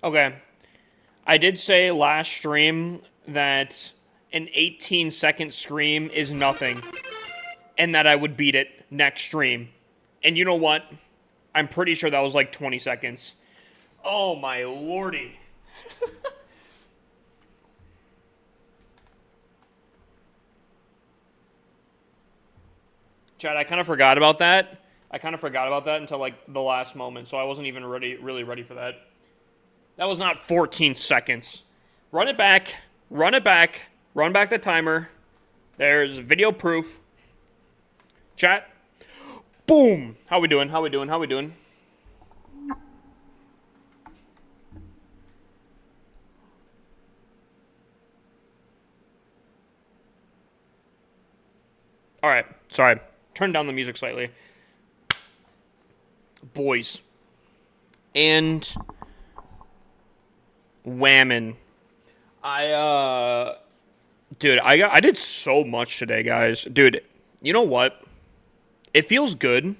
Okay. I did say last stream that an 18-second scream is nothing, and that I would beat it next stream. And you know what? I'm pretty sure that was like 20 seconds. Oh my lordy. Chad, I kind of forgot about that. I kind of forgot about that until like the last moment, so I wasn't even really ready for that. That was not 14 seconds. Run it back. Run it back. Run back the timer. There's video proof. Chat. Boom. How we doing? How we doing? How we doing? All right. Sorry. Turn down the music slightly. Boys. And whammon. Dude, I did so much today, guys. Dude, you know what? It feels good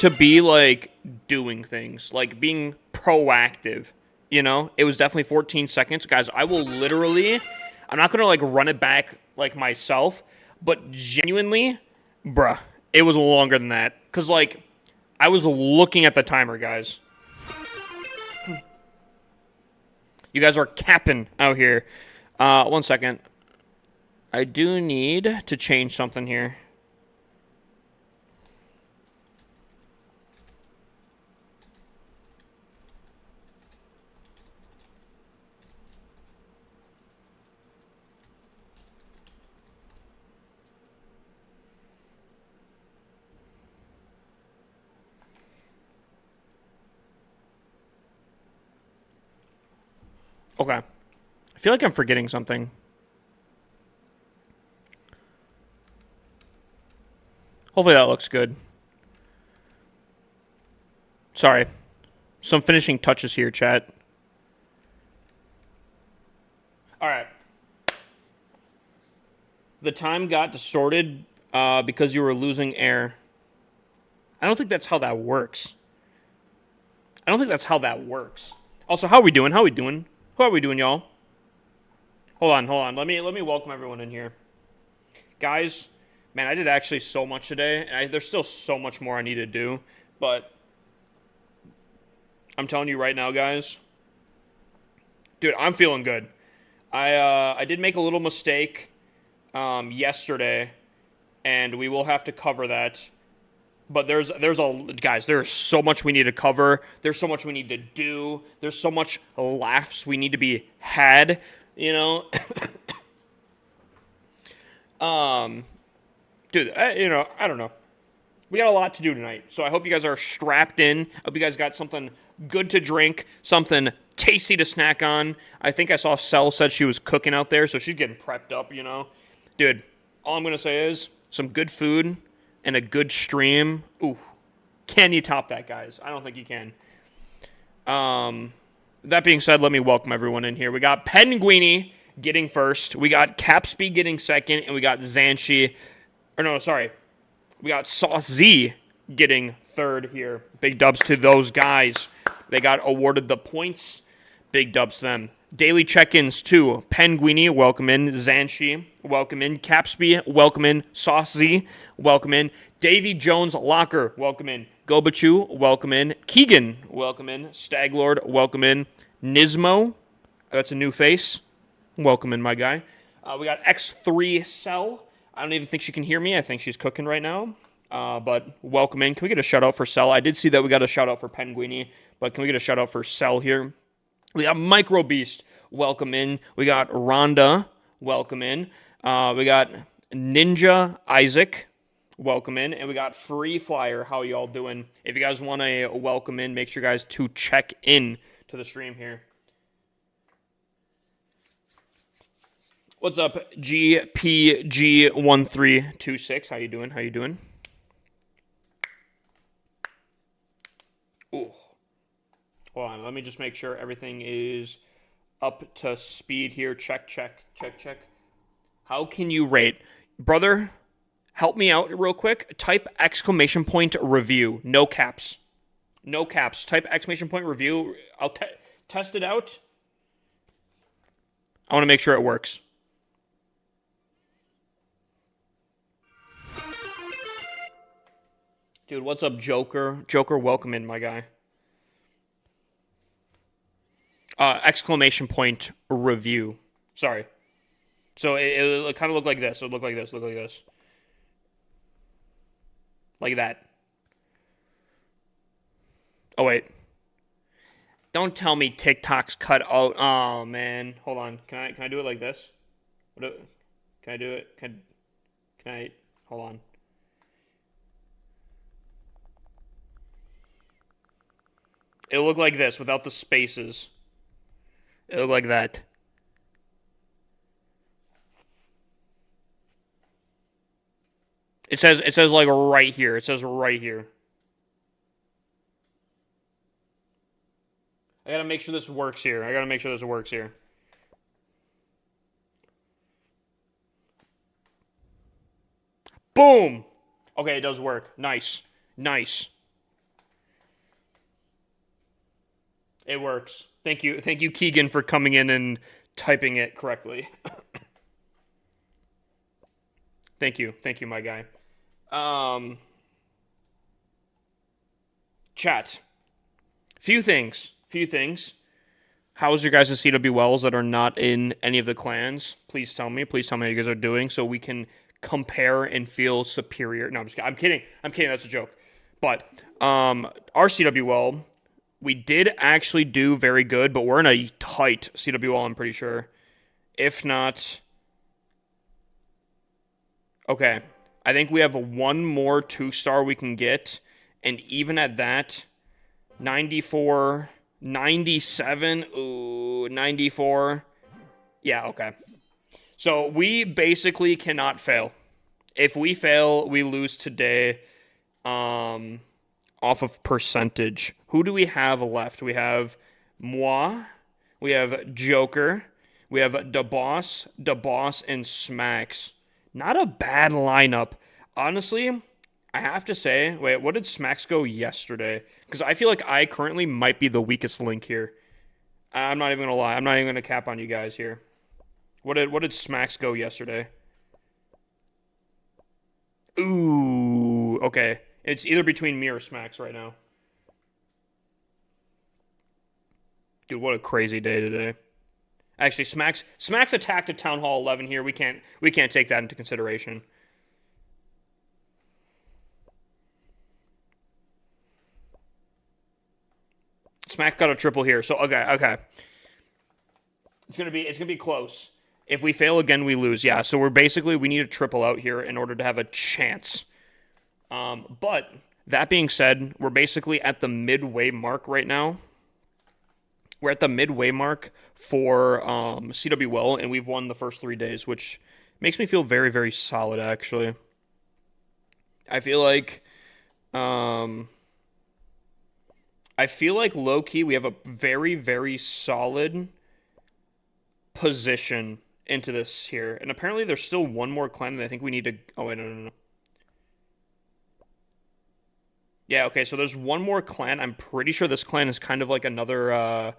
to be like doing things, like being proactive. You know, it was definitely 14 seconds, guys. I will literally, I'm not gonna like run it back like myself, but genuinely, bruh, it was longer than that. Cause like, I was looking at the timer, guys. You guys are capping out here. 1 second. I do need to change something here. Okay. I feel like I'm forgetting something. Hopefully that looks good. Sorry. Some finishing touches here, chat. Alright. The time got distorted because you were losing air. I don't think that's how that works. I don't think that's how that works. Also, how are we doing? How are we doing? How are we doing, y'all? Hold on. Let me welcome everyone in here. Guys, man, I did actually so much today, and there's still so much more I need to do, but I'm telling you right now, guys, dude, I'm feeling good. I did make a little mistake yesterday, and we will have to cover that. But there's so much we need to cover. There's so much we need to do. There's so much laughs we need to be had, you know. Dude, I don't know. We got a lot to do tonight, so I hope you guys are strapped in. I hope you guys got something good to drink, something tasty to snack on. I think I saw Cell said she was cooking out there, so she's getting prepped up, you know. Dude, all I'm going to say is some good food and a good stream. Ooh, can you top that, guys? I don't think you can. That being said, let me welcome everyone in here. We got Penguini getting first. We got Capsby getting second, and we got Zanchi. Or no, sorry. We got Sauce Z getting third here. Big dubs to those guys. They got awarded the points. Big dubs to them. Daily check-ins too. Penguini, welcome in. Zanchi, welcome in. Capsby, welcome in. Sauce Z, welcome in. Davy Jones Locker, welcome in. Gobachu, welcome in. Keegan, welcome in. Staglord, welcome in. Nismo, that's a new face. Welcome in, my guy. We got X3 Cell. I don't even think she can hear me. I think she's cooking right now. But welcome in. Can we get a shout out for Cell? I did see that we got a shout out for Penguini, but can we get a shout out for Cell here? We got Micro Beast, welcome in. We got Rhonda, welcome in. We got Ninja Isaac, welcome in. And we got Free Flyer, how y'all doing? If you guys want to welcome in, make sure you guys to check in to the stream here. What's up, GPG1326? How you doing? How you doing? Ooh. Hold on. Let me just make sure everything is up to speed here. Check, check, check, check. How can you rate? Brother, help me out real quick. Type exclamation point review. No caps. No caps. Type exclamation point review. I'll test it out. I want to make sure it works. Dude, what's up, Joker? Joker, welcome in, my guy. Exclamation point review. Sorry. So it kind of looked like this. It would look like this. Look like this. Like that. Oh, wait. Don't tell me TikTok's cut out. Oh, man. Hold on. Can I do it like this? Can I do it? Can I? Hold on. It'll look like this without the spaces. It'll look like that. It says like right here. It says right here. I gotta make sure this works here. Boom! Okay, it does work. Nice. Nice. It works. Thank you, Keegan, for coming in and typing it correctly. Thank you, my guy. Chat. Few things. How's your guys' CW Wells that are not in any of the clans? Please tell me. Please tell me how you guys are doing so we can compare and feel superior. No, I'm kidding. That's a joke. But our CW Well, we did actually do very good, but we're in a tight CW Well, I'm pretty sure. If not... Okay. I think we have one more 2-star we can get. And even at that, 94, 97, ooh, 94. Yeah, okay. So we basically cannot fail. If we fail, we lose today off of percentage. Who do we have left? We have moi, we have Joker, we have DeBoss, and Smacks. Not a bad lineup. Honestly, I have to say, wait, what did Smacks go yesterday? Because I feel like I currently might be the weakest link here. I'm not even going to lie. I'm not even going to cap on you guys here. What did Smacks go yesterday? Ooh, okay. It's either between me or Smacks right now. Dude, what a crazy day today. Actually, Smacks attacked at Town Hall 11 here. We can't take that into consideration. Smack got a triple here. So okay. It's gonna be close. If we fail again, we lose. Yeah. So we need a triple out here in order to have a chance. But that being said, we're basically at the midway mark right now. We're at the midway mark for CW Well, and we've won the first 3 days, which makes me feel very, very solid, actually. I feel like low-key we have a very, very solid position into this here. And apparently there's still one more clan that I think we need to... Oh, wait, no. Yeah, okay, so there's one more clan. I'm pretty sure this clan is kind of like another...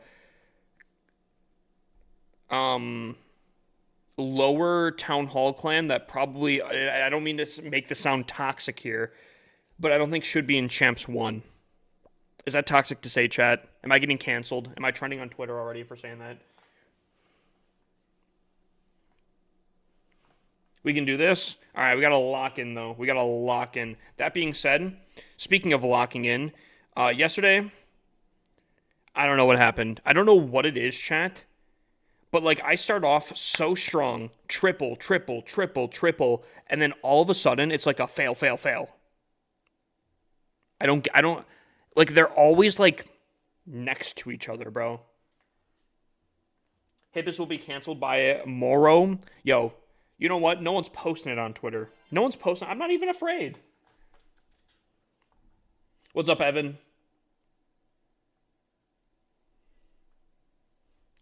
lower town hall clan that probably, I don't mean to make this sound toxic here, but I don't think should be in Champs 1. Is that toxic to say, chat? Am I getting canceled? Am I trending on Twitter already for saying that? We can do this. All right, we got to lock in, though. That being said, speaking of locking in, yesterday, I don't know what happened. I don't know what it is, chat. But, like, I start off so strong, triple, and then all of a sudden, it's like a fail. I don't, like, they're always, like, next to each other, bro. Hippus will be canceled by Moro. Yo, you know what? No one's posting it on Twitter. No one's posting. I'm not even afraid. What's up, Evan?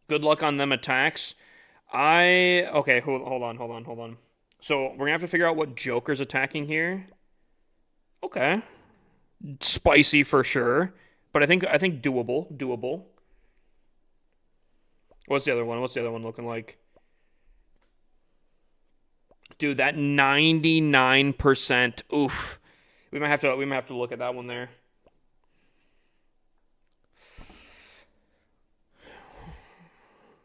Good luck on them attacks. Okay, hold on. So we're gonna have to figure out what Joker's attacking here. Okay. Spicy for sure. But I think doable. What's the other one? What's the other one looking like? Dude, that 99%. Oof. We might have to look at that one there.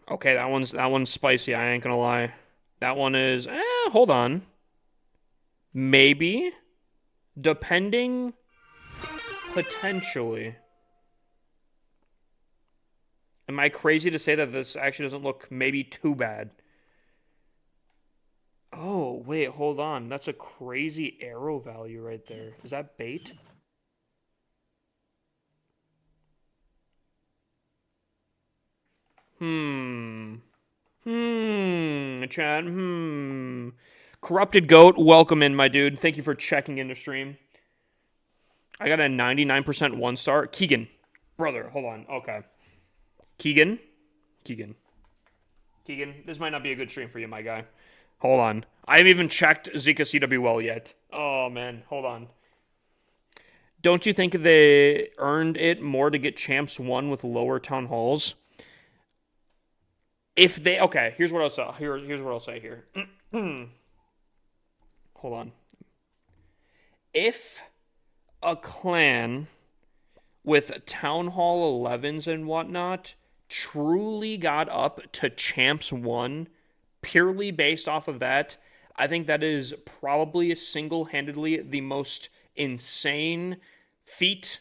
Okay, that one's spicy, I ain't gonna lie. That one is hold on. Maybe. Depending. Potentially. Am I crazy to say that this actually doesn't look maybe too bad? Oh, wait, hold on. That's a crazy arrow value right there. Is that bait? Chat. Corrupted Goat, welcome in, my dude. Thank you for checking in the stream. I got a 99% 1-star. Keegan. Brother, hold on. Okay. Keegan, this might not be a good stream for you, my guy. Hold on. I haven't even checked Zika CWL yet. Oh, man. Hold on. Don't you think they earned it more to get Champs 1 with lower town halls? If they... Okay, here's what I'll say. Here's what I'll say here. Hold on. If a clan with Town Hall 11s and whatnot truly got up to Champs 1 purely based off of that, I think that is probably single-handedly the most insane feat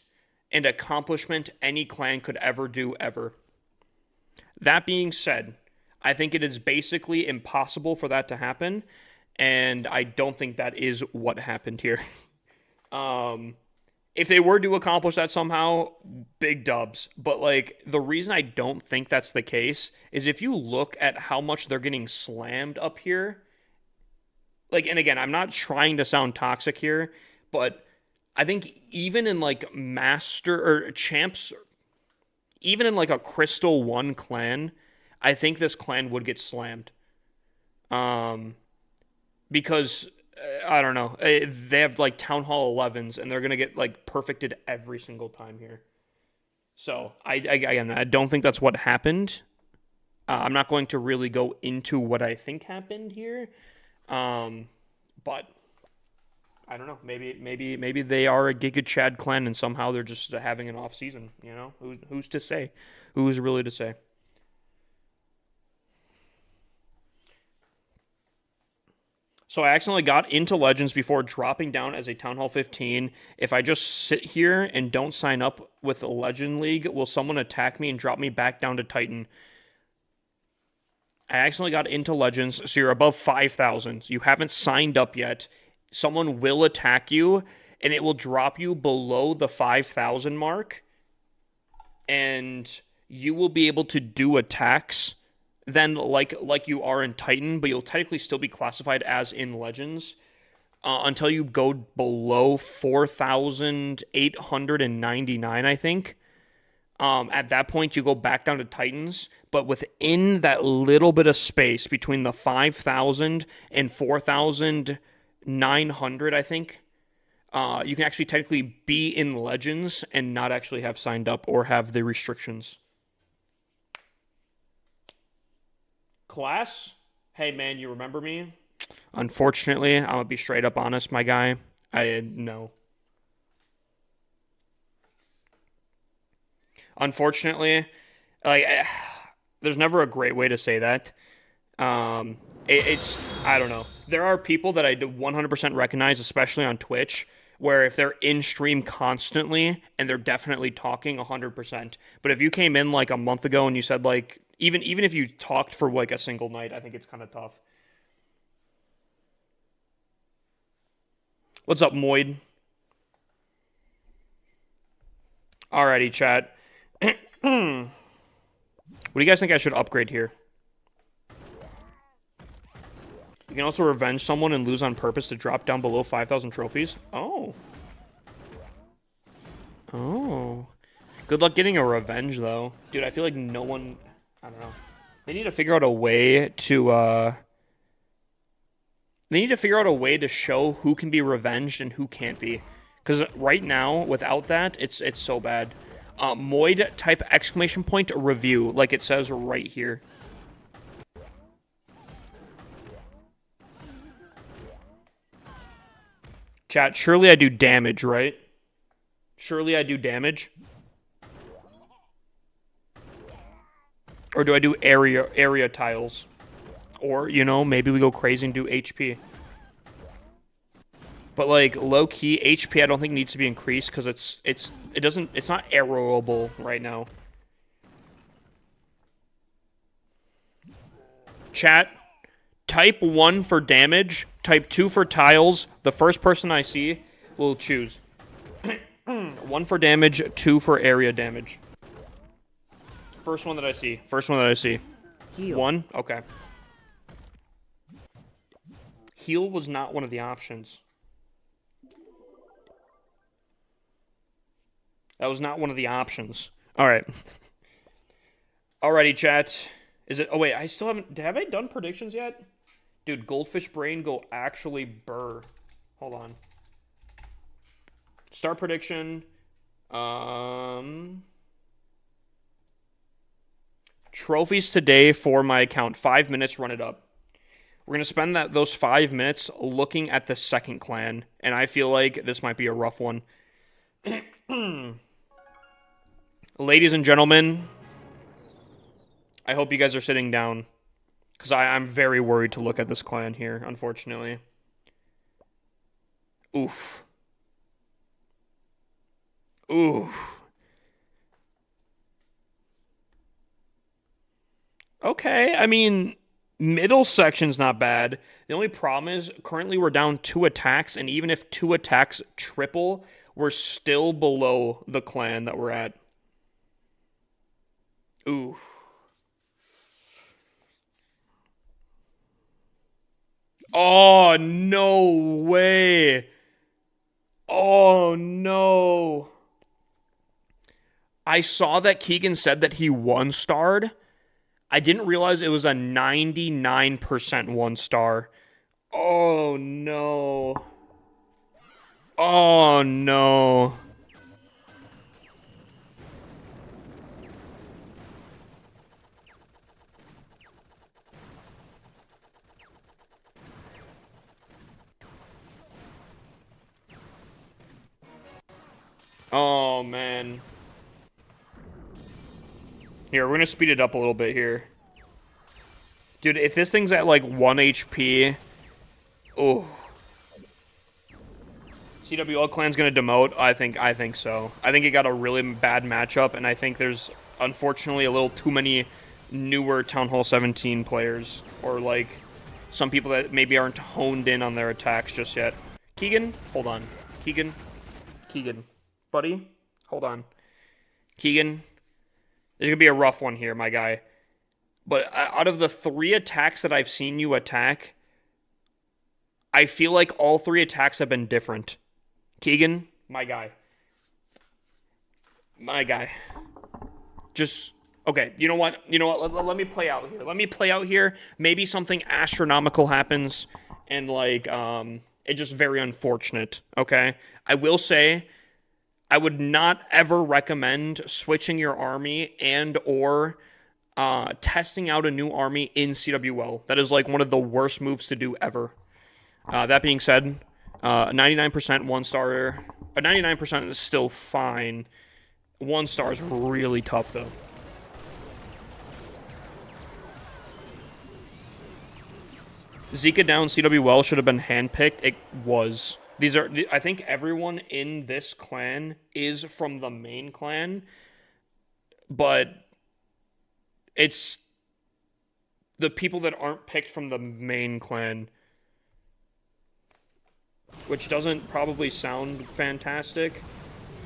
and accomplishment any clan could ever do ever. That being said, I think it is basically impossible for that to happen, and I don't think that is what happened here. If they were to accomplish that somehow, big dubs. But, like, the reason I don't think that's the case is if you look at how much they're getting slammed up here, like, and again, I'm not trying to sound toxic here, but I think even in, like, Master or Champs, even in, like, a Crystal 1 clan, I think this clan would get slammed. Because... I don't know. They have like Town Hall 11s, and they're gonna get like perfected every single time here. So I don't think that's what happened. I'm not going to really go into what I think happened here, but I don't know. Maybe they are a Giga Chad clan, and somehow they're just having an off season. You know, who's to say? Who's really to say? So I accidentally got into Legends before dropping down as a Town Hall 15. If I just sit here and don't sign up with the Legend League, will someone attack me and drop me back down to Titan? I accidentally got into Legends, so you're above 5,000. You haven't signed up yet. Someone will attack you, and it will drop you below the 5,000 mark, and you will be able to do attacks then like you are in Titan, but you'll technically still be classified as in Legends until you go below 4,899, I think. At that point, you go back down to Titans, but within that little bit of space between the 5,000 and 4,900, I think, you can actually technically be in Legends and not actually have signed up or have the restrictions. Class? Hey, man, you remember me? Unfortunately, I'm going to be straight up honest, my guy. No. Unfortunately, like, there's never a great way to say that. It's, I don't know. There are people that I 100% recognize, especially on Twitch, where if they're in stream constantly and they're definitely talking 100%. But if you came in like a month ago and you said like, even if you talked for like a single night, I think it's kind of tough. What's up, Moid? Alrighty, chat. What do you guys think I should upgrade here? You can also revenge someone and lose on purpose to drop down below 5,000 trophies. Oh. Oh. Good luck getting a revenge, though. Dude, I feel like no one... I don't know. They need to figure out a way to, They need to figure out a way to show who can be revenged and who can't be. Because right now, without that, it's so bad. Moid type exclamation point review, like it says right here. Chat, surely I do damage, right? Surely I do damage? Or do I do area tiles? Or, you know, maybe we go crazy and do HP. But like low key HP I don't think needs to be increased because it's not arrowable right now. Chat, type 1 for damage, type 2 for tiles. The first person I see will choose. 1 for damage, 2 for area damage. First one that I see. First one that I see. Heal. 1? Okay. Heal was not one of the options. That was not one of the options. All right. Alrighty, chat. Is it... Oh, wait. I still haven't... Have I done predictions yet? Dude, Goldfish Brain go actually burr. Hold on. Start prediction. Trophies today for my account. 5 minutes, run it up. We're going to spend those 5 minutes looking at the second clan. And I feel like this might be a rough one. Ladies and gentlemen, I hope you guys are sitting down. Because I'm very worried to look at this clan here, unfortunately. Oof. Oof. Okay, I mean, middle section's not bad. The only problem is, currently we're down 2 attacks, and even if 2 attacks triple, we're still below the clan that we're at. Ooh. Oh, no way. Oh, no. I saw that Keegan said that he 1-starred. I didn't realize it was a 99% 1-star. Oh, no. Oh, no. Oh, man. Here, we're going to speed it up a little bit here. Dude, if this thing's at, like, 1 HP... Oh. CWL clan's going to demote? I think so. I think it got a really bad matchup, and I think there's, unfortunately, a little too many newer Town Hall 17 players. Or, like, some people that maybe aren't honed in on their attacks just yet. Keegan? Hold on. Keegan? Keegan. Buddy? Hold on. Keegan? There's going to be a rough one here, my guy. But out of the 3 attacks that I've seen you attack, I feel like all 3 attacks have been different. Keegan, my guy. My guy. Just, okay, you know what? You know what? Let me play out here. Let me play out here. Maybe something astronomical happens, and, like, it's just very unfortunate, okay? I will say, I would not ever recommend switching your army and or testing out a new army in CWL. That is like one of the worst moves to do ever. That being said, 99% 1-star. 99% is still fine. 1-star is really tough though. Zika down CWL should have been handpicked. It was. These are, I think everyone in this clan is from the main clan, but it's the people that aren't picked from the main clan, which doesn't probably sound fantastic,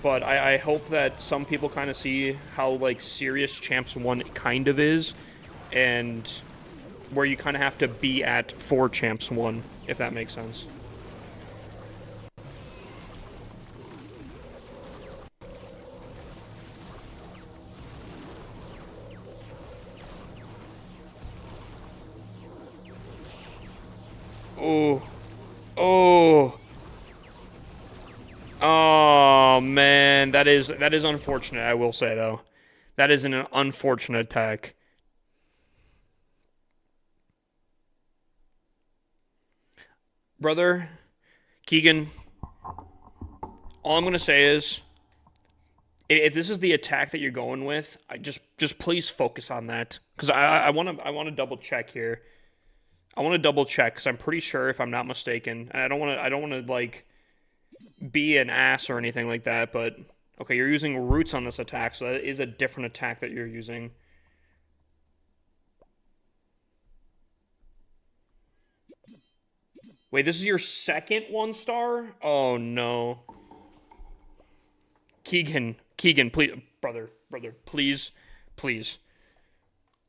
but I hope that some people kind of see how, like, serious Champs 1 kind of is, and where you kind of have to be at for Champs 1, if that makes sense. Oh. Oh. Oh, man. That is unfortunate, I will say, though. That is an unfortunate attack. Brother, Keegan, all I'm going to say is, if this is the attack that you're going with, I just please focus on that. Because I want to double check here. I want to double check because I'm pretty sure, if I'm not mistaken, and I don't want to like be an ass or anything like that, but okay, you're using roots on this attack, so that is a different attack that you're using. Wait, this is your second 1-star? Oh no. Keegan, please, brother, please, please.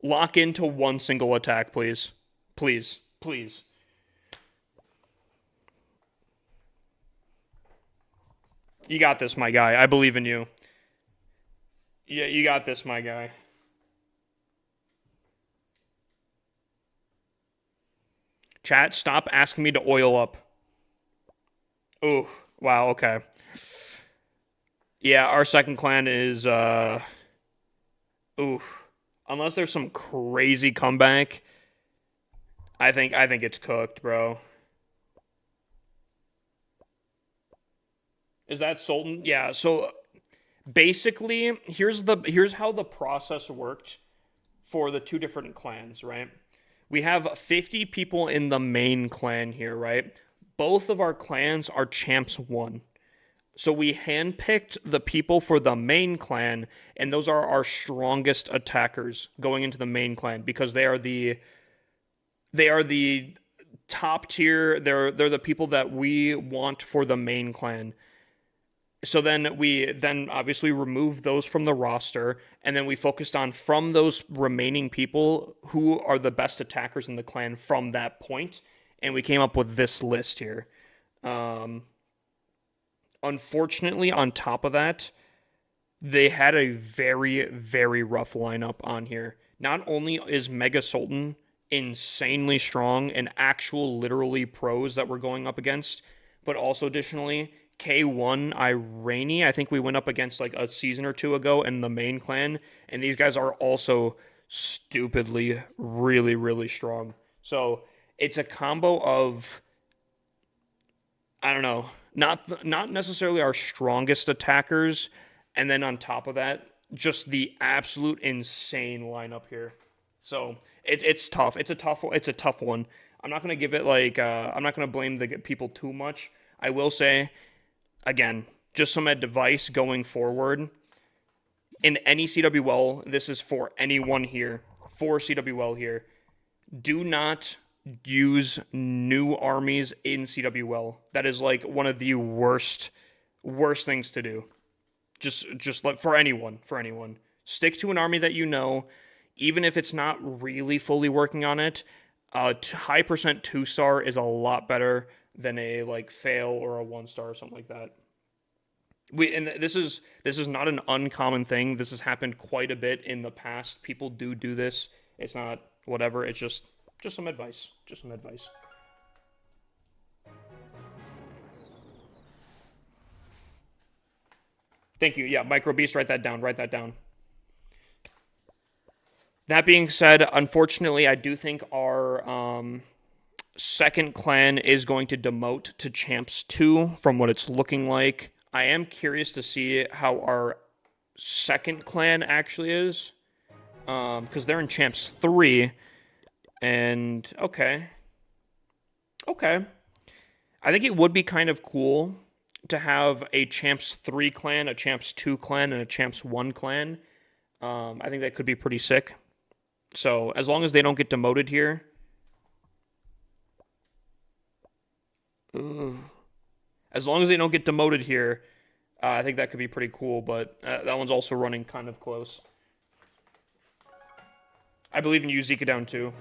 Lock into one single attack, please. Please, please. You got this, my guy. I believe in you. Yeah, you got this, my guy. Chat, stop asking me to oil up. Ooh, wow, okay. Yeah, our second clan is, ooh. Unless there's some crazy comeback, I think it's cooked, bro. Is that Sultan? Yeah, so basically, here's how the process worked for the two different clans, right? We have 50 people in the main clan here, right? Both of our clans are Champs 1. So we handpicked the people for the main clan, and those are our strongest attackers going into the main clan because they are the top tier. They're the people that we want for the main clan. So then we obviously removed those from the roster, and then we focused on from those remaining people who are the best attackers in the clan from that point, and we came up with this list here. Unfortunately, on top of that, they had a very, very rough lineup on here. Not only is Mega Sultan insanely strong and actual literally pros that we're going up against, but also additionally, K1 Irani, I think we went up against like a season or two ago in the main clan, and these guys are also stupidly really, really strong. So it's a combo of, I don't know, not necessarily our strongest attackers, and then on top of that, just the absolute insane lineup here. So it's tough. It's a tough one. I'm not gonna give it like I'm not gonna blame the people too much. I will say, again, just some advice going forward. In any CWL, this is for anyone here, for CWL here. Do not use new armies in CWL. That is like one of the worst things to do. Just like for anyone. Stick to an army that you know, even if it's not really fully working on it. High percent 2-star is a lot better than a like fail or a 1-star or something like that. This is not an uncommon thing. This has happened quite a bit in the past. People do this. It's not whatever. It's just some advice. Just some advice. Thank you. Yeah, Micro Beast, write that down. Write that down. That being said, unfortunately, I do think our second clan is going to demote to Champs 2 from what it's looking like. I am curious to see how our second clan actually is, because they're in Champs 3, and okay. I think it would be kind of cool to have a Champs 3 clan, a Champs 2 clan, and a Champs 1 clan. I think that could be pretty sick. So, as long as they don't get demoted here. Ugh. As long as they don't get demoted here, I think that could be pretty cool, but that one's also running kind of close. I believe in you, Zika down too.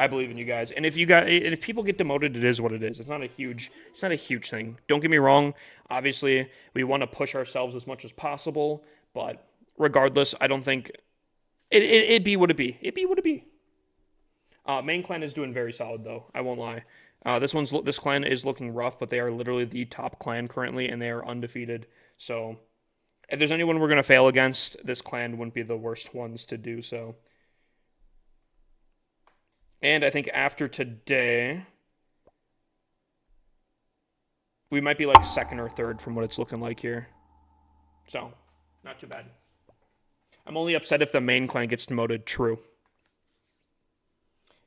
I believe in you guys. And if people get demoted, it is what it is. It's not a huge thing. Don't get me wrong. Obviously, we want to push ourselves as much as possible, but regardless, I don't think it'd be what it be. It'd be what it be. Main clan is doing very solid though. I won't lie. This clan is looking rough, but they are literally the top clan currently, and they are undefeated. So, if there's anyone we're gonna fail against, this clan wouldn't be the worst ones to do so. And I think after today, we might be like second or third from what it's looking like here. So, not too bad. I'm only upset if the main clan gets demoted. True.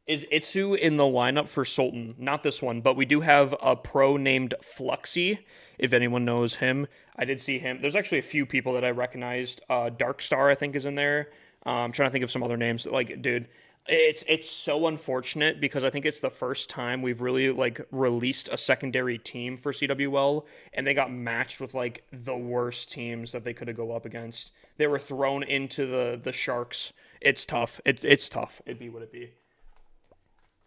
Is Itsu in the lineup for Sultan? Not this one, but we do have a pro named Fluxy, if anyone knows him. I did see him. There's actually a few people that I recognized. Darkstar, I think, is in there. I'm trying to think of some other names. Like, dude, it's so unfortunate because I think it's the first time we've really, like, released a secondary team for CWL, and they got matched with, like, the worst teams that they could have go up against. They were thrown into the Sharks. It's tough. It's tough. It'd be what it be.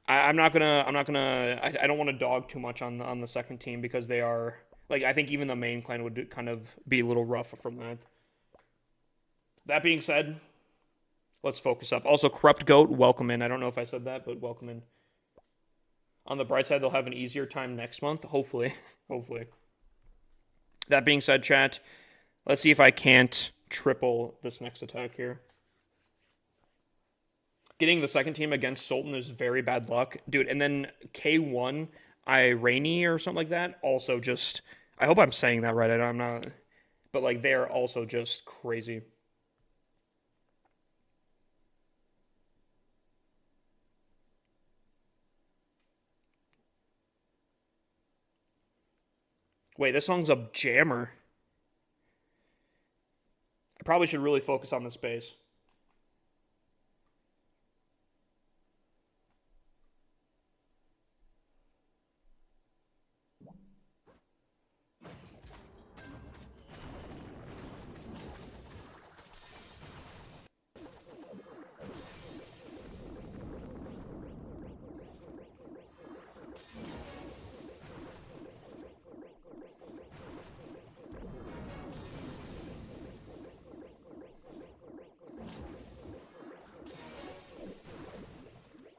I don't want to dog too much on the second team because they are, like, I think even the main clan would kind of be a little rough from that. That being said, let's focus up. Also, Corrupt Goat, welcome in. I don't know if I said that, but welcome in. On the bright side, they'll have an easier time next month, hopefully. Hopefully. That being said, chat, let's see if I can't triple this next attack here. Getting the second team against Sultan is very bad luck. Dude, and then K1, Irani or something like that, also just... I hope I'm saying that right. I'm not... But, like, they're also just crazy. Wait, this song's a jammer. I probably should really focus on this bass.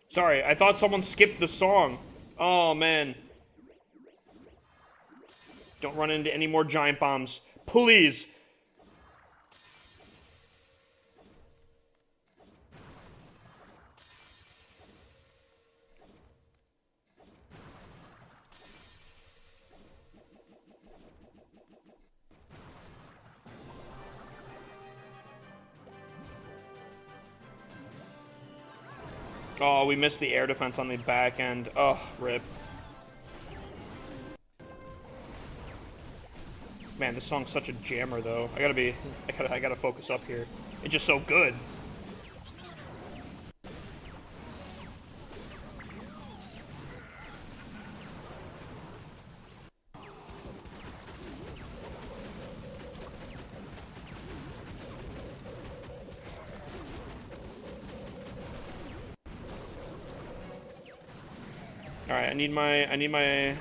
Sorry, I thought someone skipped the song. Oh, man. Don't run into any more giant bombs. Please. Oh, we missed the air defense on the back end. Oh, rip. Man, this song's such a jammer, though. I gotta focus up here. It's just so good. Alright, I need my...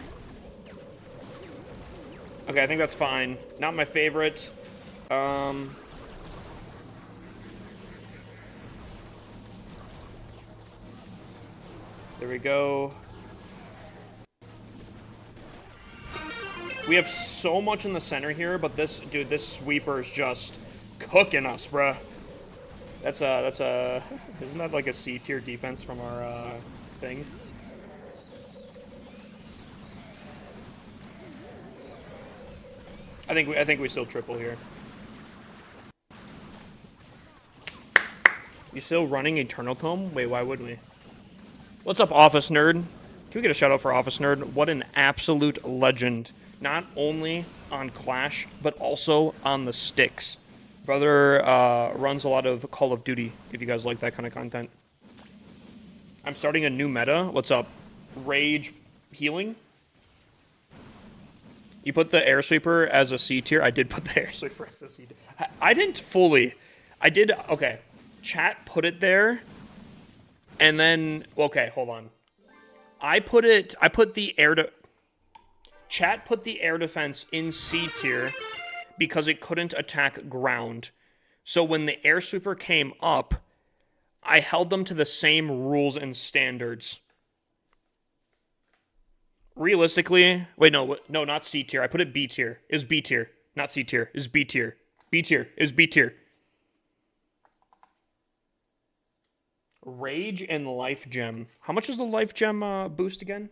Okay, I think that's fine. Not my favorite. There we go. We have so much in the center here, but this sweeper is just cooking us, bruh. That's a, isn't that like a C tier defense from our, thing? I think we still triple here. You still running Eternal Tome? Wait, why wouldn't we? What's up, Office Nerd? Can we get a shout out for Office Nerd? What an absolute legend. Not only on Clash, but also on the sticks. Brother runs a lot of Call of Duty, if you guys like that kind of content. I'm starting a new meta. What's up? Rage healing? You put the Air Sweeper as a C tier? I did put the Air Sweeper as a C tier. I didn't fully. I did, okay. Chat put it there. And then, okay, hold on. I put the chat put the air defense in C tier because it couldn't attack ground. So when the air sweeper came up, I held them to the same rules and standards. Realistically, wait, no, not C tier. I put it B tier. It was B tier, not C tier. It was B tier. B tier. It was B tier. Rage and Life Gem. How much is the Life Gem boost again?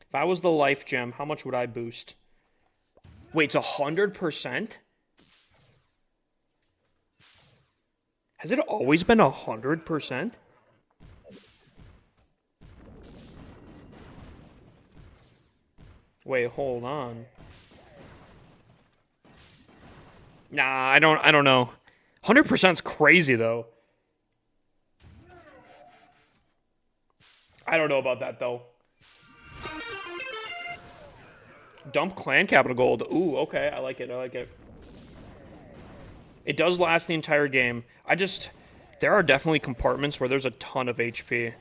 If I was the Life Gem, how much would I boost? Wait, it's 100%? Has it always been 100%? Wait, hold on. Nah, I don't know. 100% is crazy though. I don't know about that though. Dump clan capital gold. Ooh, okay. I like it. I like it. It does last the entire game. There are definitely compartments where there's a ton of HP.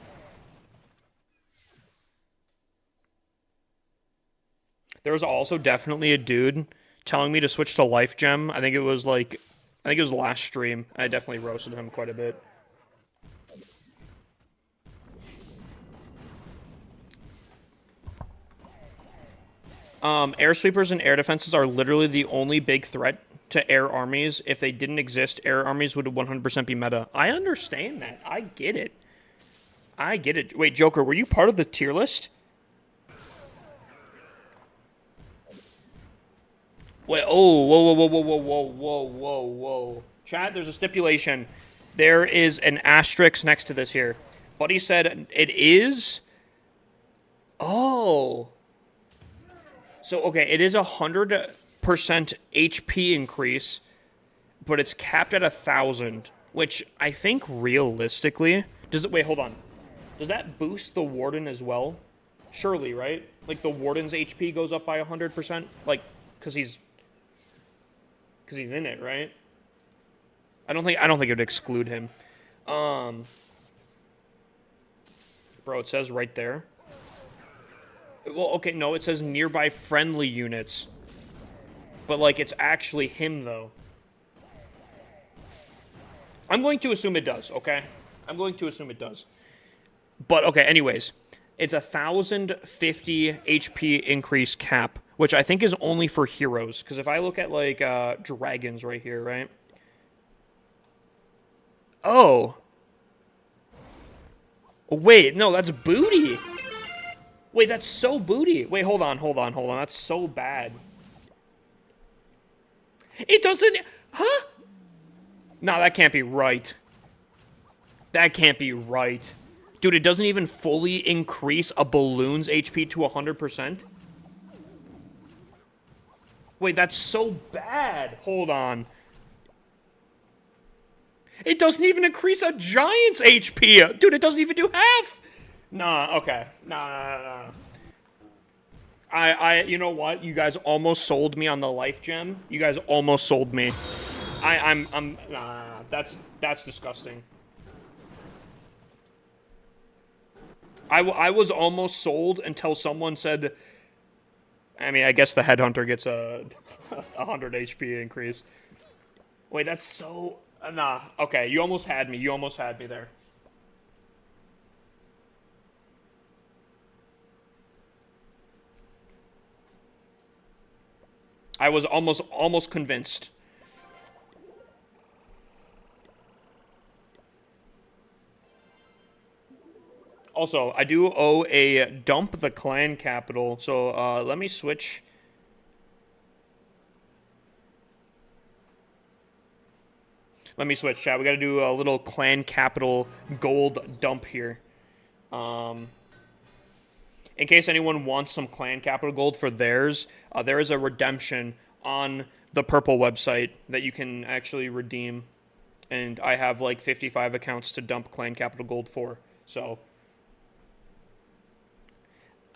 There was also definitely a dude telling me to switch to Life Gem. I think it was last stream. I definitely roasted him quite a bit. Air sweepers and air defenses are literally the only big threat to air armies. If they didn't exist, air armies would 100% be meta. I understand that. I get it. I get it. Wait, Joker, were you part of the tier list? Wait, oh, whoa, whoa, whoa, whoa, whoa, whoa, whoa, whoa. Chat, there's a stipulation. There is an asterisk next to this here. Buddy said it is... Oh... So, okay, it is 100% HP increase, but it's capped at 1,000, which I think realistically... Wait, hold on. Does that boost the Warden as well? Surely, right? Like, the Warden's HP goes up by 100%? Like, because he's in it, right? I don't think it would exclude him. Bro, it says right there. Well, okay, no, it says nearby friendly units. But, like, it's actually him, though. I'm going to assume it does, okay? I'm going to assume it does. But, okay, anyways. It's 1,050 HP increase cap, which I think is only for heroes. Because if I look at, like, dragons right here, right? Oh. Wait, no, that's booty. Wait, that's so booty. Wait, hold on. That's so bad. It doesn't... Huh? No, that can't be right. That can't be right. Dude, it doesn't even fully increase a balloon's HP to 100%? Wait, that's so bad. Hold on. It doesn't even increase a giant's HP. Dude, it doesn't even do half. Nah, okay. Nah. You know what? You guys almost sold me on the Life Gem. You guys almost sold me. Nah, that's disgusting. I was almost sold until someone said, I mean, I guess the Headhunter gets a 100 HP increase. Wait, that's so... Nah, okay, you almost had me. You almost had me there. I was almost convinced. Also, I do owe a dump the clan capital, so let me switch. Let me switch, chat. We gotta do a little clan capital gold dump here. In case anyone wants some clan capital gold for theirs, there is a redemption on the purple website that you can actually redeem. And I have like 55 accounts to dump clan capital gold for, so...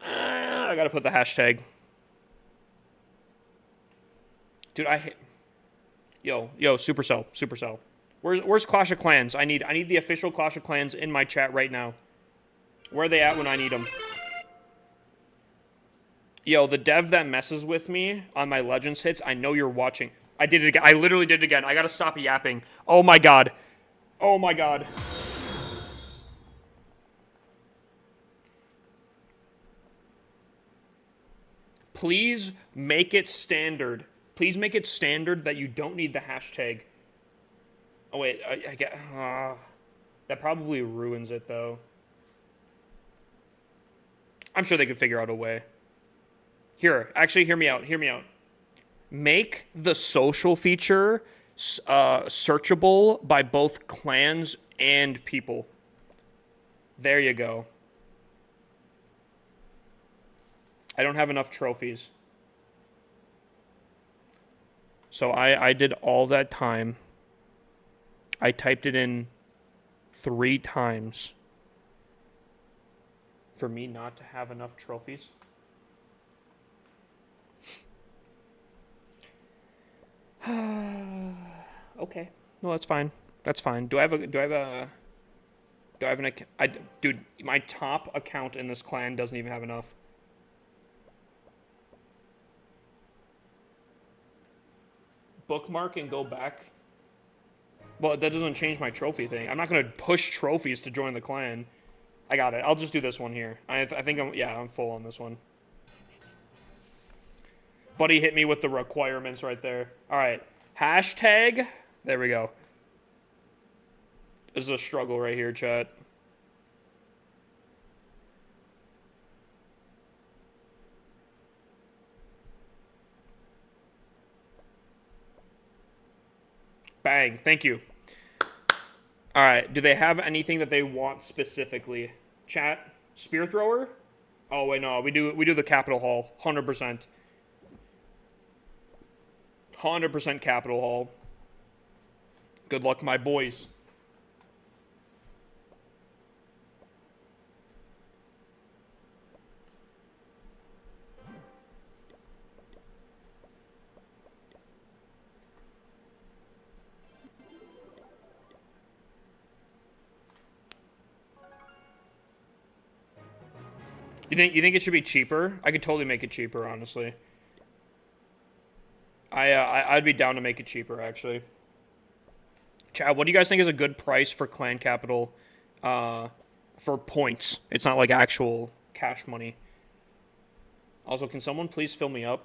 I gotta put the hashtag. Dude, I hate... Yo, Supercell, Supercell. Where's Clash of Clans? I need the official Clash of Clans in my chat right now. Where are they at when I need them? Yo, the dev that messes with me on my Legends hits, I know you're watching. I did it again. I literally did it again. I gotta stop yapping. Oh my god. Oh my god. Please make it standard. Please make it standard that you don't need the hashtag. Oh wait, I get... that probably ruins it though. I'm sure they could figure out a way. Here, actually, hear me out. Hear me out. Make the social feature searchable by both clans and people. There you go. I don't have enough trophies. So I did all that time. I typed it in 3 times for me not to have enough trophies. Okay. No, that's fine. That's fine. Do I have an account? Dude, my top account in this clan doesn't even have enough. Bookmark and go back. Well, that doesn't change my trophy thing. I'm not going to push trophies to join the clan. I got it. I'll just do this one here. I think I'm full on this one. Buddy hit me with the requirements right there. All right. Hashtag. There we go. This is a struggle right here, chat. Bang. Thank you. All right. Do they have anything that they want specifically? Chat. Spear thrower? Oh, wait, no. We do the Capital Hall. 100%. 100% Capital Hall. Good luck, my boys. You think it should be cheaper? I could totally make it cheaper, honestly. I'd be down to make it cheaper, actually. Chad, what do you guys think is a good price for Clan Capital for points? It's not like actual cash money. Also, can someone please fill me up?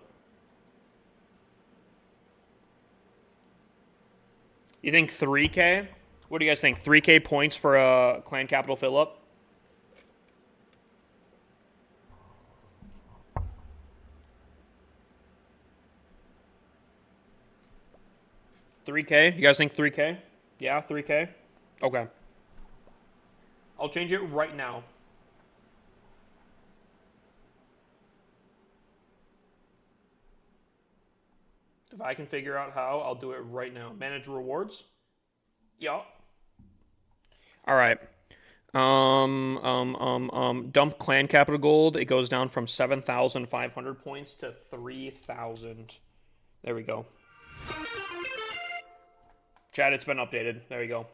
You think 3K? What do you guys think? 3K points for a Clan Capital fill up? $3K? You guys think 3K? Yeah, 3K? Okay. I'll change it right now. If I can figure out how, I'll do it right now. Manage rewards? Yeah. All right. Dump Clan Capital Gold. It goes down from 7,500 points to 3,000. There we go. Chat, it's been updated. There you go.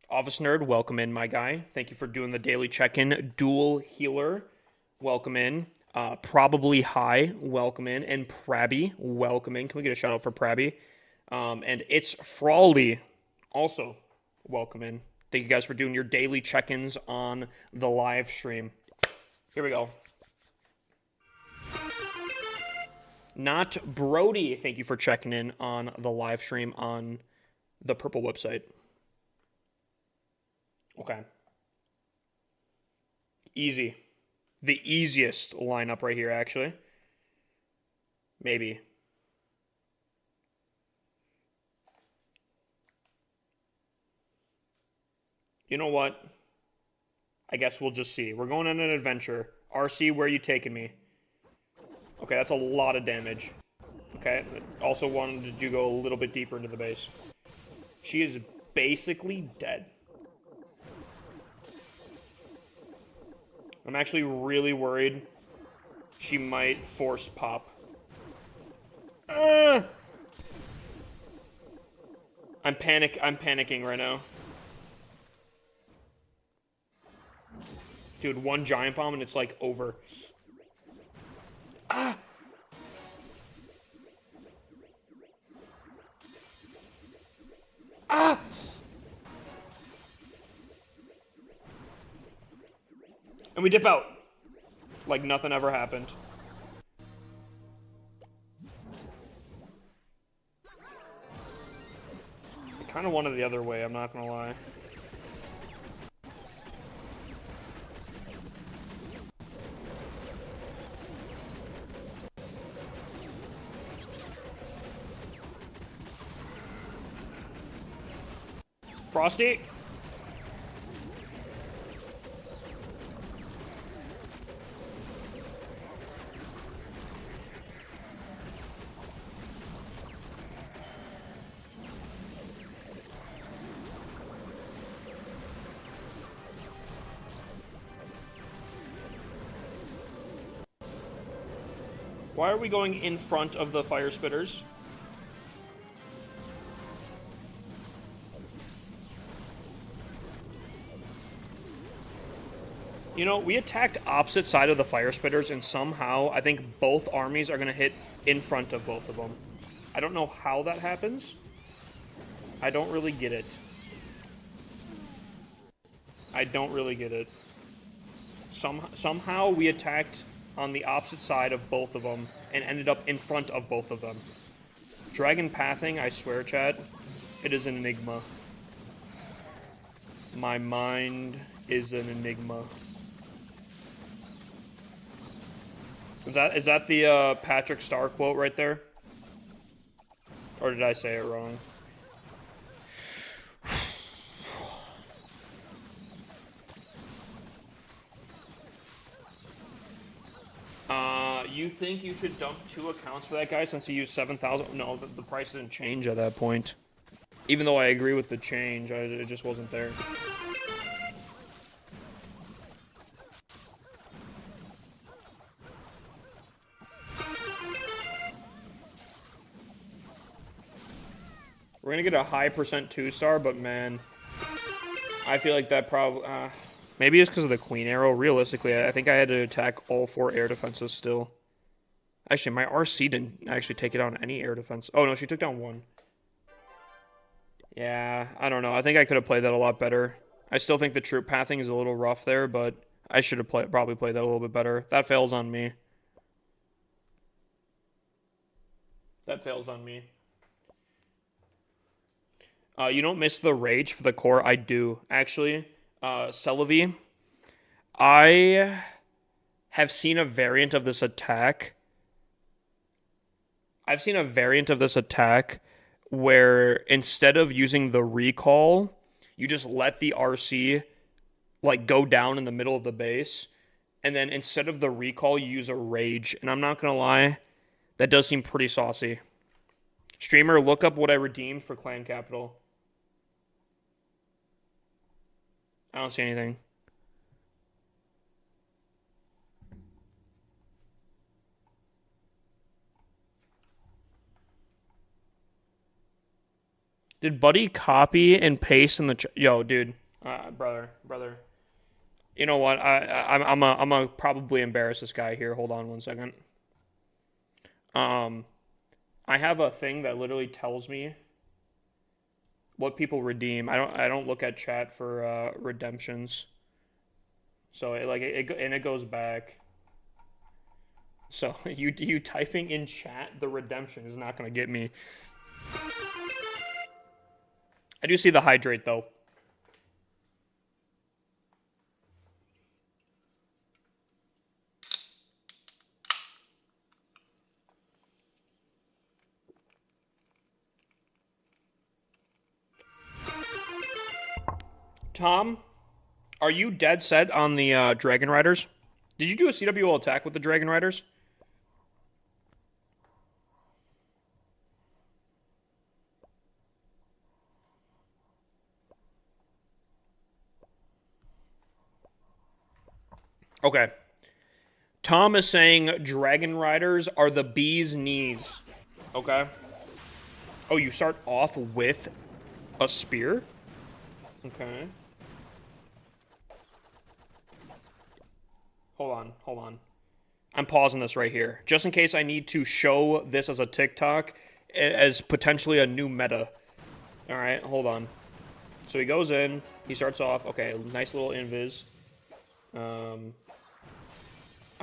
Office Nerd, welcome in, my guy. Thank you for doing the daily check-in. Dual Healer, welcome in. Probably High, welcome in. And Prabby, welcome in. Can we get a shout out for Prabby? And It's Frawley, also welcome in. Thank you guys for doing your daily check-ins on the live stream. Here we go. Not Brody, thank you for checking in on the live stream on the Purple website. Okay. Easy. The easiest lineup right here, actually. Maybe. You know what? I guess we'll just see. We're going on an adventure. RC, where are you taking me? Okay, that's a lot of damage. Okay, also wanted you to go a little bit deeper into the base. She is basically dead. I'm actually really worried she might force pop. I'm panicking right now. Dude, one giant bomb and it's like over. Ah! Ah! And we dip out. Like nothing ever happened. I kind of wanted the other way, I'm not gonna lie. Frosty? Why are we going in front of the fire spitters? You know, we attacked opposite side of the fire spitters, and somehow I think both armies are going to hit in front of both of them. I don't know how that happens. I don't really get it. I don't really get it. Somehow we attacked on the opposite side of both of them and ended up in front of both of them. Dragon pathing, I swear, chat, it is an enigma. My mind is an enigma. Is that the Patrick Star quote right there? Or did I say it wrong? You think you should dump 2 accounts for that guy since he used 7,000? No, the price didn't change at that point. Even though I agree with the change, it just wasn't there. We're gonna get a high percent 2-star, but man, I feel like that probably... maybe it's because of the Queen Arrow. Realistically, I think I had to attack all 4 air defenses still. Actually, my RC didn't actually take it on any air defense. Oh, no, she took down 1. Yeah, I don't know. I think I could have played that a lot better. I still think the troop pathing is a little rough there, but I should have probably played that a little bit better. That fails on me. That fails on me. You don't miss the rage for the core? I do, actually. Celebi, I have seen a variant of this attack. I've seen a variant of this attack where instead of using the recall, you just let the RC like go down in the middle of the base, and then instead of the recall, you use a rage. And I'm not gonna lie, that does seem pretty saucy. Streamer, look up what I redeemed for Clan Capital. I don't see anything. Did Buddy copy and paste in the yo, dude, brother. You know what? I'm a probably embarrass this guy here. Hold on 1 second. I have a thing that literally tells me what people redeem. I don't look at chat for redemptions. So it goes back. So you typing in chat the redemption is not gonna get me. I do see the hydrate though. Tom, are you dead set on the Dragon Riders? Did you do a CWO attack with the Dragon Riders? Okay. Tom is saying Dragon Riders are the bee's knees. Okay. Oh, you start off with a spear? Okay. Hold on. I'm pausing this right here, just in case I need to show this as a TikTok as potentially a new meta. All right, hold on. So he goes in, he starts off, okay, nice little invis. I'm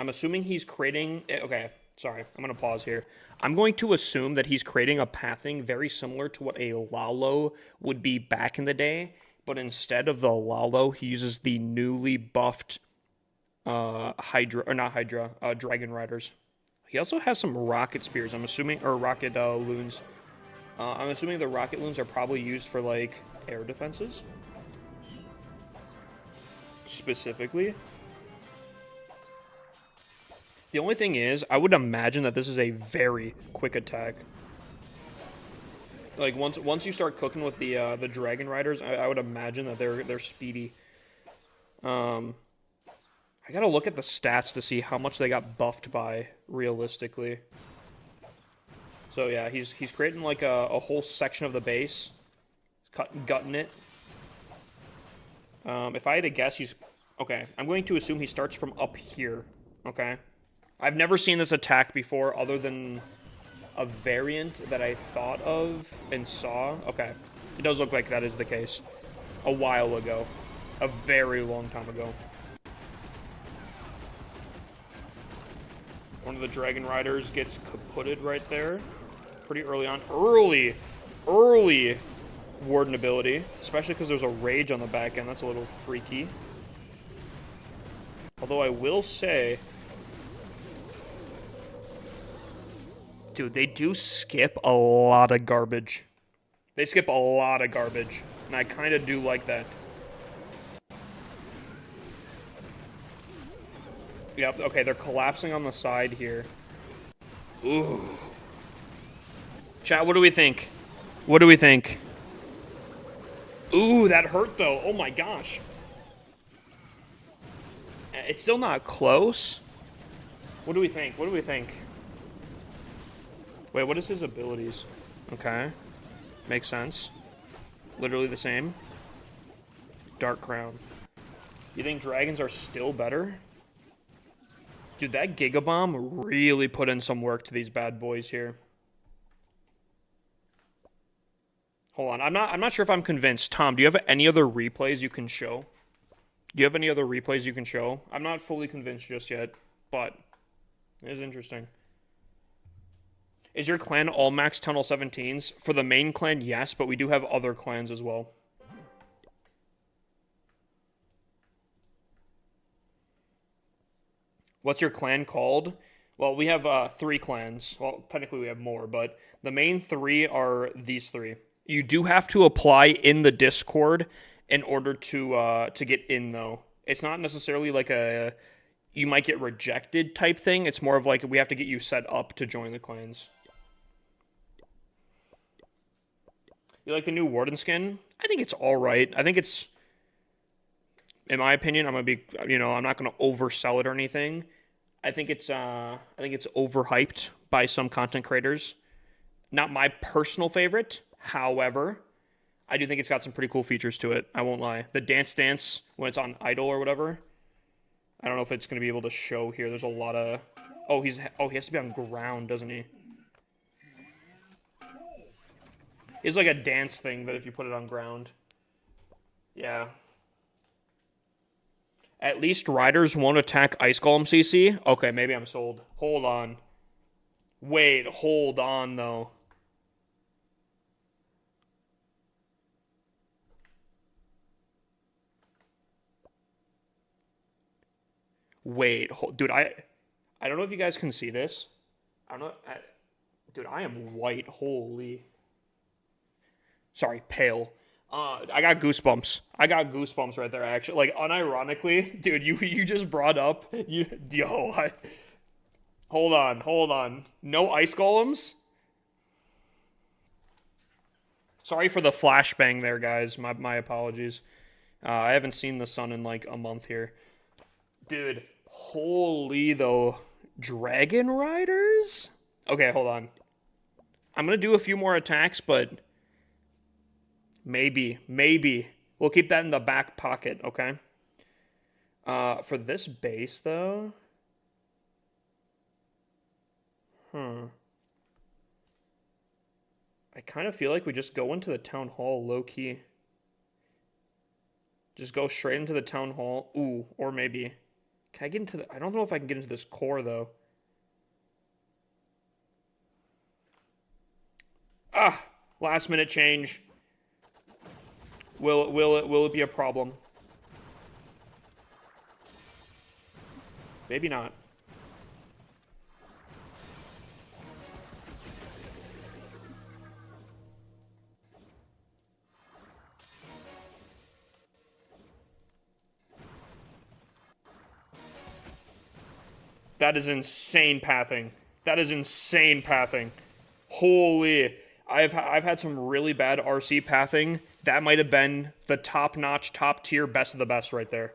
assuming he's creating, okay, sorry, I'm going to pause here. I'm going to assume that he's creating a pathing very similar to what a Lalo would be back in the day, but instead of the Lalo, he uses the newly buffed Dragon Riders. He also has some rocket spears, I'm assuming, or rocket loons. I'm assuming the rocket loons are probably used for, like, air defenses. Specifically. The only thing is, I would imagine that this is a very quick attack. Like, once you start cooking with the Dragon Riders, I would imagine that they're speedy. I gotta look at the stats to see how much they got buffed by, realistically. So yeah, he's creating like a whole section of the base, gutting it. If I had to guess, okay. I'm going to assume he starts from up here. Okay, I've never seen this attack before, other than a variant that I thought of and saw. Okay, it does look like that is the case. A while ago, a very long time ago. One of the Dragon Riders gets kaputted right there. Pretty early on. Early Warden ability. Especially because there's a Rage on the back end. That's a little freaky. Although I will say... Dude, they do skip a lot of garbage. They skip a lot of garbage. And I kind of do like that. Yep, okay, they're collapsing on the side here. Ooh. Chat, what do we think? What do we think? Ooh, that hurt, though. Oh, my gosh. It's still not close. What do we think? What do we think? Wait, what is his abilities? Okay. Makes sense. Literally the same. Dark Crown. You think dragons are still better? Dude, that Giga Bomb really put in some work to these bad boys here. Hold on, I'm not sure if I'm convinced. Tom, do you have any other replays you can show? Do you have any other replays you can show? I'm not fully convinced just yet, but it is interesting. Is your clan all max Tunnel 17s? For the main clan, yes, but we do have other clans as well. What's your clan called? Well, we have 3 clans. Well, technically we have more, but the main 3 are these 3. You do have to apply in the Discord in order to get in, though. It's not necessarily like a you might get rejected type thing. It's more of like we have to get you set up to join the clans. You like the new Warden skin? I think it's all right. I think it's, in my opinion, I'm not gonna oversell it or anything. I think it's overhyped by some content creators. Not my personal favorite. However, I do think it's got some pretty cool features to it. I won't lie. The dance when it's on idle or whatever. I don't know if it's gonna be able to show here. There's a lot of. Oh, he has to be on ground, doesn't he? It's like a dance thing, but if you put it on ground. Yeah. At least riders won't attack Ice Golem CC? Okay, maybe I'm sold. Hold on. Wait, hold on, though. Wait, dude, I don't know if you guys can see this. I don't know. Dude, I am white. Holy. Sorry, pale. I got goosebumps. I got goosebumps right there, actually. Like, unironically, dude, you just brought up, hold on. No ice golems? Sorry for the flashbang there, guys. My apologies. I haven't seen the sun in, like, a month here. Dude, holy, though. Dragon Riders? Okay, hold on. I'm going to do a few more attacks, but maybe. We'll keep that in the back pocket, okay? For this base, though... I kind of feel like we just go into the town hall low-key. Just go straight into the town hall. Ooh, or maybe... Can I get into the... I don't know if I can get into this core, though. Ah! Last minute change. Will it be a problem? Maybe not. That is insane pathing. That is insane pathing. Holy. I've had some really bad RC pathing. That might have been the top-notch, top-tier, best of the best right there.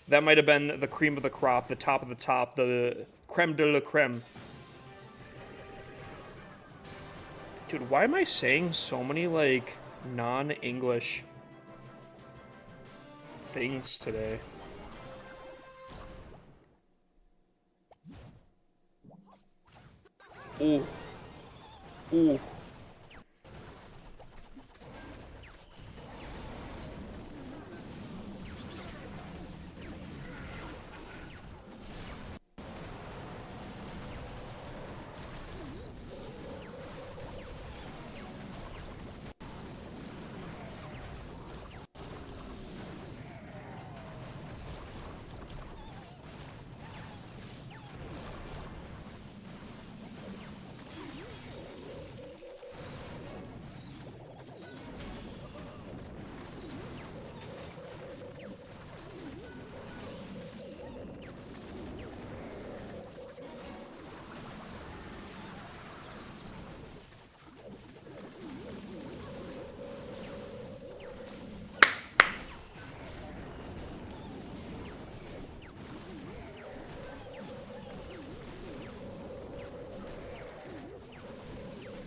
That might have been the cream of the crop, the top of the top, the creme de la creme. Dude, why am I saying so many, like, non-English things today? Ooh. Ooh.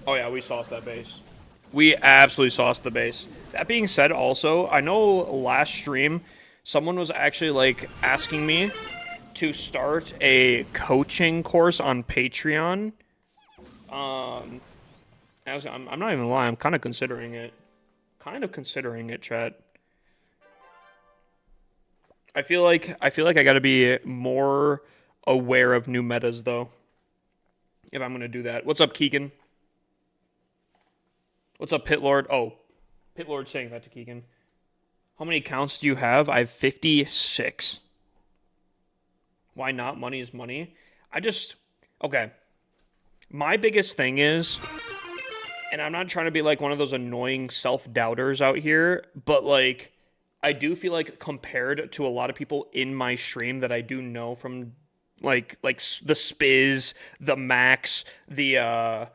Oh yeah, we sauced that base. We absolutely sauced the base. That being said, also, I know last stream, someone was actually, like, asking me to start a coaching course on Patreon. I'm not even gonna lie, I'm kind of considering it. Chat. I feel like I gotta be more aware of new metas, though, if I'm gonna do that. What's up, Keegan? What's up, Pitlord? Oh, Pitlord saying that to Keegan. How many accounts do you have? I have 56. Why not? Money is money. Okay. My biggest thing is, and I'm not trying to be like one of those annoying self-doubters out here, but like, I do feel like compared to a lot of people in my stream that I do know from like the Spiz, the Max, the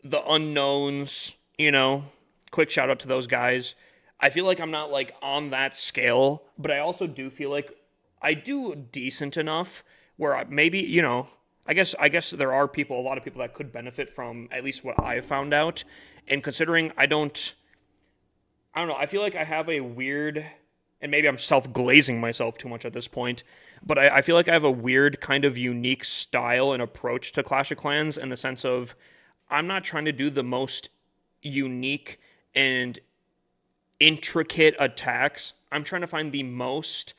unknowns, you know, quick shout out to those guys. I feel like I'm not like on that scale, but I also do feel like I do decent enough where maybe, you know, I guess there are a lot of people that could benefit from at least what I found out. And considering I don't know, I feel like I have a weird, and maybe I'm self-glazing myself too much at this point, but I feel like I have a weird kind of unique style and approach to Clash of Clans in the sense of I'm not trying to do the most unique and intricate attacks. I'm trying to find the most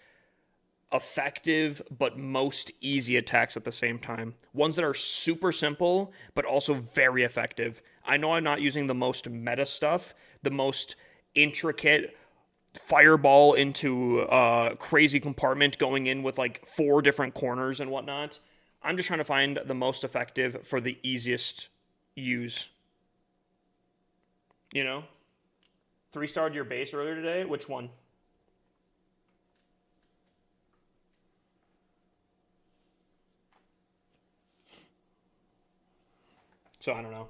effective but most easy attacks at the same time. Ones that are super simple but also very effective. I know I'm not using the most meta stuff, the most intricate fireball into a crazy compartment going in with like 4 different corners and whatnot. I'm just trying to find the most effective for the easiest use. You know? 3-starred your base earlier today? Which one? So I don't know.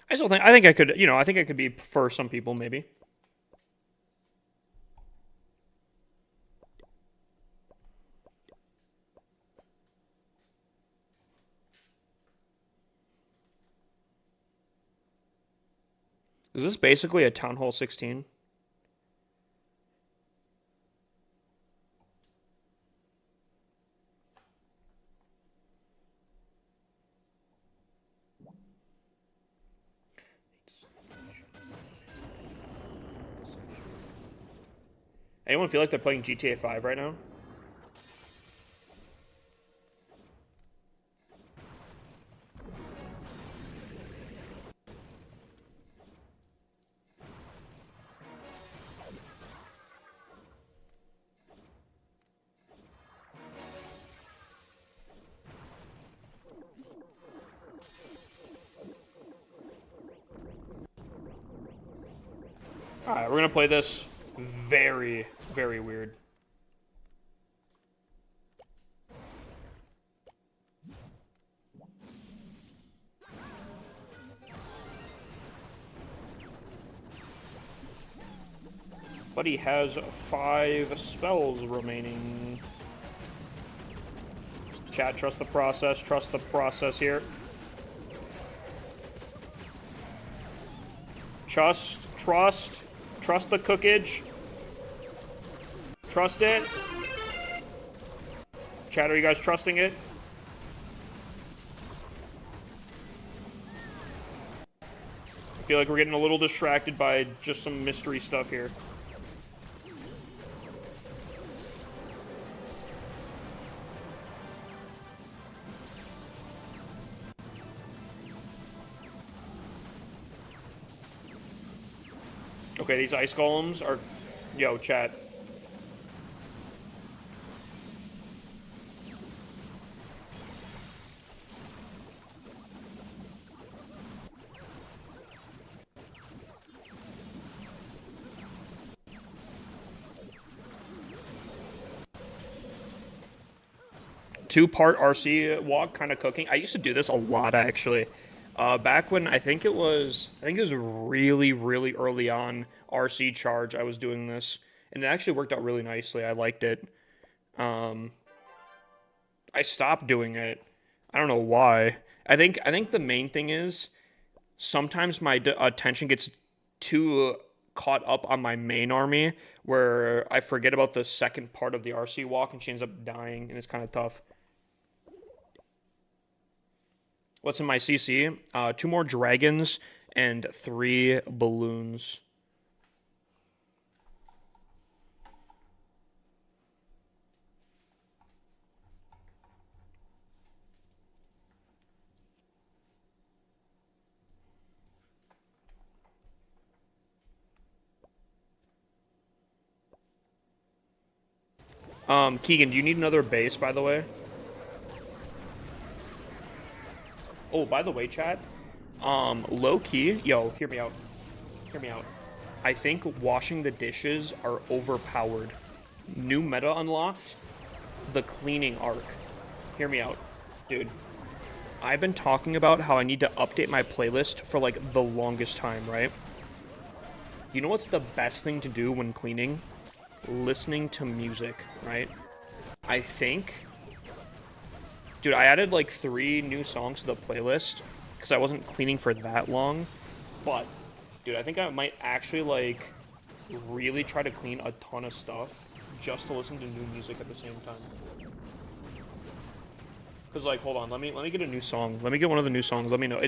I think I could, you know, I think I could be for some people maybe. Is this basically a Town Hall 16? Anyone feel like they're playing GTA 5 right now? Alright, we're gonna play this very, very weird. But he has 5 spells remaining. Chat, trust the process. Trust the process here. Trust the cookage. Trust it. Chat, are you guys trusting it? I feel like we're getting a little distracted by just some mystery stuff here. Okay, these ice golems are... Yo, chat. Two-part RC walk, kind of cooking. I used to do this a lot, actually. Back when I think it was really, really early on RC Charge, I was doing this, and it actually worked out really nicely. I liked it. I stopped doing it. I don't know why. I think the main thing is sometimes my attention gets too caught up on my main army where I forget about the second part of the RC walk and she ends up dying, and it's kind of tough. What's in my CC? 2 more dragons and 3 balloons. Keegan, do you need another base, by the way? Oh, by the way, chat, low key, yo, hear me out. Hear me out. I think washing the dishes are overpowered. New meta unlocked, the cleaning arc. Hear me out, dude. I've been talking about how I need to update my playlist for like the longest time, right? You know what's the best thing to do when cleaning? Listening to music, right? I think... Dude, I added like 3 new songs to the playlist because I wasn't cleaning for that long. But, dude, I think I might actually like really try to clean a ton of stuff just to listen to new music at the same time. Because, like, hold on, let me get a new song. Let me get one of the new songs. Let me know.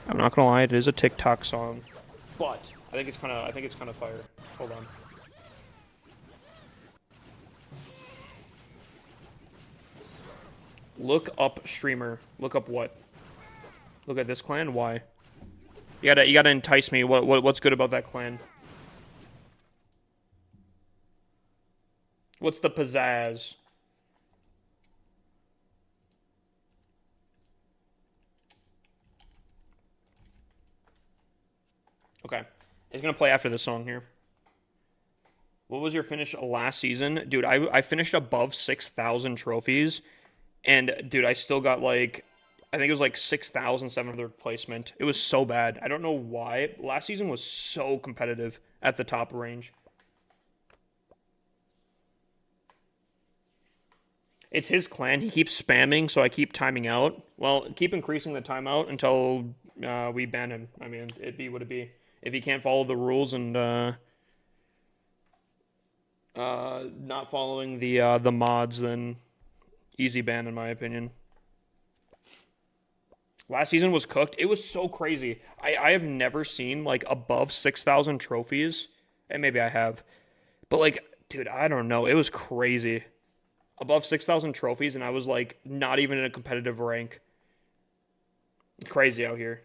I'm not gonna lie, it is a TikTok song, but I think it's kind of fire. Hold on. Look up streamer. Look up what? Look at this clan. Why? You gotta entice me. What's good about that clan? What's the pizzazz? Okay, it's gonna play after this song here. What was your finish last season, dude? I finished above 6,000 trophies. And, dude, I still got, like, I think it was, like, 6,700 placement. It was so bad. I don't know why. Last season was so competitive at the top range. It's his clan. He keeps spamming, so I keep timing out. Well, keep increasing the timeout until we ban him. I mean, it be what it be. If he can't follow the rules and not following the mods, then easy ban in my opinion. Last season was cooked. It was so crazy. I have never seen like above 6,000 trophies, and maybe I have, but like, dude, I don't know. It was crazy. Above 6,000 trophies, and I was like not even in a competitive rank. Crazy out here.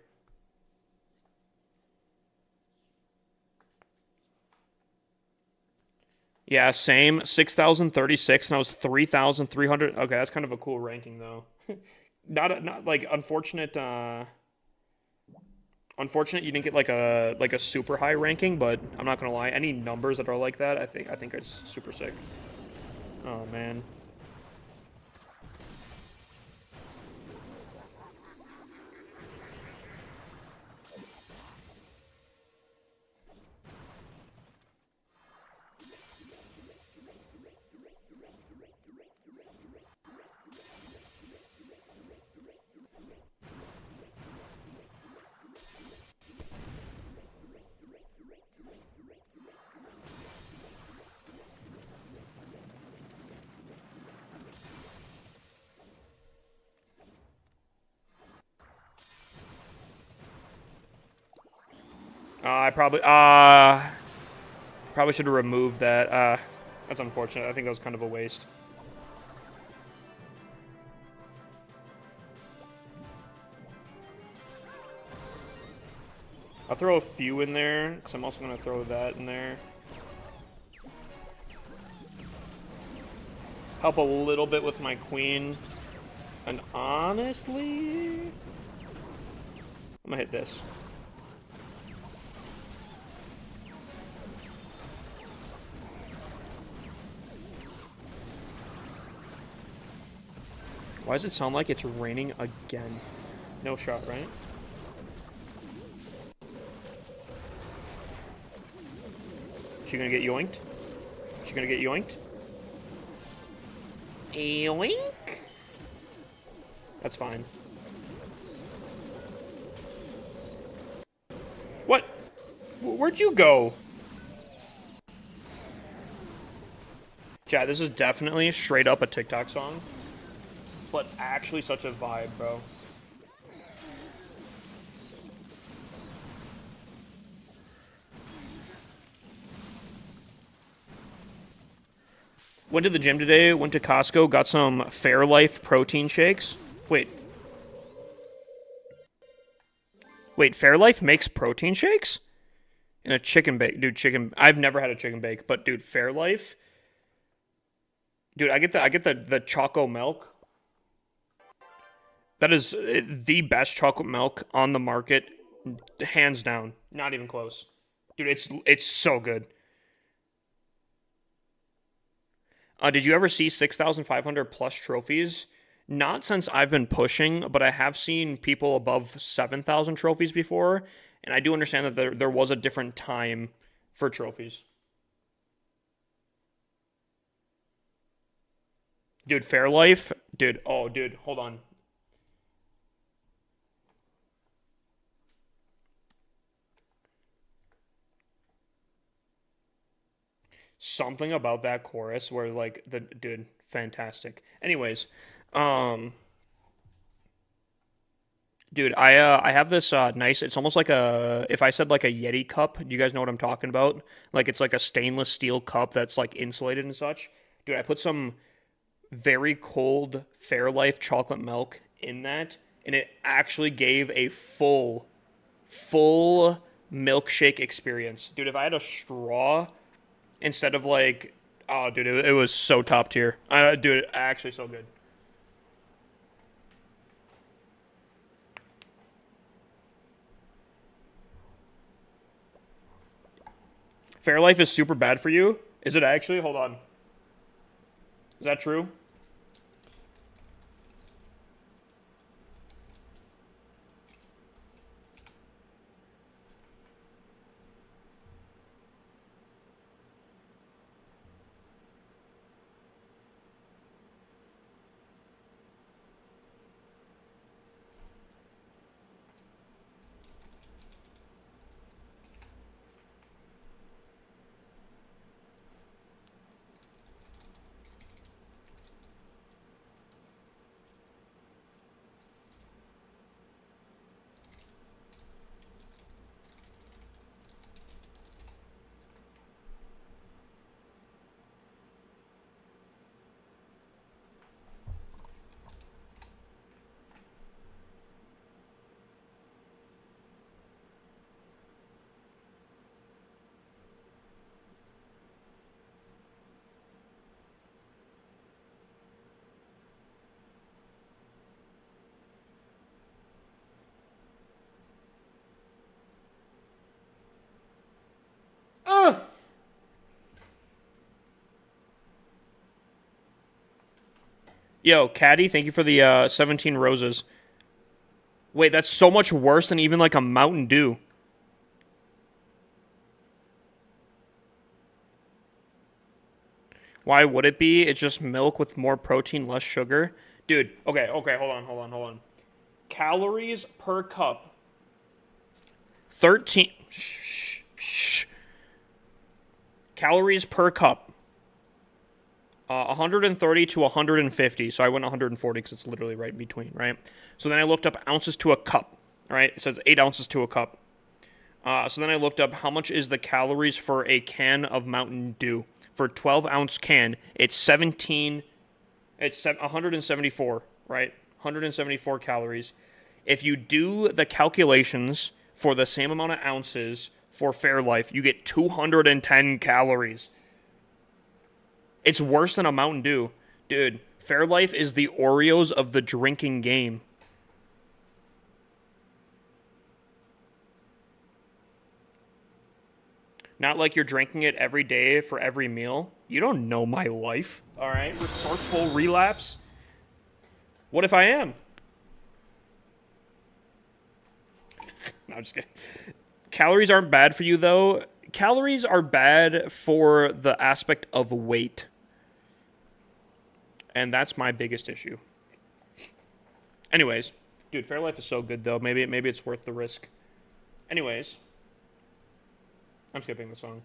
Yeah, same. 6,036, and I was 3,300. Okay, that's kind of a cool ranking though. Not like unfortunate. Unfortunate you didn't get like a super high ranking, but I'm not gonna lie. Any numbers that are like that, I think it's super sick. Oh man. I probably should have removed that. That's unfortunate. I think that was kind of a waste. I'll throw a few in there, because I'm also going to throw that in there. Help a little bit with my queen. And honestly, I'm going to hit this. Why does it sound like it's raining again? No shot, right? She gonna get yoinked? She gonna get yoinked? Yoink? That's fine. What? Where'd you go? Chat, this is definitely straight up a TikTok song. But actually such a vibe, bro. Went to the gym today, went to Costco, got some Fairlife protein shakes. Wait. Wait, Fairlife makes protein shakes? And a chicken bake. Dude, I've never had a chicken bake, but dude, Fairlife. Dude, I get the choco milk. That is the best chocolate milk on the market, hands down. Not even close. Dude, it's so good. Did you ever see 6,500 plus trophies? Not since I've been pushing, but I have seen people above 7,000 trophies before, and I do understand that there was a different time for trophies. Dude, Fairlife, dude. Oh, dude, hold on. Something about that chorus where like the dude, fantastic. Anyways, um, dude, I have this nice. It's almost like a if I said like a Yeti cup. Do you guys know what I'm talking about? Like it's like a stainless steel cup that's like insulated and such. Dude, I put some very cold Fairlife chocolate milk in that, and it actually gave a full milkshake experience. Dude, if I had a straw instead of like, oh, dude, it was so top tier. Dude, actually so good. Fairlife is super bad for you. Is it actually? Hold on. Is that true? Yo, Caddy, thank you for the 17 roses. Wait, that's so much worse than even like a Mountain Dew. Why would it be? It's just milk with more protein, less sugar. Dude, okay, hold on. Calories per cup. 13. Shh. Calories per cup. 130 to 150. So I went 140 because it's literally right in between, right? So then I looked up ounces to a cup, right? It says 8 ounces to a cup. So then I looked up how much is the calories for a can of Mountain Dew. For a 12-ounce can, it's 17, it's 174, right? 174 calories. If you do the calculations for the same amount of ounces for Fairlife, you get 210 calories. It's worse than a Mountain Dew. Dude, Fairlife is the Oreos of the drinking game. Not like you're drinking it every day for every meal. You don't know my life, all right? Resourceful relapse. What if I am? No, I'm just kidding. Calories aren't bad for you, though. Calories are bad for the aspect of weight. And that's my biggest issue. Anyways, dude, Fairlife is so good, though. Maybe it's worth the risk. Anyways, I'm skipping the song.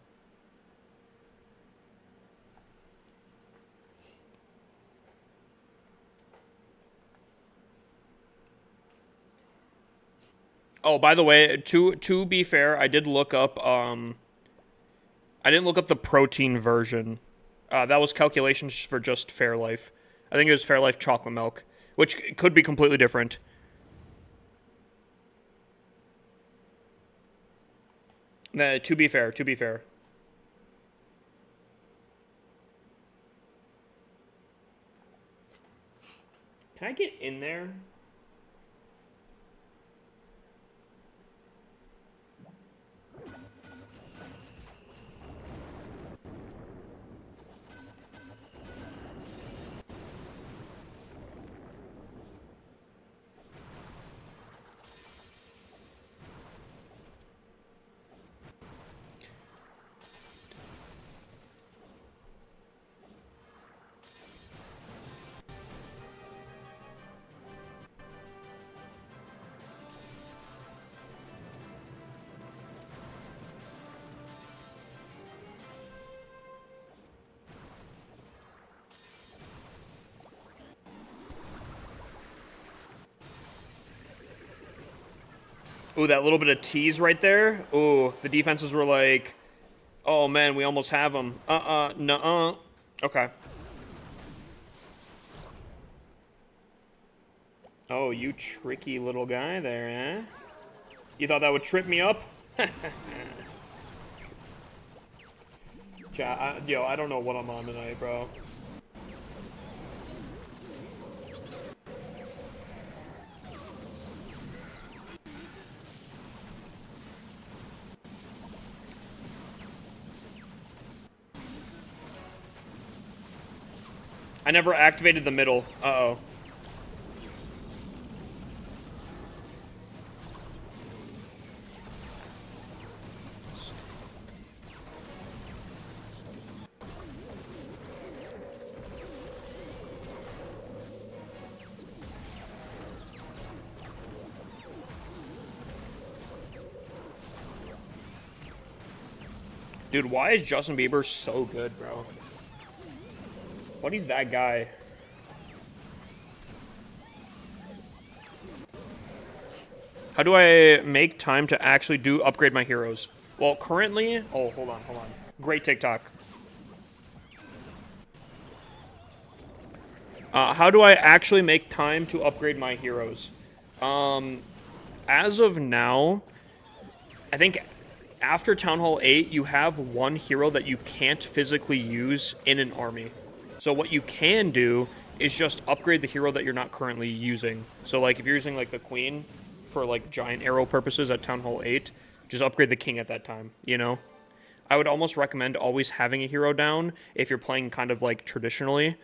Oh, by the way, to be fair, I did look up I didn't look up the protein version. That was calculations for just Fairlife. I think it was Fairlife chocolate milk, which could be completely different. To be fair. Can I get in there? Ooh, that little bit of tease right there. Ooh, the defenses were like, oh man, we almost have them. Nuh-uh. Okay. Oh, you tricky little guy there, eh? You thought that would trip me up? Yo, I don't know what I'm on tonight, bro. I never activated the middle. Uh-oh. Dude, why is Justin Bieber so good, bro? What is that guy? How do I make time to actually upgrade my heroes? Well, currently... Oh, hold on. Great TikTok. How do I actually make time to upgrade my heroes? As of now, I think after Town Hall 8, you have one hero that you can't physically use in an army. So what you can do is just upgrade the hero that you're not currently using. So like if you're using like the Queen for like giant arrow purposes at Town Hall 8, just upgrade the King at that time, you know? I would almost recommend always having a hero down if you're playing kind of like traditionally.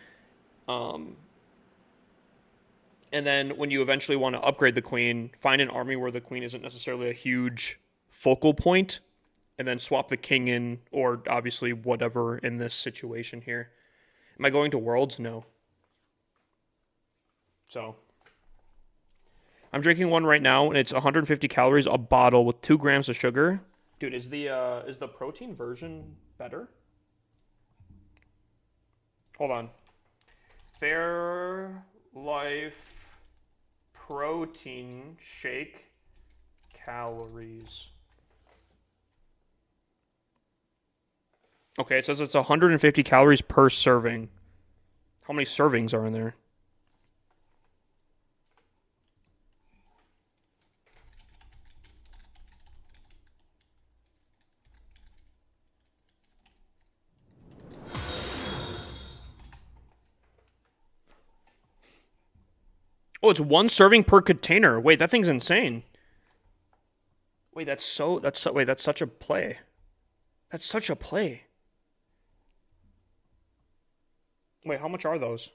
And then when you eventually want to upgrade the queen, find an army where the queen isn't necessarily a huge focal point, and then swap the king in, or obviously whatever in this situation here. Am I going to Worlds? No. So I'm drinking one right now, and it's 150 calories a bottle with 2 grams of sugar. Dude, is the protein version better? Hold on. Fairlife protein shake calories. Okay, it says it's 150 calories per serving. How many servings are in there? Oh, it's 1 serving per container. Wait, that thing's insane. Wait, that's such a play. That's such a play. Wait, how much are those?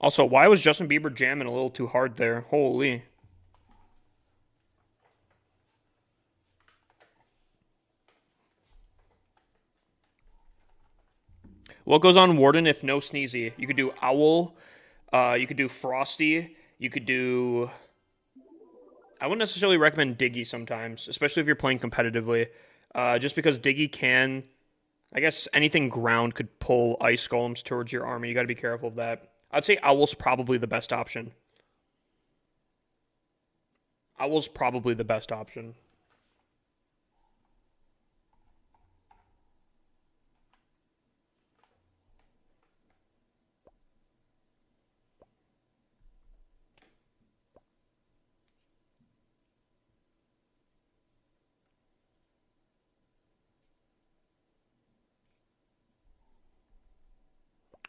Also, why was Justin Bieber jamming a little too hard there? Holy. What goes on Warden if no Sneezy? You could do Owl. You could do Frosty. You could do... I wouldn't necessarily recommend Diggy sometimes, especially if you're playing competitively. Just because Diggy can... I guess anything ground could pull ice golems towards your army. You got to be careful of that. I'd say Owl's probably the best option. Owl's probably the best option.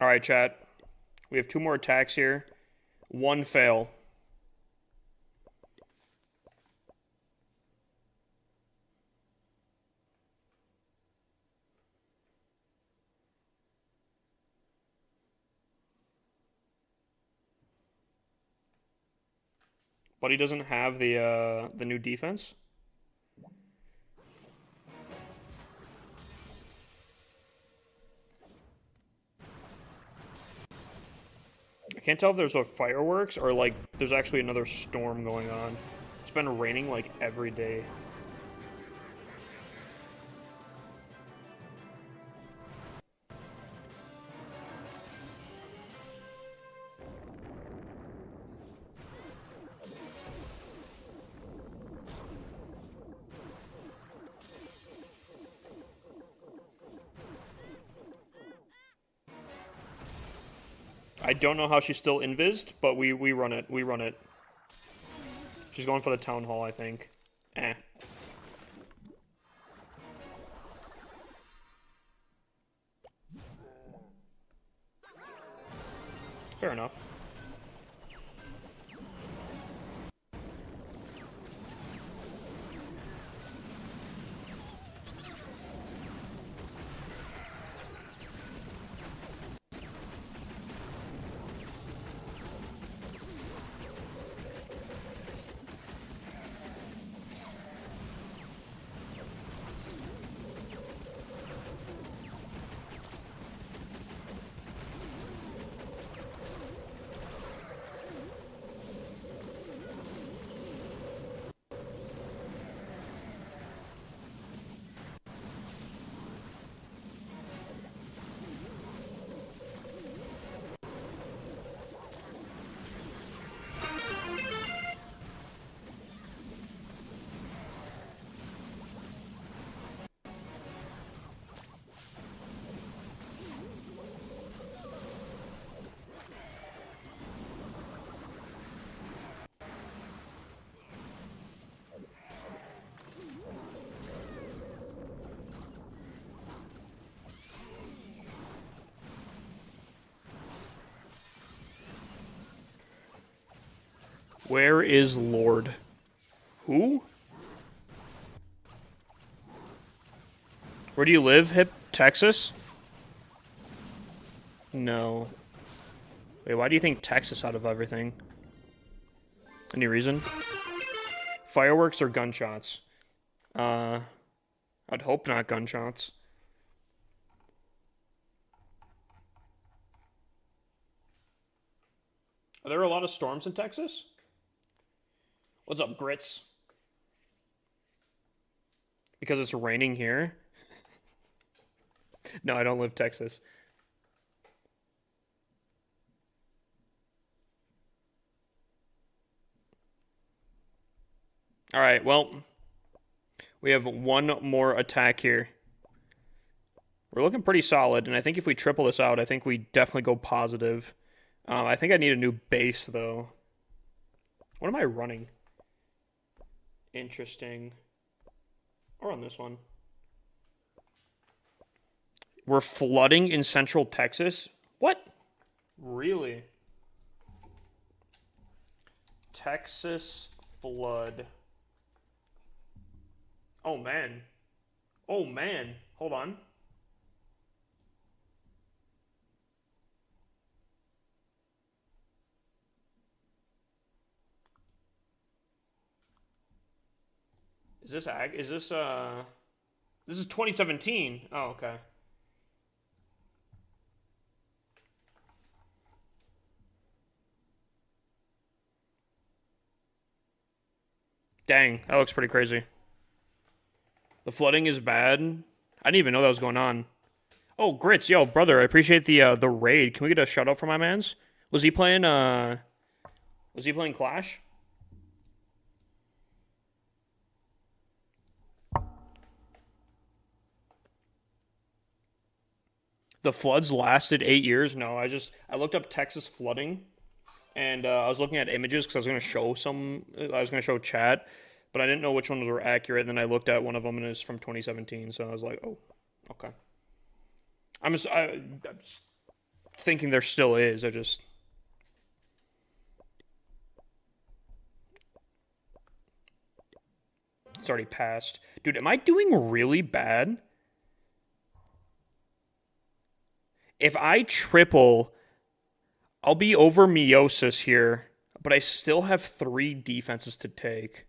All right, chat. We have 2 more attacks here. 1 fail. But he doesn't have the new defense. I can't tell if there's a fireworks or like there's actually another storm going on. It's been raining like every day. I don't know how she's still invised, but we run it. We run it. She's going for the town hall, I think. Eh. Fair enough. Where is Lord? Who? Where do you live, Hip? Texas? No. Wait, why do you think Texas out of everything? Any reason? Fireworks or gunshots? I'd hope not gunshots. Are there a lot of storms in Texas? What's up, Grits? Because it's raining here? No, I don't live Texas. All right, well, we have one more attack here. We're looking pretty solid, and I think if we triple this out, I think we definitely go positive. I think I need a new base, though. What am I running? Interesting. Or on this one. We're flooding in Central Texas? What? Really? Texas flood. Oh, man. Oh, man. Hold on. Is this this is 2017. Oh, okay. Dang, that looks pretty crazy. The flooding is bad. I didn't even know that was going on. Oh, Grits, yo, brother, I appreciate the raid. Can we get a shout out for my mans? Was he playing Clash? The floods lasted 8 years? No, I looked up Texas flooding, and I was looking at images because I was going to show chat, but I didn't know which ones were accurate. And then I looked at one of them, and it was from 2017. So I was like, oh, okay. I'm just thinking there still is. It's already passed. Dude, am I doing really bad? If I triple, I'll be over Meiosis here, but I still have 3 defenses to take.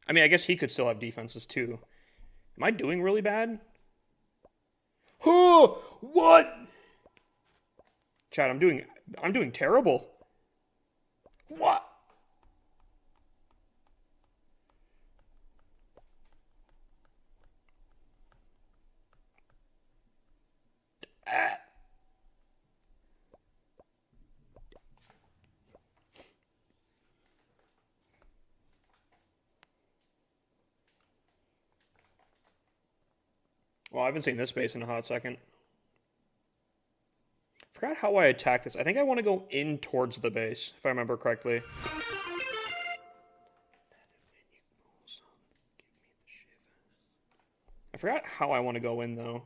I mean, I guess he could still have defenses too. Am I doing really bad? Oh, what? Chad, I'm doing terrible. What? Well, I haven't seen this base in a hot second. Forgot how I attack this. I think I want to go in towards the base, if I remember correctly. I forgot how I want to go in, though.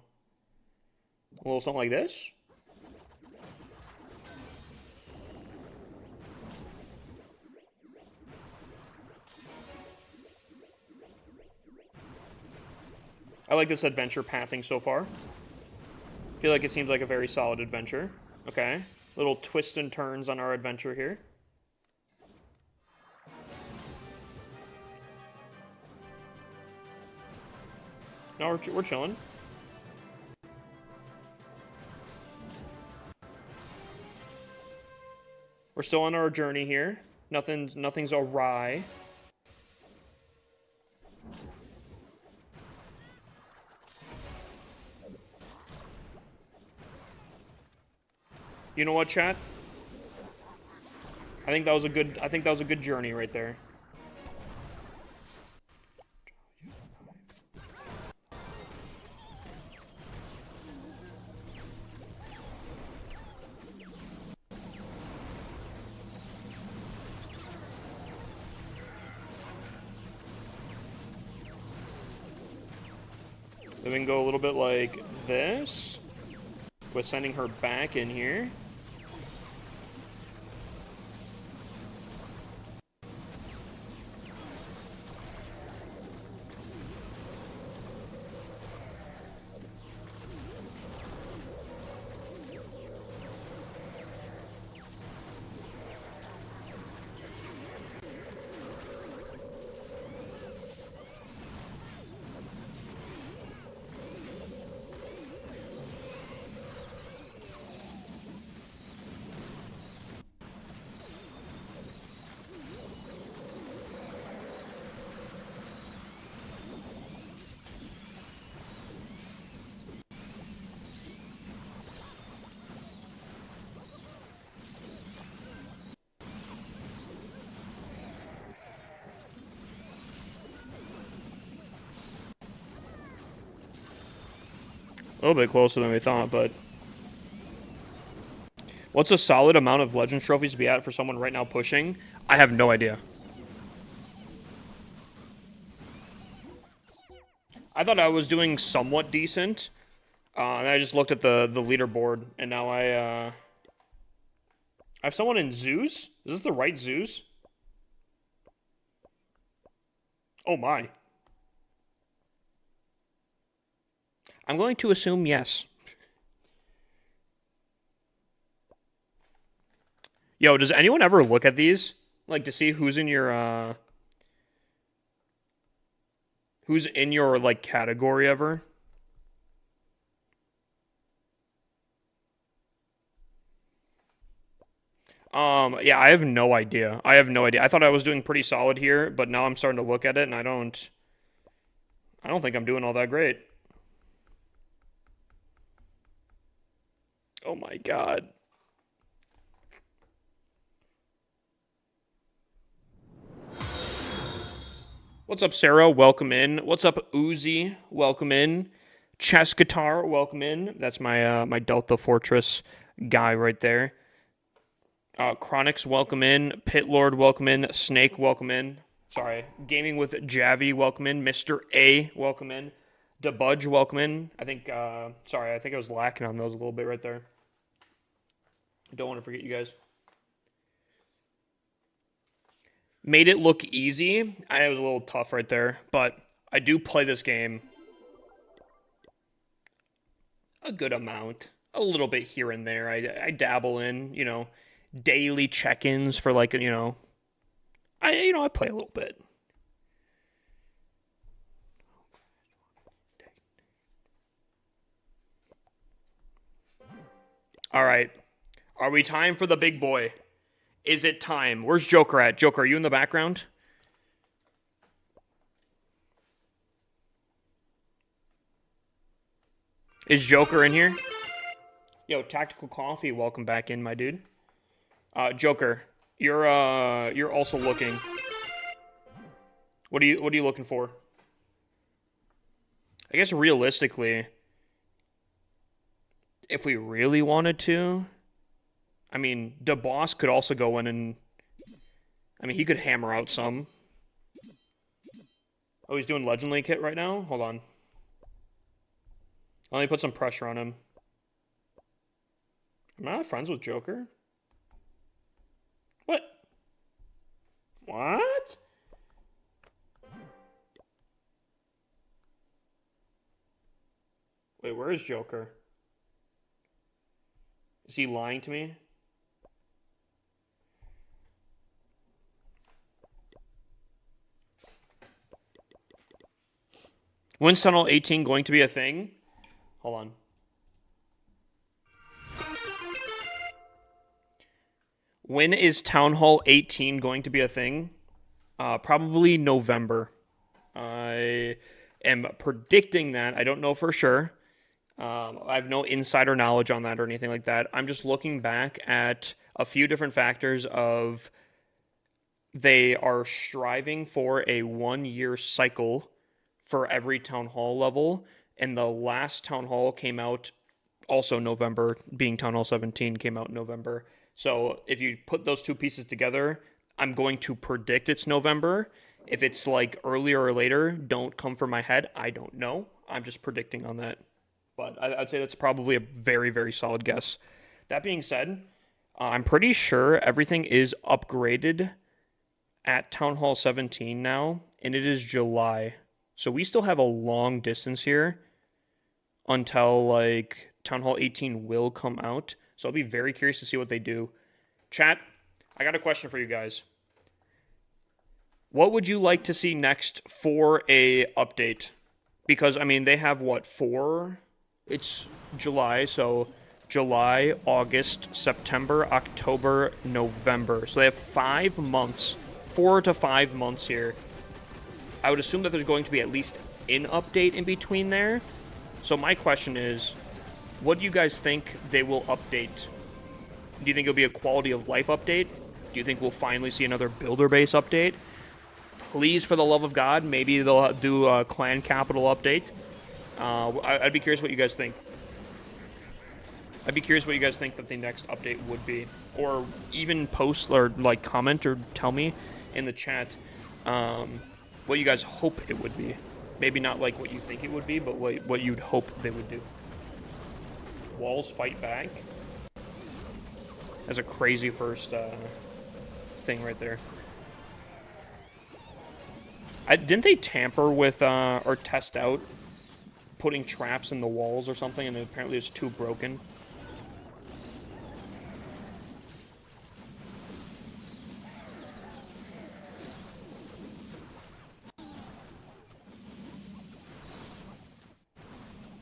A little something like this. I like this adventure pathing so far. Feel like it seems like a very solid adventure. Okay. Little twists and turns on our adventure here. No, we're chilling. We're still on our journey here. Nothing's awry. You know what, chat? I think that was a good journey right there. Then we can go a little bit like this, with sending her back in here. A little bit closer than we thought, but... What's a solid amount of Legends trophies to be at for someone right now pushing? I have no idea. I thought I was doing somewhat decent. And I just looked at the leaderboard, and now I have someone in Zeus? Is this the right Zeus? Oh my. I'm going to assume yes. Yo, does anyone ever look at these? Like, to see who's in your, like, category ever? Yeah, I have no idea. I have no idea. I thought I was doing pretty solid here, but now I'm starting to look at it, and I don't think I'm doing all that great. Oh my god. What's up, Sarah? Welcome in. What's up, Uzi? Welcome in. Chess Guitar, welcome in. That's my my Delta Fortress guy right there. Chronix, welcome in. Pit Lord, welcome in. Snake, welcome in. Sorry. Gaming with Javi, welcome in. Mr. A, welcome in. Debudge, welcome in. I think, sorry, I think I was lacking on those a little bit right there. I don't want to forget you guys. Made it look easy. I was a little tough right there, but I do play this game a good amount. A little bit here and there. I dabble in, you know, daily check-ins for like, you know, I play a little bit. All right. Are we time for the big boy? Is it time? Where's Joker at? Joker, are you in the background? Is Joker in here? Yo, Tactical Coffee, welcome back in, my dude. Joker, you're also looking. What are you looking for? I guess realistically, if we really wanted to, I mean, DeBoss could also go in and, I mean, he could hammer out some. Oh, he's doing Legend League hit right now? Hold on. Let me put some pressure on him. Am I not friends with Joker? What? What? Wait, where is Joker? Is he lying to me? When's Tunnel 18 going to be a thing? Hold on. When is Town Hall 18 going to be a thing? Probably November. I am predicting that. I don't know for sure. I have no insider knowledge on that or anything like that. I'm just looking back at a few different factors of they are striving for a 1-year cycle for every Town Hall level. And the last Town Hall came out also November, being Town Hall 17 came out in November. So if you put those two pieces together, I'm going to predict it's November. If it's like earlier or later, don't come for my head. I don't know. I'm just predicting on that. But I'd say that's probably a very, very solid guess. That being said, I'm pretty sure everything is upgraded at Town Hall 17 now, and it is July. So we still have a long distance here until like Town Hall 18 will come out. So I'll be very curious to see what they do. Chat, I got a question for you guys. What would you like to see next for a update? Because, I mean, they have, what, 4? It's July, so July, August, September, October, November. So they have 5 months, 4 to 5 months here. I would assume that there's going to be at least an update in between there. So my question is, what do you guys think they will update? Do you think it'll be a quality of life update? Do you think we'll finally see another builder base update? Please, for the love of God, maybe they'll do a clan capital update. I'd be curious what you guys think. I'd be curious what you guys think that the next update would be, or even post or like comment or tell me in the chat what you guys hope it would be. Maybe not like what you think it would be, but what you'd hope they would do. Walls fight back. That's a crazy first thing right there. Didn't they tamper with or test out putting traps in the walls or something, and apparently it's too broken?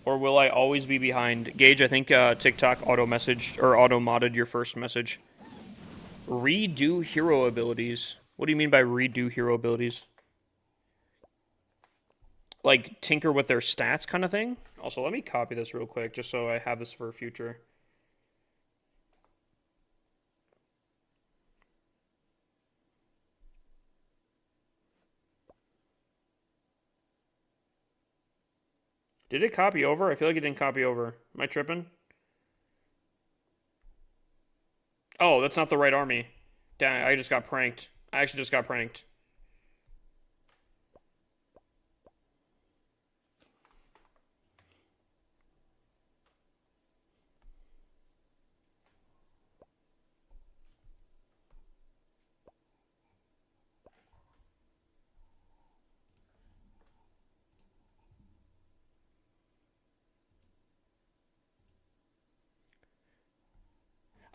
Or will I always be behind? Gage, I think TikTok auto-messaged or auto-modded your first message. Redo hero abilities. What do you mean by redo hero abilities? Like, tinker with their stats kind of thing? Also, let me copy this real quick, just so I have this for future. Did it copy over? I feel like it didn't copy over. Am I tripping? Oh, that's not the right army. Damn, I just got pranked. I actually just got pranked.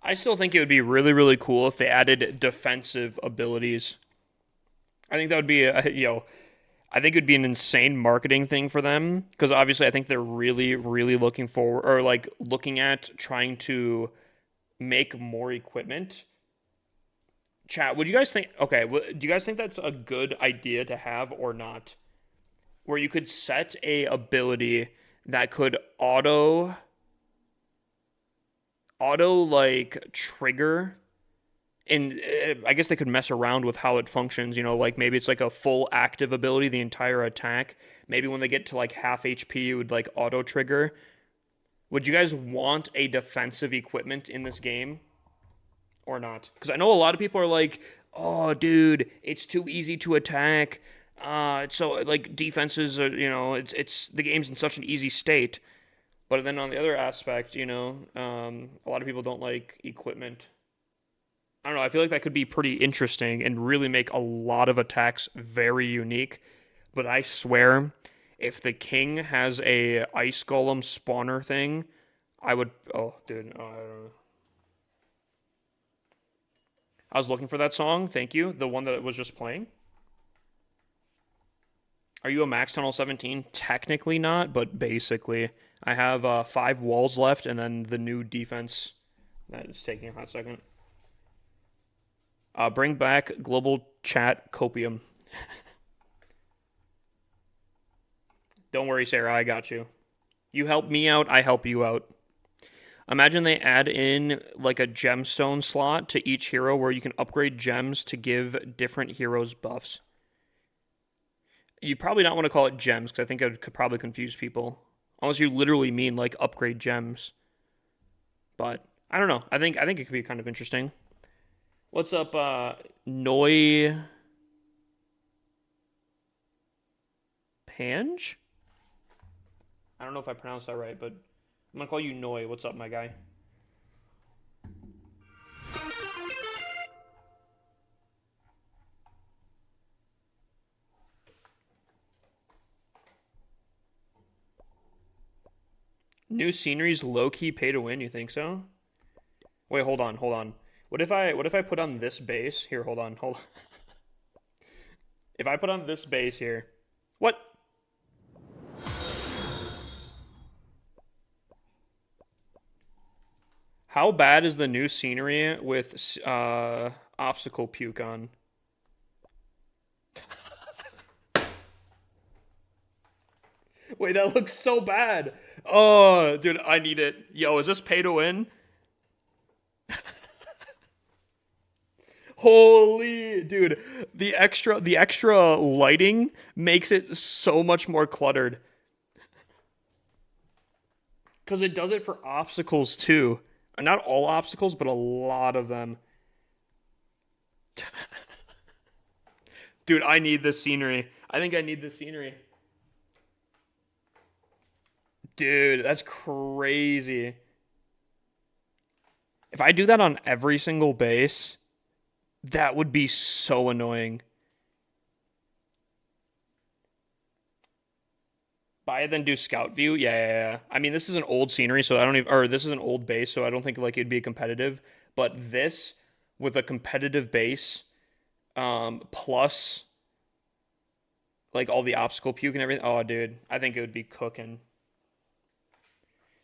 I still think it would be really, really cool if they added defensive abilities. I think that would be, I think it would be an insane marketing thing for them because obviously I think they're really, really looking forward or like looking at trying to make more equipment. Chat, would you guys think, okay, do you guys think that's a good idea to have or not? Where you could set a ability that could auto like trigger, and I guess they could mess around with how it functions, like maybe it's like a full active ability the entire attack. Maybe when they get to like half HP it would like auto trigger. Would you guys want a defensive equipment in this game or not? Because I know a lot of people are like, oh dude, it's too easy to attack, it's so like defenses are, it's the game's in such an easy state. But then on the other aspect, a lot of people don't like equipment. I don't know. I feel like that could be pretty interesting and really make a lot of attacks very unique. But I swear, if the king has a ice golem spawner thing, I would. Oh, dude. Oh, I don't know. I was looking for that song. Thank you. The one that was just playing. Are you a max tunnel 17? Technically not, but basically. I have 5 walls left, and then the new defense. That is taking a hot second. Bring back global chat copium. Don't worry, Sarah, I got you. You help me out, I help you out. Imagine they add in like a gemstone slot to each hero where you can upgrade gems to give different heroes buffs. You probably not want to call it gems because I think it could probably confuse people. Unless you literally mean like upgrade gems. But I don't know. I think it could be kind of interesting. What's up, Noi Pange? I don't know if I pronounced that right, but I'm gonna call you Noi. What's up, my guy? New scenery's low-key pay to win, you think so? Wait, hold on. What if I put on this base? Here, hold on. If I put on this base here. What? How bad is the new scenery with obstacle puke on? Wait, that looks so bad. Oh, dude, I need it. Yo, is this pay to win? Holy, dude, the extra lighting makes it so much more cluttered. Because it does it for obstacles too. Not all obstacles, but a lot of them. Dude, I need this scenery. I think I need this scenery. Dude, that's crazy. If I do that on every single base, that would be so annoying. Buy it, then do scout view. Yeah. I mean, this is an old scenery, so I don't even, or this is an old base, so I don't think like it'd be competitive. But this with a competitive base, plus like all the obstacle puke and everything. Oh, dude, I think it would be cooking.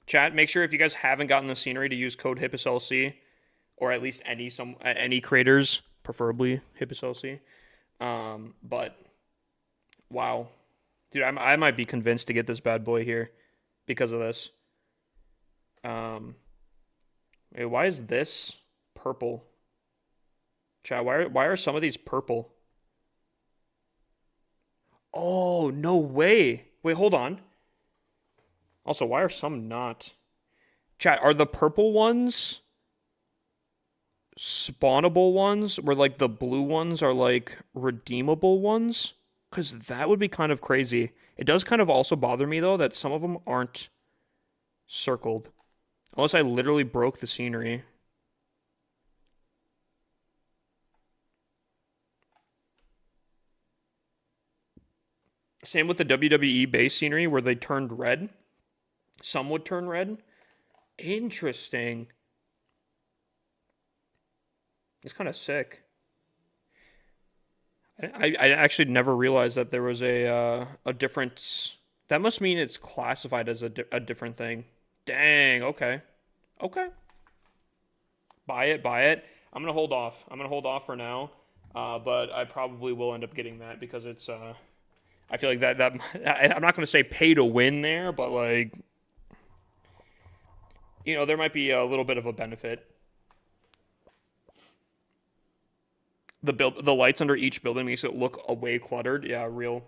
Chat, make sure if you guys haven't gotten the scenery to use code HIPPOSLC, or at least any creators, preferably HIPPOSLC. But wow. Dude, I might be convinced to get this bad boy here because of this. Wait, why is this purple? Chat, why are some of these purple? Oh, no way. Wait, hold on. Also, why are some not? Chat, are the purple ones spawnable ones where like the blue ones are like redeemable ones? Because that would be kind of crazy. It does kind of also bother me, though, that some of them aren't circled. Unless I literally broke the scenery. Same with the WWE base scenery where they turned red. Some would turn red. Interesting. It's kind of sick. I actually never realized that there was a difference. That must mean it's classified as a different thing. Dang, okay. Okay. Buy it. I'm gonna hold off. I'm gonna hold off for now. But I probably will end up getting that because it's I feel like that I'm not gonna say pay to win there, but like there might be a little bit of a benefit. The lights under each building makes it look way cluttered. Yeah, real.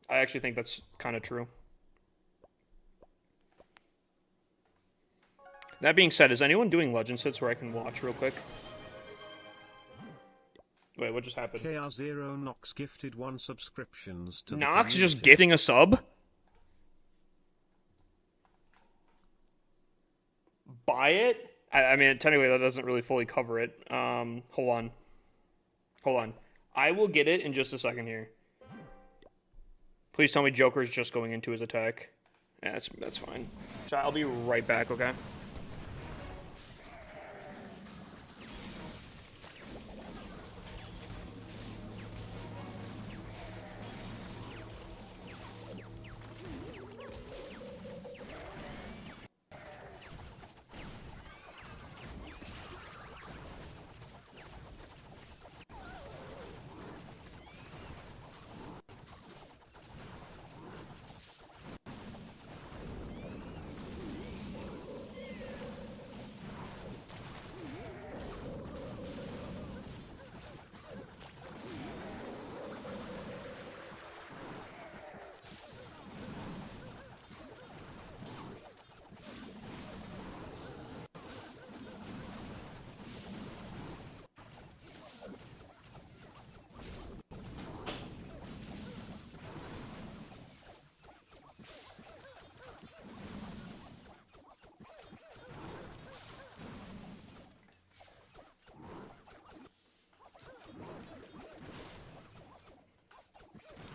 I actually think that's kind of true. That being said, is anyone doing Legends hits where I can watch real quick? Wait, what just happened? KR0 Nox gifted 1 subscriptions to Nox just gifting a sub? Buy it? I mean, technically that doesn't really fully cover it. Hold on. I will get it in just a second here. Please tell me Joker's just going into his attack. Yeah, that's fine. I'll be right back, okay?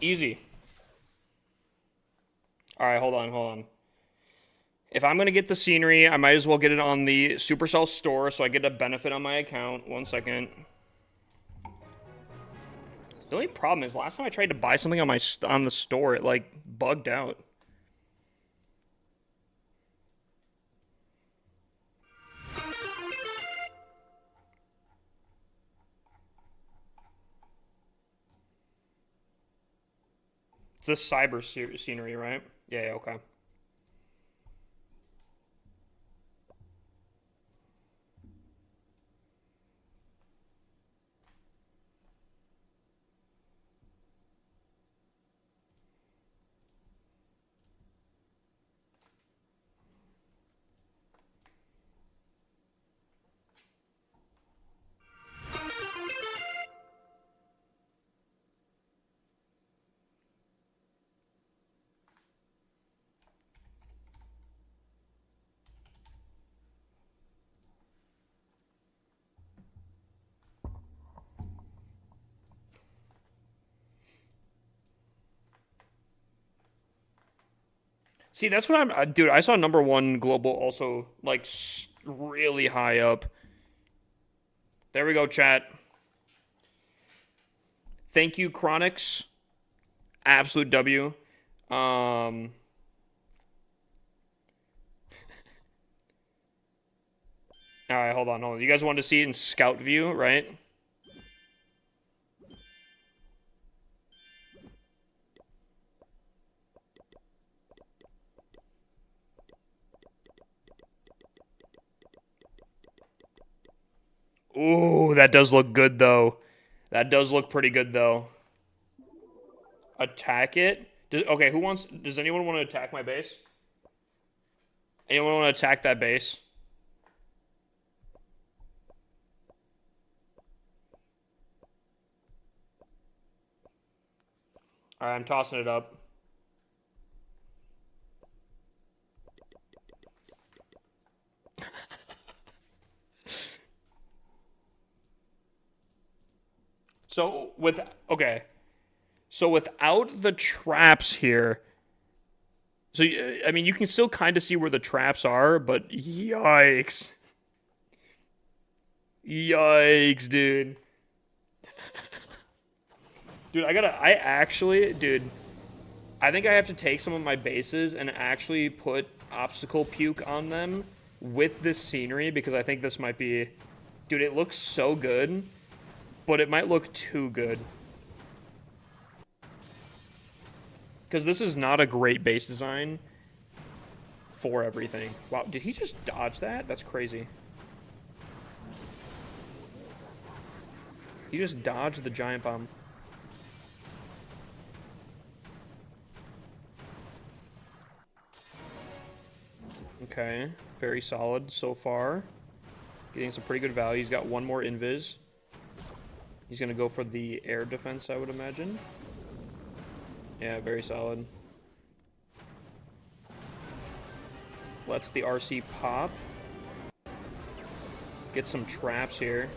Easy. Alright, hold on. If I'm going to get the scenery, I might as well get it on the Supercell store so I get a benefit on my account. 1 second. The only problem is last time I tried to buy something on the store, it like bugged out. It's the cyber scenery, right? Yeah, okay. See, that's what I'm, dude. I saw number one global also like really high up. There we go, chat. Thank you, Chronix. Absolute W. All right, hold on. You guys wanted to see it in scout view, right? Ooh, that does look good though. That does look pretty good though. Attack it. Okay, who wants? Does anyone want to attack my base? Anyone want to attack that base? All right, I'm tossing it up. So without the traps here, so I mean you can still kind of see where the traps are, but yikes, yikes, dude. Dude, I think I have to take some of my bases and actually put obstacle puke on them with this scenery because I think this might be, dude, it looks so good, but it might look too good. Because this is not a great base design for everything. Wow, did he just dodge that? That's crazy. He just dodged the giant bomb. Okay, very solid so far. Getting some pretty good value. He's got one more invis. He's going to go for the air defense, I would imagine. Yeah, very solid. Lets the RC pop. Get some traps here.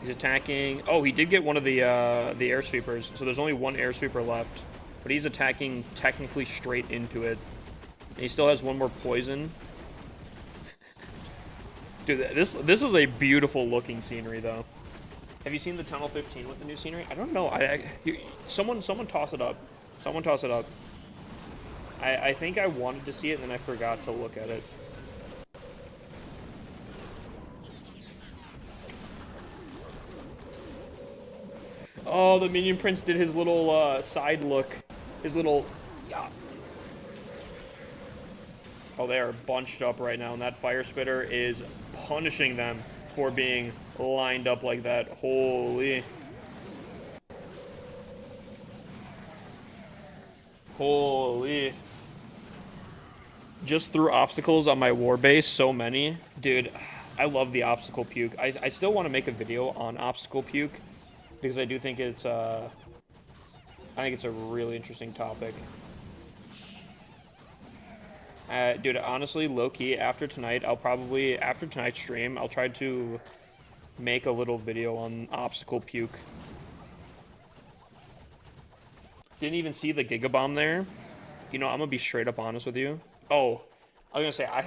He's attacking. Oh, he did get one of the air sweepers. So there's only one air sweeper left. But he's attacking technically straight into it. And he still has one more poison. Dude, this is a beautiful looking scenery though. Have you seen the Tunnel 15 with the new scenery? I don't know. Someone toss it up. Someone toss it up. I think I wanted to see it and then I forgot to look at it. Oh, the Minion Prince did his little side look. His little... Yeah. Oh, they are bunched up right now, and that Fire Spitter is punishing them for being lined up like that. Holy. Holy. Just threw obstacles on my war base, so many. Dude, I love the obstacle puke. I still want to make a video on obstacle puke, because I do think it's, I think it's a really interesting topic. Dude, honestly, low-key, after tonight, after tonight's stream, I'll try to make a little video on obstacle puke. Didn't even see the Gigabomb there. You know, I'm gonna be straight up honest with you. Oh, I was gonna say, I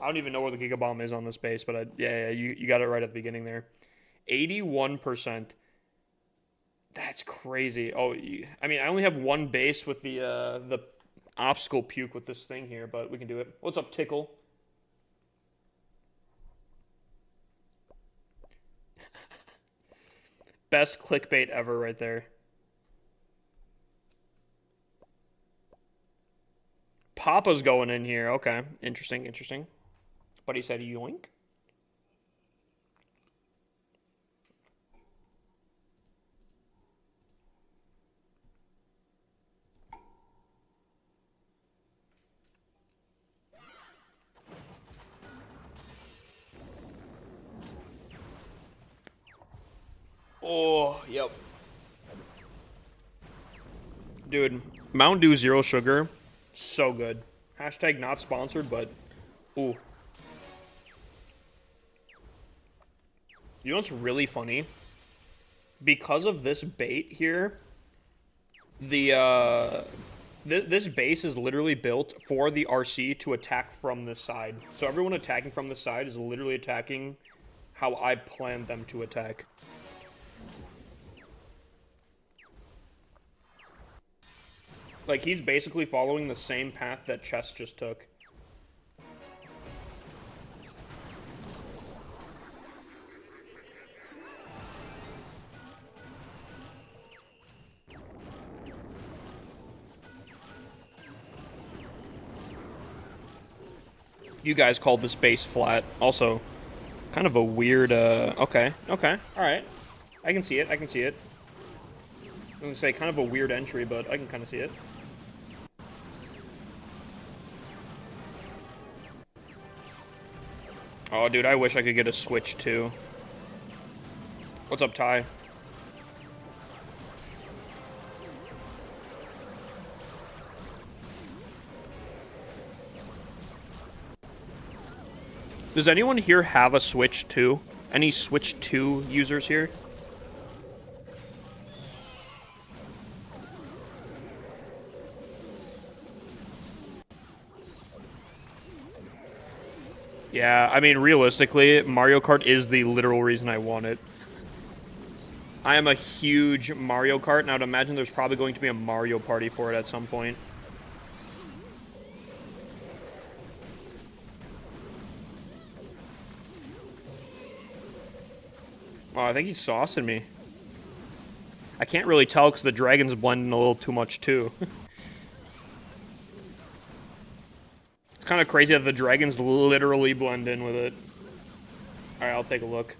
don't even know where the Gigabomb is on this base, but yeah, you got it right at the beginning there. 81%. That's crazy. Oh, I mean, I only have one base with the obstacle puke with this thing here, but we can do it. What's up, Tickle? Best clickbait ever right there. Papa's going in here. Okay, interesting, interesting. But he said yoink. Oh, yep. Dude, Mountain Dew Zero Sugar, so good. Hashtag not sponsored, but, ooh. You know what's really funny? Because of this bait here, the This base is literally built for the RC to attack from this side. So everyone attacking from this side is literally attacking how I planned them to attack. Like, he's basically following the same path that Chess just took. You guys called this base flat. Also, kind of a weird, okay, alright. I can see it, I can see it. I was gonna say, kind of a weird entry, but I can kind of see it. Oh, dude, I wish I could get a switch, too. What's up, Ty? Does anyone here have a Switch 2? Any Switch 2 users here? Yeah, I mean, realistically, Mario Kart is the literal reason I want it. I am a huge Mario Kart, and I would imagine there's probably going to be a Mario Party for it at some point. Oh, I think he's saucing me. I can't really tell because the dragon's blending a little too much, too. It's kind of crazy that the dragons literally blend in with it. Alright, I'll take a look.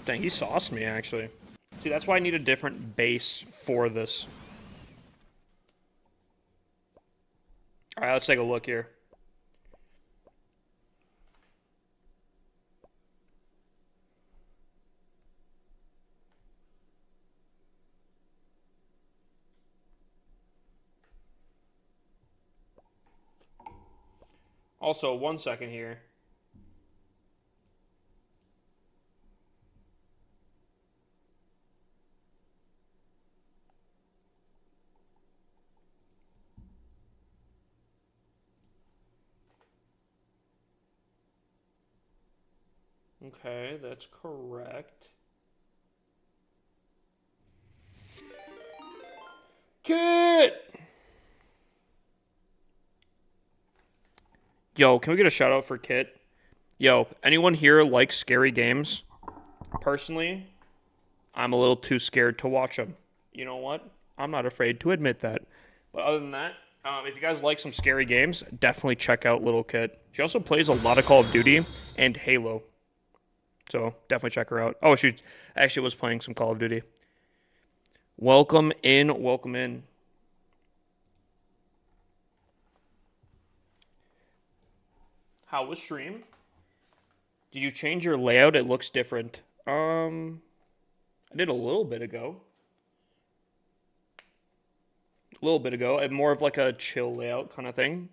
Dang, he sauced me, actually. See, that's why I need a different base for this. Alright, let's take a look here. Also, 1 second here. Okay, that's correct. Kit! Yo, can we get a shout out for Kit? Yo, anyone here likes scary games? Personally, I'm a little too scared to watch them. You know what? I'm not afraid to admit that. But other than that, if you guys like some scary games, definitely check out Little Kit. She also plays a lot of Call of Duty and Halo. So definitely check her out. Oh, she actually was playing some Call of Duty. Welcome in, welcome in. How was stream? Did you change your layout? It looks different. I did a little bit ago. A little bit ago. And more of like a chill layout kind of thing.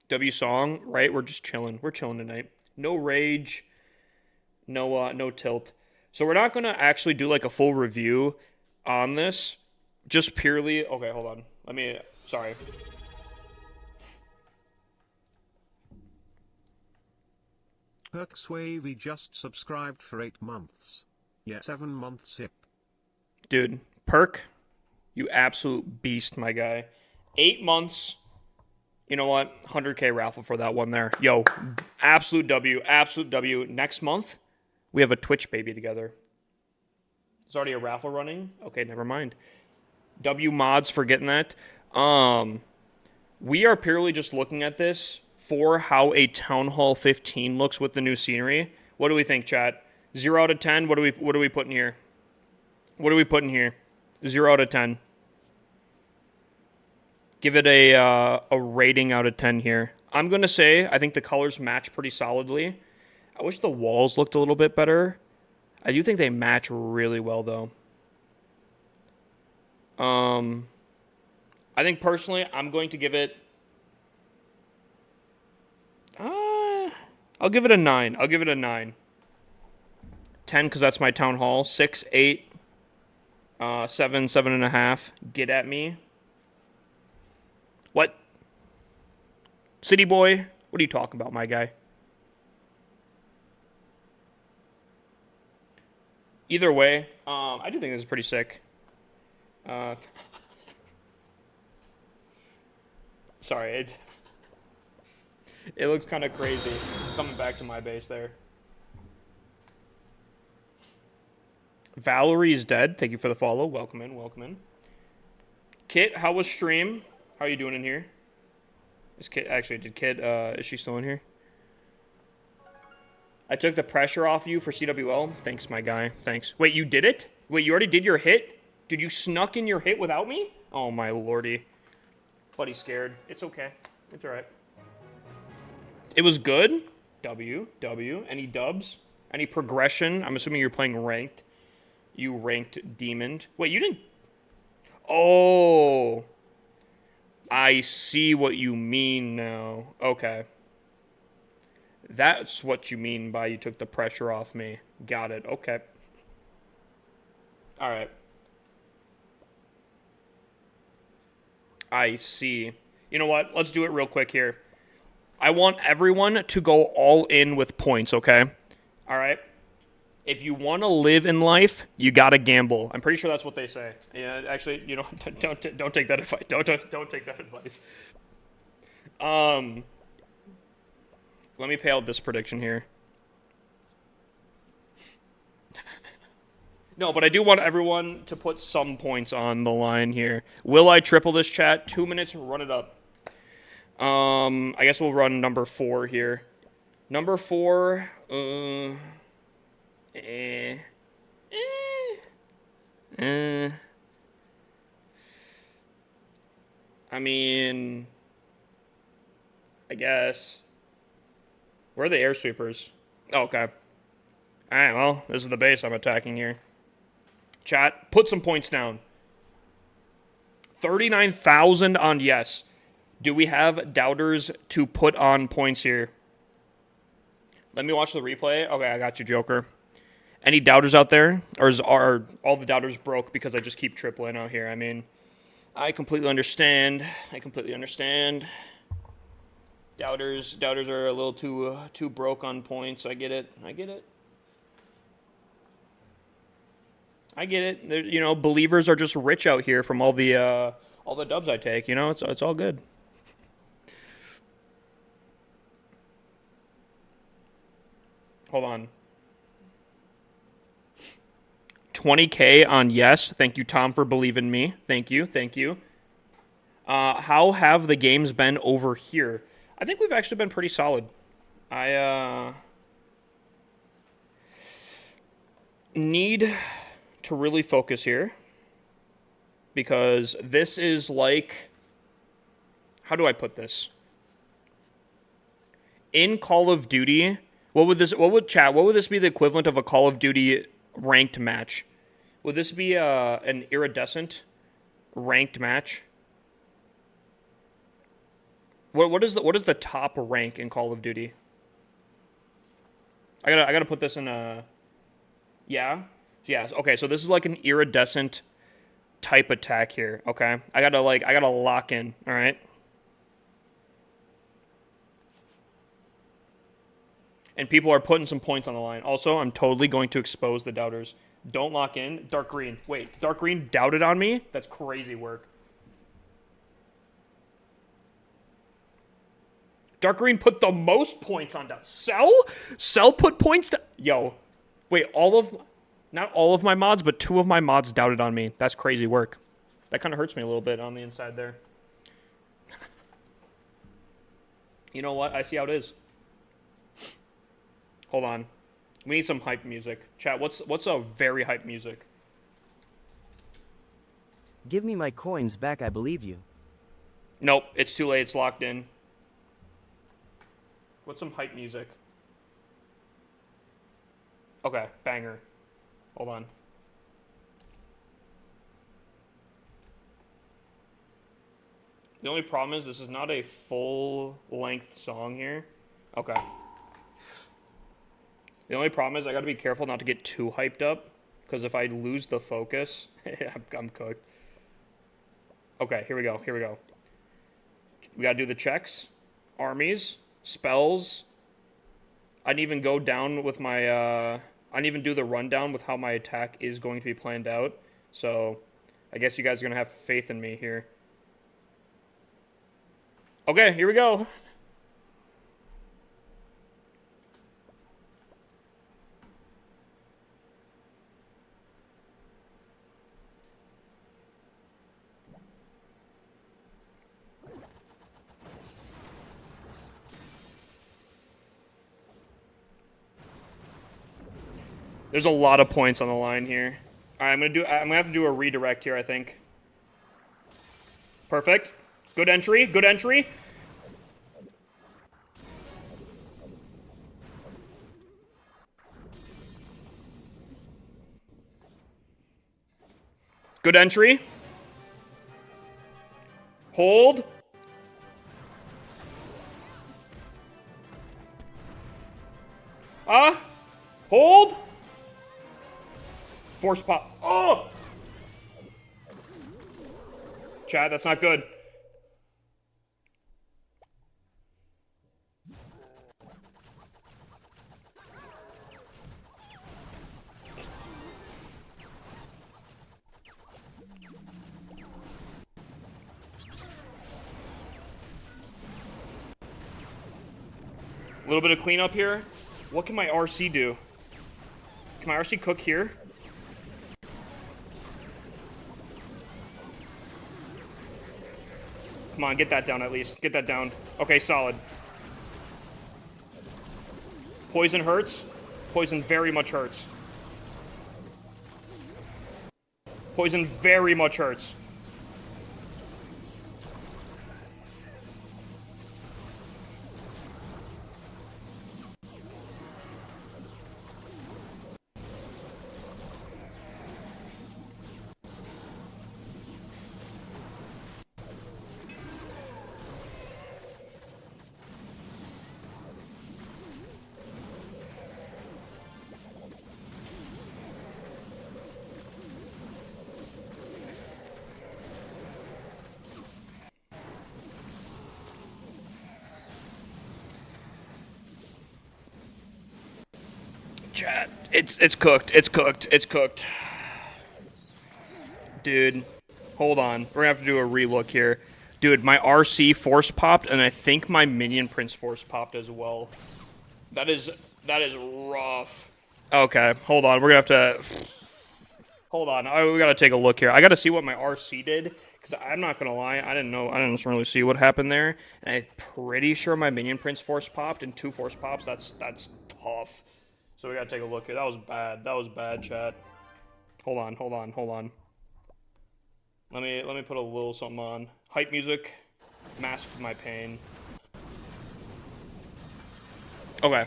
W song, right? We're just chilling. We're chilling tonight. No rage. No tilt. So we're not gonna actually do like a full review on this. Just purely okay, hold on. Sorry. Perkswavy just subscribed for 8 months. Yeah, 7 months hip. Dude, Perk, you absolute beast, my guy. 8 months. You know what? 100K raffle for that one there. Yo, absolute W, absolute W. Next month, we have a Twitch baby together. There's already a raffle running. Okay, never mind. W mods for getting that. We are purely just looking at this for how a Town Hall 15 looks with the new scenery. What do we think, chat? 0 out of 10. What are we putting here? What are we putting here? 0 out of 10. Give it a rating out of 10 here. I'm gonna say I think the colors match pretty solidly. I wish the walls looked a little bit better. I do think they match really well though. I think personally I'm going to give it. I'll give it a 9. I'll give it a 9. 10 because that's my Town Hall. 6, 8. 7, 7.5. Get at me. What? City boy? What are you talking about, my guy? Either way, I do think this is pretty sick. Sorry, it looks kind of crazy coming back to my base there. Valerie is dead. Thank you for the follow. Welcome in, welcome in. Kit, how was stream? How are you doing in here? Is Kit actually? Did Kit? Is she still in here? I took the pressure off you for CWL. Thanks, my guy. Thanks. Wait, you did it? Wait, you already did your hit? Dude, you snuck in your hit without me? Oh my lordy. Buddy's scared. It's okay. It's alright. It was good. W. Any dubs? Any progression? I'm assuming you're playing ranked. You ranked demon. Wait, you didn't... Oh. I see what you mean now. Okay. That's what you mean by you took the pressure off me. Got it. Okay. Alright. I see. You know what? Let's do it real quick here. I want everyone to go all in with points, okay? Alright? If you want to live in life, you gotta gamble. I'm pretty sure that's what they say. Yeah, actually, you know, don't take that advice. Don't take that advice. Let me pay out this prediction here. No, but I do want everyone to put some points on the line here. Will I triple this, chat? 2 minutes, run it up. I guess we'll run number 4 here. Number 4, I mean, I guess. Where are the air sweepers? Oh, okay. Alright, well, this is the base I'm attacking here. Chat, put some points down. 39,000 on yes. Do we have doubters to put on points here? Let me watch the replay. Okay, I got you, Joker. Any doubters out there? Or are all the doubters broke because I just keep tripling out here? I mean, I completely understand. Doubters are a little too broke on points. I get it. There, you know, believers are just rich out here from all the dubs I take. You know, it's all good. Hold on. 20K on yes. Thank you, Tom, for believing me. Thank you. How have the games been over here? I think we've actually been pretty solid. I need to really focus here because this is like, how do I put this? In Call of Duty, what would this be the equivalent of a Call of Duty ranked match? Would this be an iridescent ranked match? What is the top rank in Call of Duty? I gotta put this in a... Yeah? Okay, so this is like an iridescent type attack here, okay? I gotta lock in, alright? And people are putting some points on the line. Also, I'm totally going to expose the doubters. Don't lock in. Dark green. Wait, dark green doubted on me? That's crazy work. Dark green put the most points on doubt. Cell put points to... Yo. Wait, not all of my mods, but 2 of my mods doubted on me. That's crazy work. That kind of hurts me a little bit on the inside there. You know what? I see how it is. Hold on. We need some hype music. Chat, what's a very hype music? Give me my coins back, I believe you. Nope, it's too late. It's locked in. What's some hype music? Okay, banger. Hold on. The only problem is this is not a full-length song here. Okay. The only problem is I gotta be careful not to get too hyped up, Because if I lose the focus, I'm cooked. Okay, here we go. Here we go. We gotta do the checks. Armies. Spells. I didn't even go down with my... I didn't even do the rundown with how my attack is going to be planned out. So, I guess you guys are going to have faith in me here. Okay, here we go. There's a lot of points on the line here. All right, I'm gonna have to do a redirect here, I think. Perfect. Good entry. Good entry. Good entry. Hold. Hold. Force pop. Oh! Chad, that's not good. A little bit of cleanup here. What can my RC do? Can my RC cook here? Come on, get that down at least. Get that down. Okay, solid. Poison hurts. Poison very much hurts. Poison very much hurts. Chat, it's cooked. It's cooked. It's cooked. Dude, hold on. We're gonna have to do a relook here. Dude, my RC force popped, and I think my minion prince force popped as well. That is rough. Okay, hold on. We're gonna have to... Hold on. We gotta take a look here. I gotta see what my RC did, because I'm not gonna lie, I didn't really see what happened there. And I'm pretty sure my minion prince force popped, and 2 force pops, that's tough. So we gotta take a look here. That was bad. That was bad, chat. Hold on. Let me put a little something on. Hype music. Mask my pain. Okay.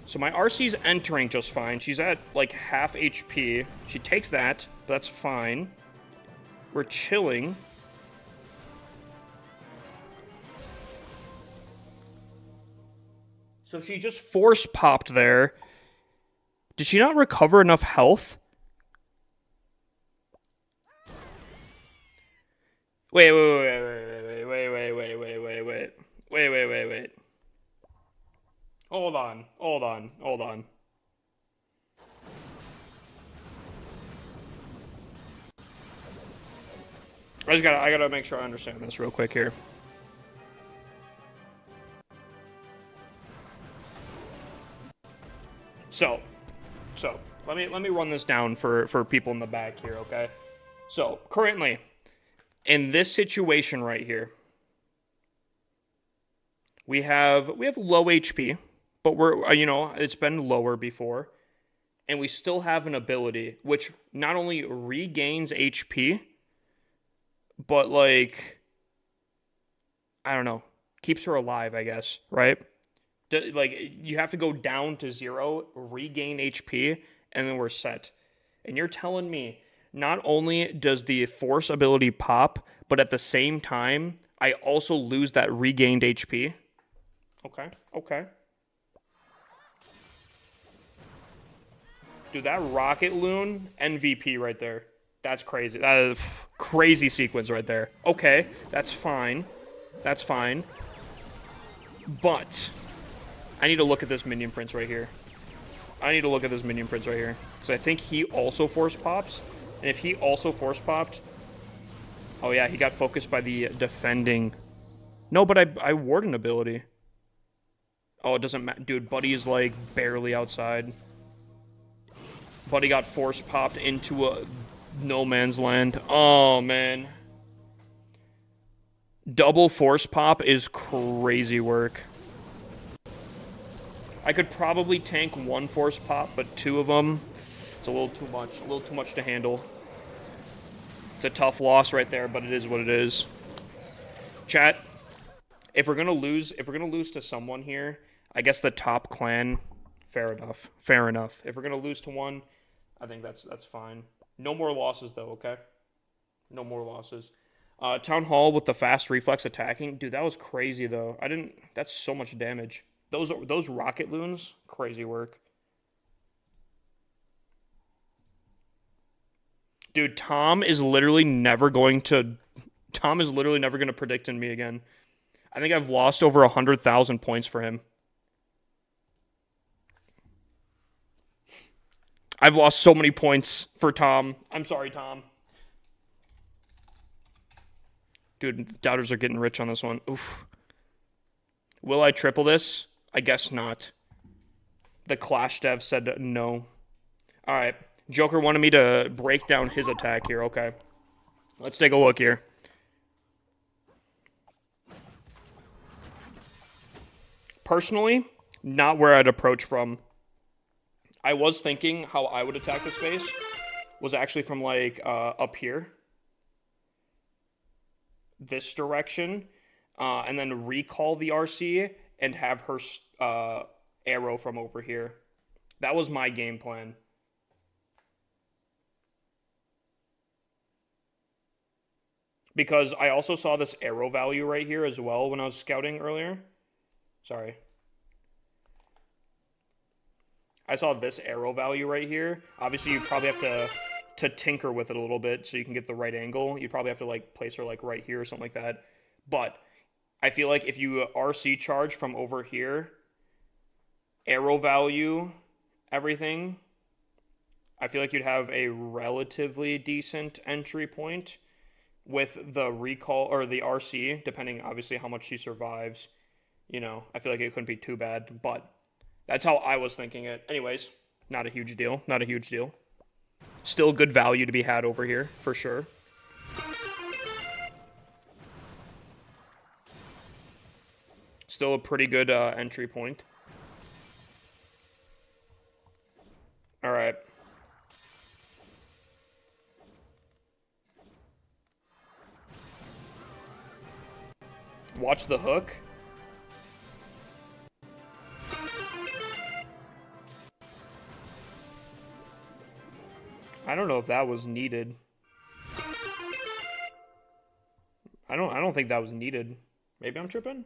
So my RC's entering just fine. She's at like half HP. She takes that, but that's fine. We're chilling. So she just force popped there. Did she not recover enough health? Wait. Hold on. I gotta make sure I understand this real quick here. So let me run this down for people in the back here, okay? So currently, in this situation right here, we have low HP, but we're it's been lower before, and we still have an ability which not only regains HP, but like I don't know, keeps her alive, I guess, right? Like, you have to go down to 0, regain HP, and then we're set. And you're telling me, not only does the force ability pop, but at the same time, I also lose that regained HP? Okay. Dude, that Rocket Loon MVP right there. That's crazy. That is crazy sequence right there. Okay, that's fine. That's fine. But I need to look at this minion prince right here. I need to look at this minion prince right here. Because I think he also force pops. And if he also force popped... Oh yeah, he got focused by the defending. No, but I ward an ability. Oh, it doesn't matter. Dude, Buddy is like barely outside. Buddy got force popped into a no man's land. Oh, man. Double force pop is crazy work. I could probably tank one force pop, but two of them, it's a little too much. A little too much to handle. It's a tough loss right there, but it is what it is. Chat, if we're gonna lose to someone here, I guess the top clan, fair enough. Fair enough. If we're gonna lose to one, I think that's fine. No more losses though, okay? No more losses. Town Hall with the fast reflex attacking. Dude, that was crazy though. That's so much damage. Those rocket loons, crazy work. Dude, Tom is literally never going to predict in me again. I think I've lost over 100,000 points for him. I've lost so many points for Tom. I'm sorry, Tom. Dude, doubters are getting rich on this one. Oof. Will I triple this? I guess not. The Clash dev said no. All right. Joker wanted me to break down his attack here. Okay. Let's take a look here. Personally, not where I'd approach from. I was thinking how I would attack this base was actually from like up here. This direction. And then recall the RC and have her arrow from over here. That was my game plan. Because I also saw this arrow value right here as well when I was scouting earlier. Sorry. I saw this arrow value right here. Obviously, you probably have to tinker with it a little bit so you can get the right angle. You probably have to like place her like right here or something like that. But I feel like if you RC charge from over here, arrow value, everything, I feel like you'd have a relatively decent entry point with the recall or the RC, depending obviously how much she survives. You know, I feel like it couldn't be too bad, but that's how I was thinking it. Anyways, not a huge deal. Not a huge deal. Still good value to be had over here, for sure. Still a pretty good entry point. All right. Watch the hook. I don't know if that was needed. I don't think that was needed. Maybe I'm tripping?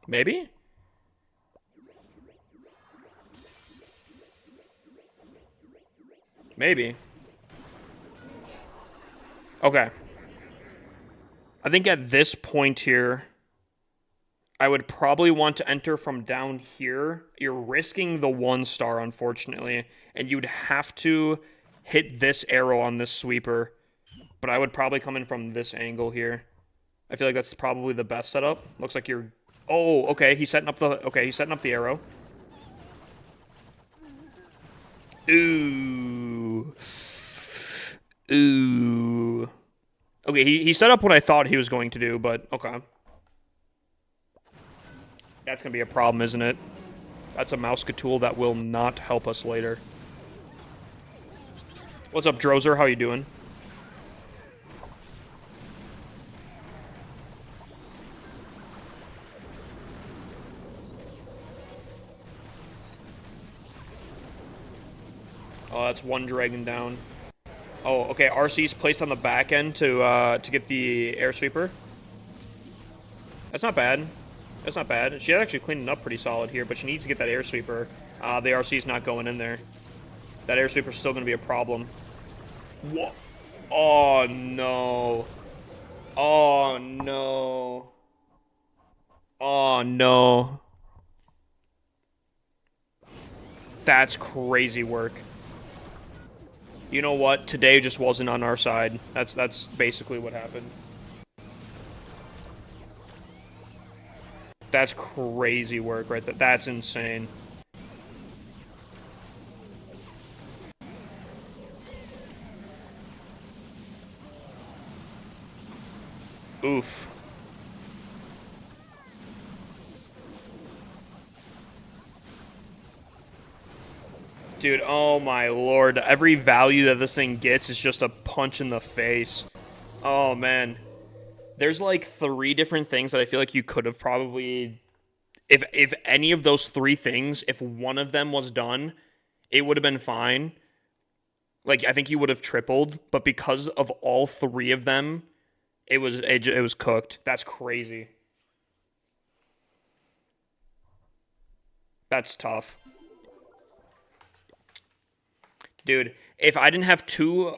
Maybe? Maybe. Okay. I think at this point here, I would probably want to enter from down here. You're risking the 1 star, unfortunately, and you'd have to hit this arrow on this sweeper, but I would probably come in from this angle here. I feel like that's probably the best setup. Looks like you're... Oh, okay, he's setting up the arrow. Ooh. Ooh. Okay, he set up what I thought he was going to do, but okay. That's going to be a problem, isn't it? That's a Mouseketool that will not help us later. What's up, Drozer? How you doing? Oh, that's 1 dragon down. Oh, okay. RC's placed on the back end to get the air sweeper. That's not bad. That's not bad. She actually cleaned it up pretty solid here, but she needs to get that air sweeper. The RC's not going in there. That air sweeper's still going to be a problem. What? Oh, no. Oh, no. Oh, no. That's crazy work. You know what? Today just wasn't on our side. That's basically what happened. That's crazy work right there. That's insane. Oof. Dude, oh my lord. Every value that this thing gets is just a punch in the face. Oh, man. There's like 3 different things that I feel like you could have probably... If any of those 3 things, if one of them was done, it would have been fine. Like, I think you would have tripled. But because of all 3 of them, it was cooked. That's crazy. That's tough. Dude, if I didn't have 2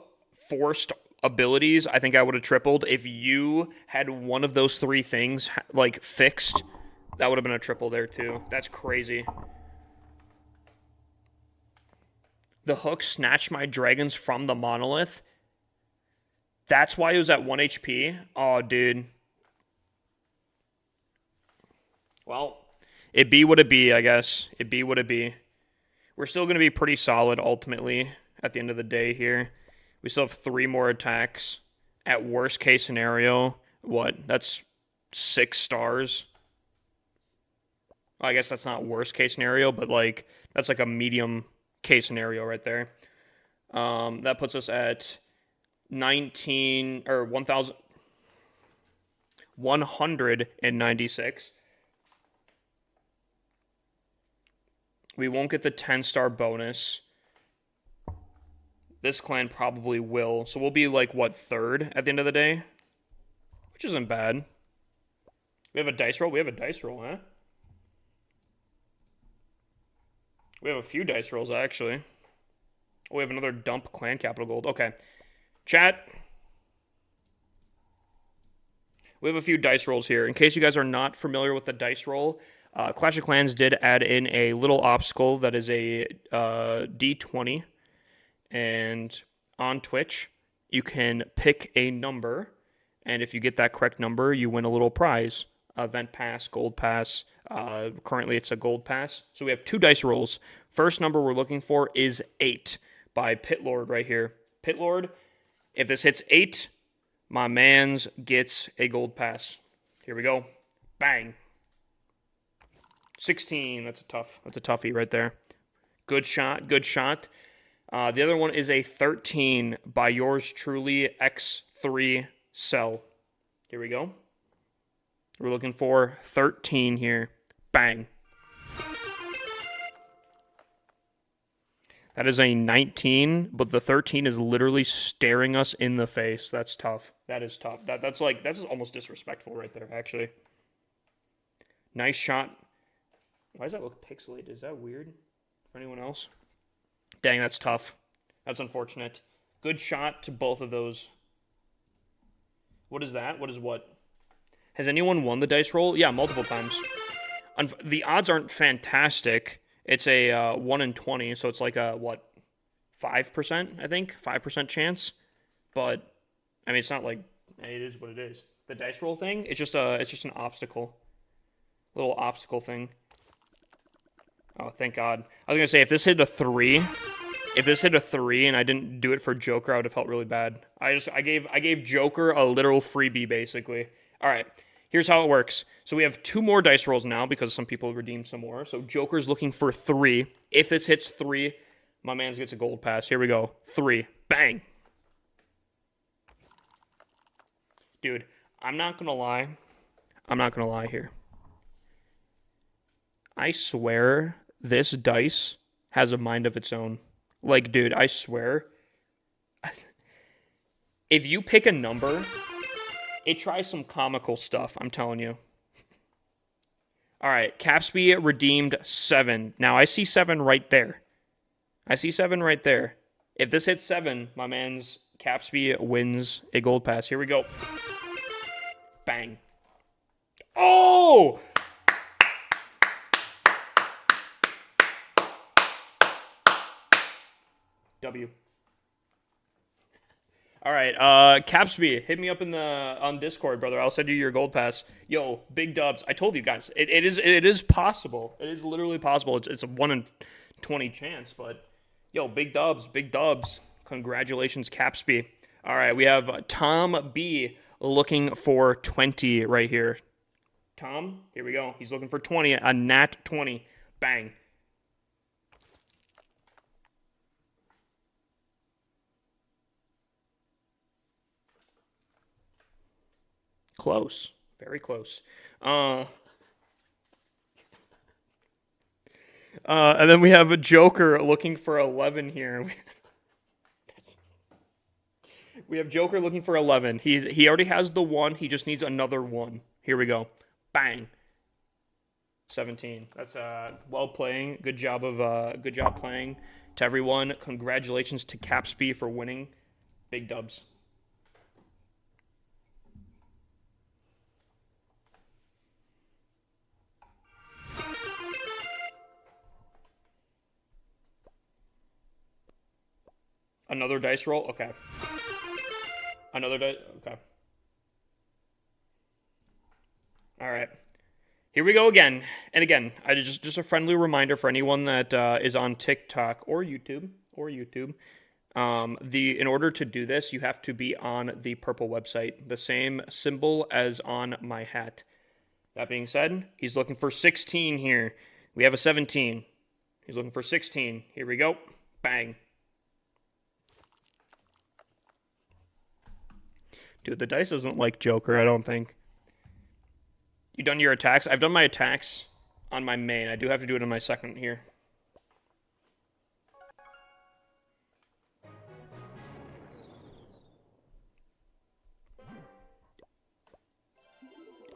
forced abilities, I think I would have tripled. If you had one of those 3 things, like, fixed, that would have been a triple there, too. That's crazy. The hook snatched my dragons from the monolith. That's why it was at 1 HP? Oh, dude. Well, it be what it be, I guess. It be what it be. We're still going to be pretty solid, ultimately, at the end of the day here. We still have 3 more attacks. At worst case scenario, what? That's 6 stars. Well, I guess that's not worst case scenario, but, like, that's like a medium case scenario right there. That puts us at 19 or 1,196. We won't get the 10-star bonus. This clan probably will. So we'll be like, what, 3rd at the end of the day? Which isn't bad. We have a dice roll? We have a dice roll, huh? We have a few dice rolls, actually. Oh, we have another dump clan capital gold. Okay. Chat. We have a few dice rolls here. In case you guys are not familiar with the dice roll, Clash of Clans did add in a little obstacle that is a D20. And on Twitch, you can pick a number. And if you get that correct number, you win a little prize. Event pass, gold pass. Currently, it's a gold pass. So we have 2 dice rolls. First number we're looking for is 8 by Pitlord right here. Pitlord, if this hits 8, my man's gets a gold pass. Here we go. Bang. 16. That's a toughie right there. Good shot. Good shot. The other one is a 13 by yours truly, X3 Cell. Here we go. We're looking for 13 here. Bang. That is a 19, but the 13 is literally staring us in the face. That's tough. That is tough. That's almost disrespectful right there, actually. Nice shot. Why does that look pixelated? Is that weird for anyone else? Dang, that's tough. That's unfortunate. Good shot to both of those. What is that? What is what? Has anyone won the dice roll? Yeah, multiple times. The odds aren't fantastic. It's a 1 in 20, so it's like a, what, 5%, I think? 5% chance. But, I mean, it's not like, it is what it is. The dice roll thing, it's just an obstacle. Little obstacle thing. Oh, thank God. I was going to say, if this hit a 3 and I didn't do it for Joker, I would have felt really bad. I gave Joker a literal freebie, basically. All right, here's how it works. So we have 2 more dice rolls now because some people redeemed some more. So Joker's looking for 3. If this hits 3, my man gets a gold pass. Here we go. 3. Bang. Dude, I'm not going to lie. I'm not going to lie here. I swear this dice has a mind of its own. Like, dude, I swear. If you pick a number, it tries some comical stuff, I'm telling you. All right, Capsby redeemed 7. Now, I see 7 right there. I see 7 right there. If this hits 7, my man's Capsby wins a gold pass. Here we go. Bang. Oh! W. All right, Capsby, hit me up on Discord, brother. I'll send you your gold pass. Yo, big dubs. I told you guys, it is possible. It is literally possible. It's a 1 in 20 chance, but yo, big dubs, big dubs. Congratulations, Capsby. All right, we have Tom B looking for 20 right here. Tom, here we go. He's looking for 20, a nat 20. Bang. Close. Very close. And then we have a Joker looking for 11 here. We have Joker looking for 11. He already has the 1. He just needs another 1. Here we go. Bang. 17. That's well playing. Good job playing to everyone. Congratulations to Capsby for winning. Big dubs. Another dice roll? Okay. Another dice? Okay. All right. Here we go again. And again, I just a friendly reminder for anyone that is on TikTok or YouTube. In order to do this, you have to be on the purple website. The same symbol as on my hat. That being said, he's looking for 16 here. We have a 17. He's looking for 16. Here we go. Bang. Dude, the dice doesn't like Joker, I don't think. You done your attacks? I've done my attacks on my main. I do have to do it on my second here.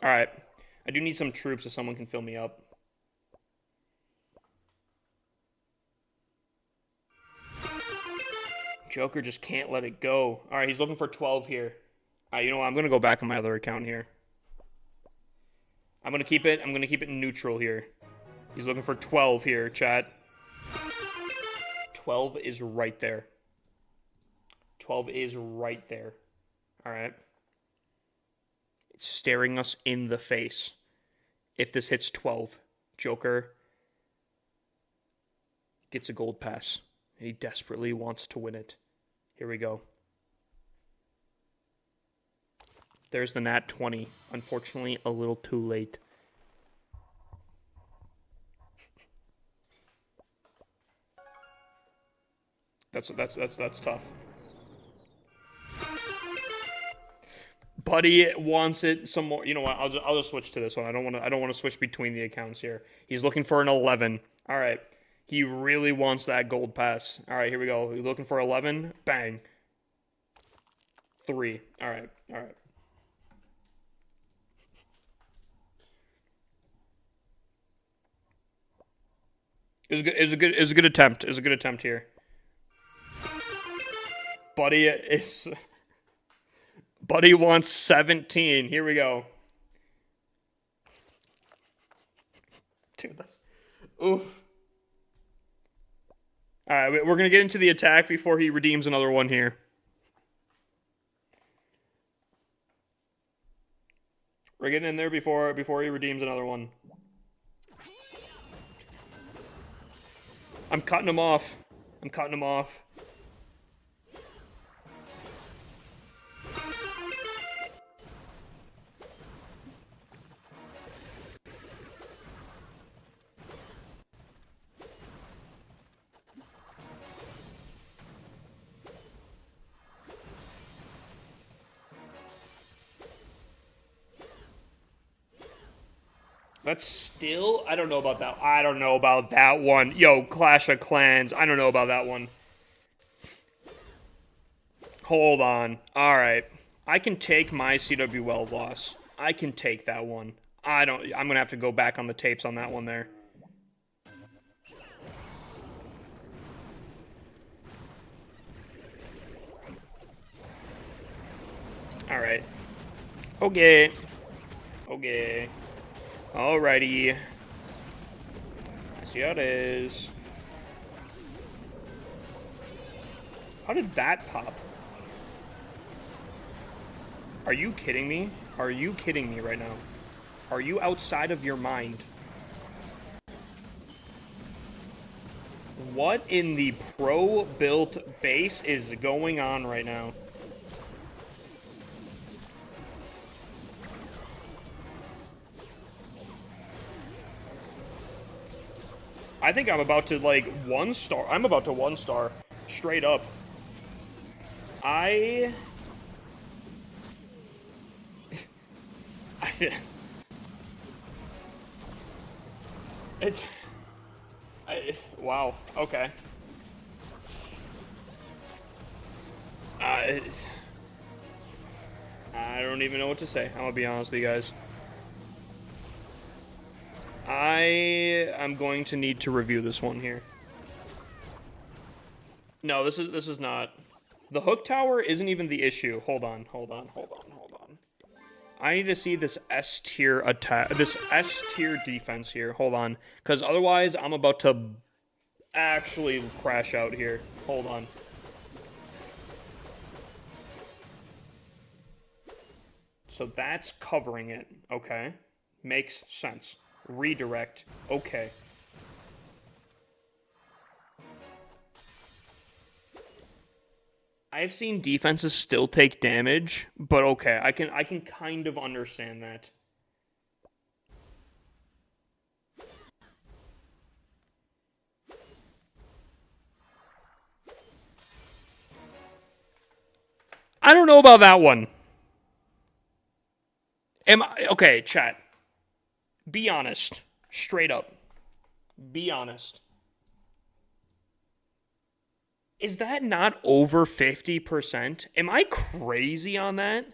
Alright. I do need some troops if someone can fill me up. Joker just can't let it go. Alright, he's looking for 12 here. You know what? I'm going to go back on my other account here. I'm going to keep it neutral here. He's looking for 12 here, chat. 12 is right there. 12 is right there. All right. It's staring us in the face. If this hits 12, Joker gets a gold pass. He desperately wants to win it. Here we go. There's the nat 20. Unfortunately, a little too late. That's tough. Buddy wants it some more. You know what? I'll just switch to this one. I don't want to switch between the accounts here. He's looking for an 11. All right. He really wants that gold pass. All right, here we go. He's looking for 11. Bang. 3. All right. All right. It was a good attempt. It was a good attempt here. Buddy wants 17. Here we go. Dude, that's oof. All right, we're gonna get into the attack before he redeems another one here. We're getting in there before he redeems another one. I'm cutting him off. That's still... I don't know about that. I don't know about that one. Yo, Clash of Clans. I don't know about that one. Hold on. All right. I can take my CWL loss. I can take that one. I'm going to have to go back on the tapes on that one there. Alright. Okay. Okay. Alrighty. I see how it is. How did that pop? Are you kidding me? Are you kidding me right now? Are you outside of your mind? What in the pro-built base is going on right now? I think I'm about to, like, 1-star. I'm about to 1-star. Straight up. It's... wow. Okay. I don't even know what to say. I'm gonna be honest with you guys. I am going to need to review this one here. No, this is not. The hook tower isn't even the issue. Hold on. I need to see this S tier attack, this S tier defense here. Hold on, because otherwise I'm about to actually crash out here. Hold on. So that's covering it. Okay, makes sense. Redirect. Okay. I've seen defenses still take damage, but okay, I can kind of understand that. I don't know about that one. Okay, chat. Be honest. Straight up. Be honest. Is that not over 50%? Am I crazy on that?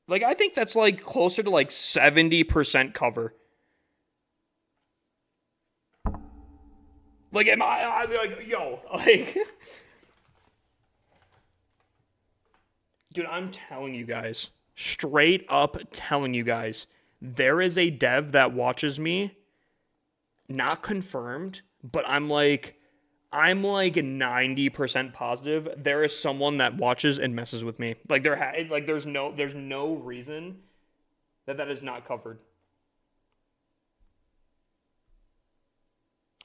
Like, I think that's, like, closer to, like, 70% cover. Like, am I like, yo, like... Dude, I'm telling you guys. Straight up telling you guys. There is a dev that watches me. Not confirmed, but I'm like 90% positive there is someone that watches and messes with me. Like there's no reason that is not covered.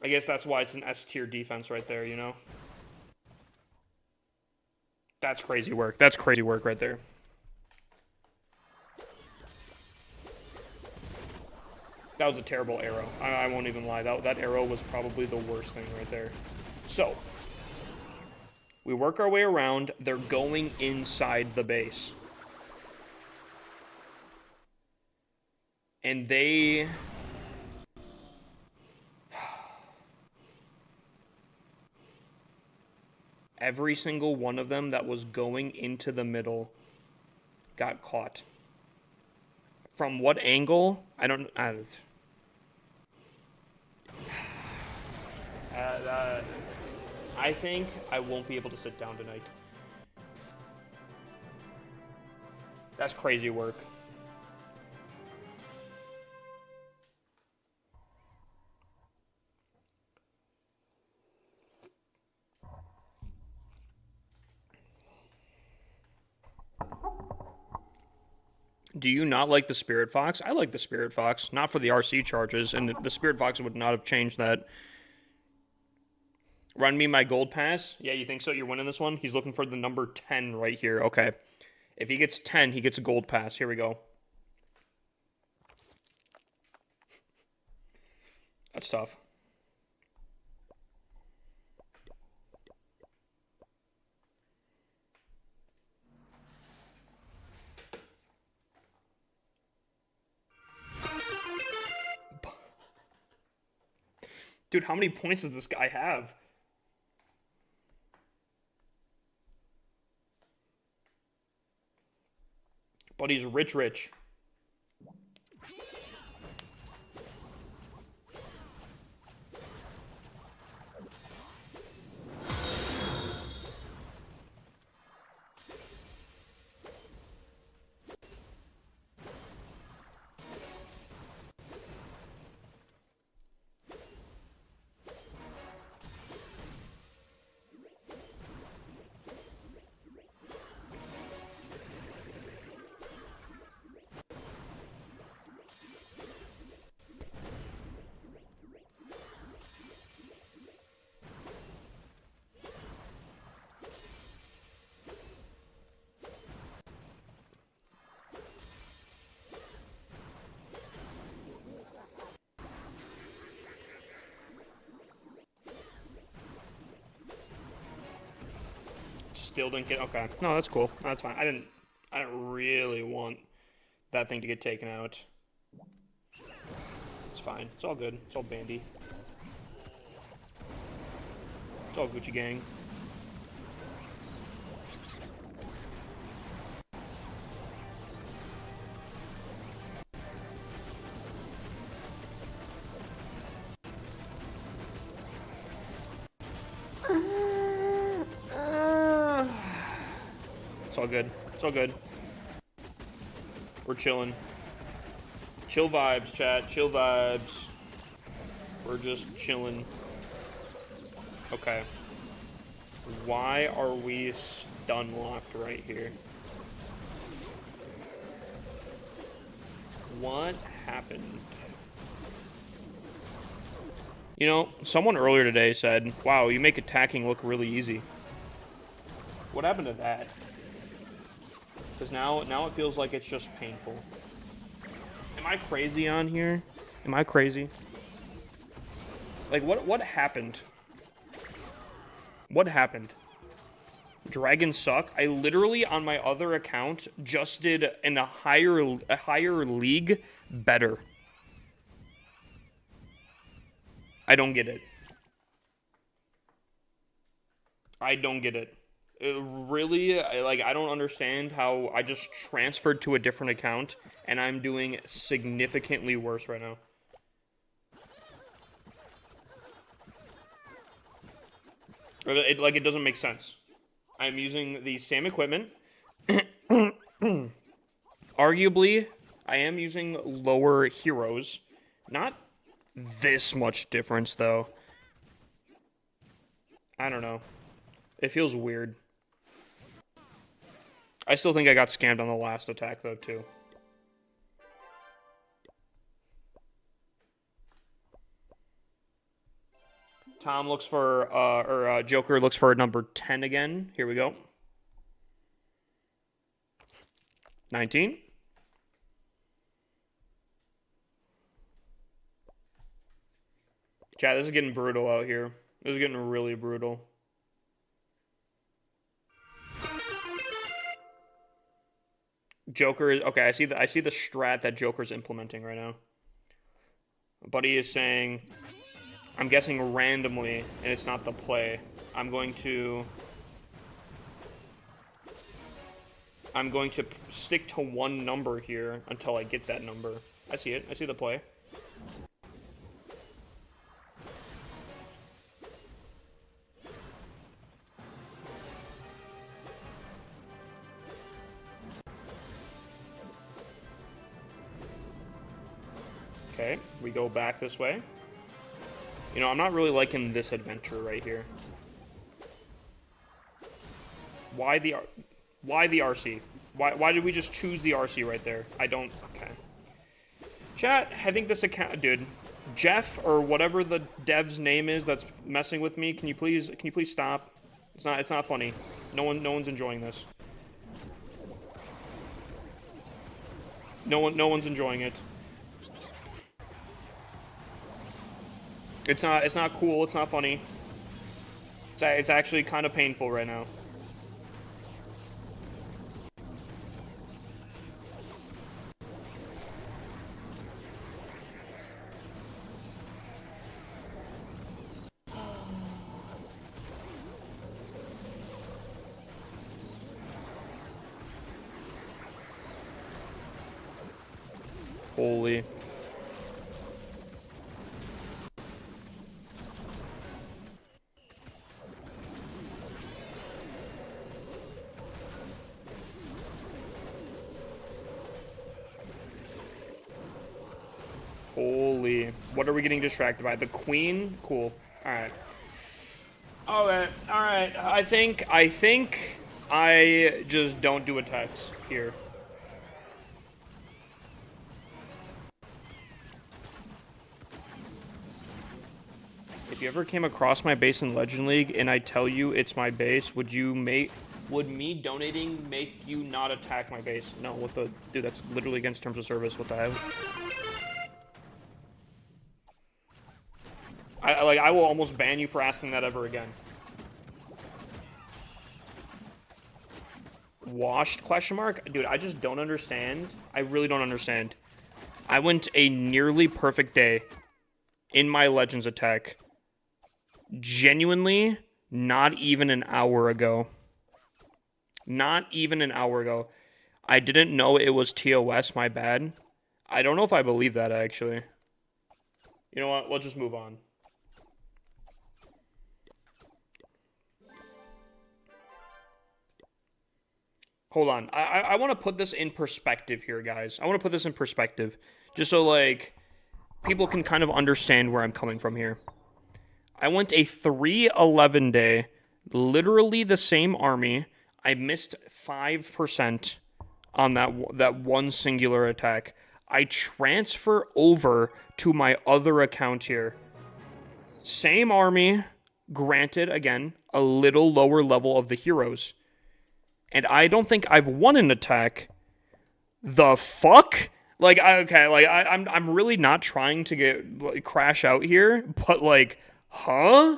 I guess that's why it's an S tier defense right there, you know? That's crazy work. That's crazy work right there. That was a terrible arrow. I won't even lie. That arrow was probably the worst thing right there. So, we work our way around. They're going inside the base. And they... Every single one of them that was going into the middle got caught. From what angle? I don't... I think I won't be able to sit down tonight. That's crazy work. Do you not like the Spirit Fox? I like the Spirit Fox, not for the RC charges, and the Spirit Fox would not have changed that. Run me my gold pass. Yeah, you think so? You're winning this one? He's looking for the number 10 right here. Okay. If he gets 10, he gets a gold pass. Here we go. That's tough. Dude, how many points does this guy have? But he's rich. Still didn't get... Okay. No, that's cool. That's fine. I didn't really want that thing to get taken out. It's fine. It's all good. It's all bandy. It's all Gucci gang. It's all good. It's all good. We're chilling. Chill vibes, chat. Chill vibes. We're just chilling. Okay. Why are we stun locked right here? What happened? You know, someone earlier today said, wow, you make attacking look really easy. What happened to that? Because now it feels like it's just painful. Am I crazy on here? Am I crazy? Like, what happened? What happened? Dragons suck. I literally, on my other account, just did in a higher league better. I don't get it. I don't get it. Really, I don't understand how I just transferred to a different account and I'm doing significantly worse right now. It doesn't make sense. I'm using the same equipment. Arguably, I am using lower heroes. Not this much difference, though. I don't know. It feels weird. I still think I got scammed on the last attack, though, too. Tom looks for, Joker looks for number 10 again. Here we go. 19. Chat, this is getting brutal out here. This is getting really brutal. Joker is okay. I see the strat that Joker's implementing right now. Buddy is saying, I'm guessing randomly, and it's not the play. I'm going to stick to one number here until I get that number. I see it. I see the play. Okay, we go back this way. You know, I'm not really liking this adventure right here. Why the RC? Why did we just choose the RC right there? I don't... Okay. Chat, I think this account... Dude, Jeff, or whatever the dev's name is that's messing with me, can you please stop? It's not funny. No one's enjoying this. No one's enjoying it. It's not cool, it's not funny. It's actually kind of painful right now. Holy. Holy. What are we getting distracted by? The queen? Cool. Alright. Alright, alright. I think I just don't do attacks here. If you ever came across my base in Legend League and I tell you it's my base, would me donating make you not attack my base? No, what the... Dude, that's literally against terms of service. What the hell? I will almost ban you for asking that ever again. Washed question mark? Dude, I just don't understand. I really don't understand. I went a nearly perfect day in my Legends attack. Genuinely, not even an hour ago. Not even an hour ago. I didn't know it was TOS, my bad. I don't know if I believe that, actually. You know what? We'll just move on. Hold on. I want to put this in perspective here, guys. I want to put this in perspective. Just so, like, people can kind of understand where I'm coming from here. I went a 3-11 day. Literally the same army. I missed 5% on that one singular attack. I transfer over to my other account here. Same army. Granted, again, a little lower level of the heroes. And I don't think I've won an attack. The fuck? Like, I'm really not trying to get crash out here, but like, huh?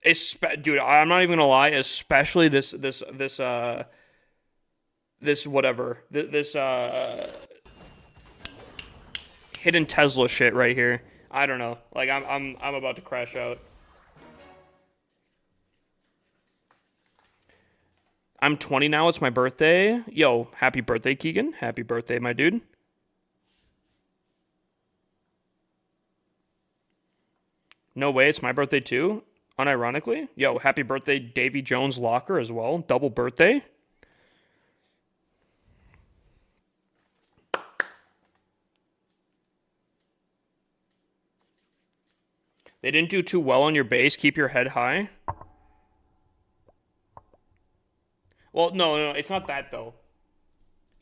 Dude, I'm not even gonna lie. Especially this whatever this hidden Tesla shit right here. I don't know. Like, I'm about to crash out. I'm 20 now. It's my birthday. Yo, happy birthday, Keegan. Happy birthday, my dude. No way, it's my birthday too. Unironically. Yo, happy birthday, Davy Jones Locker as well. Double birthday. They didn't do too well on your base. Keep your head high. Well, no, it's not that, though.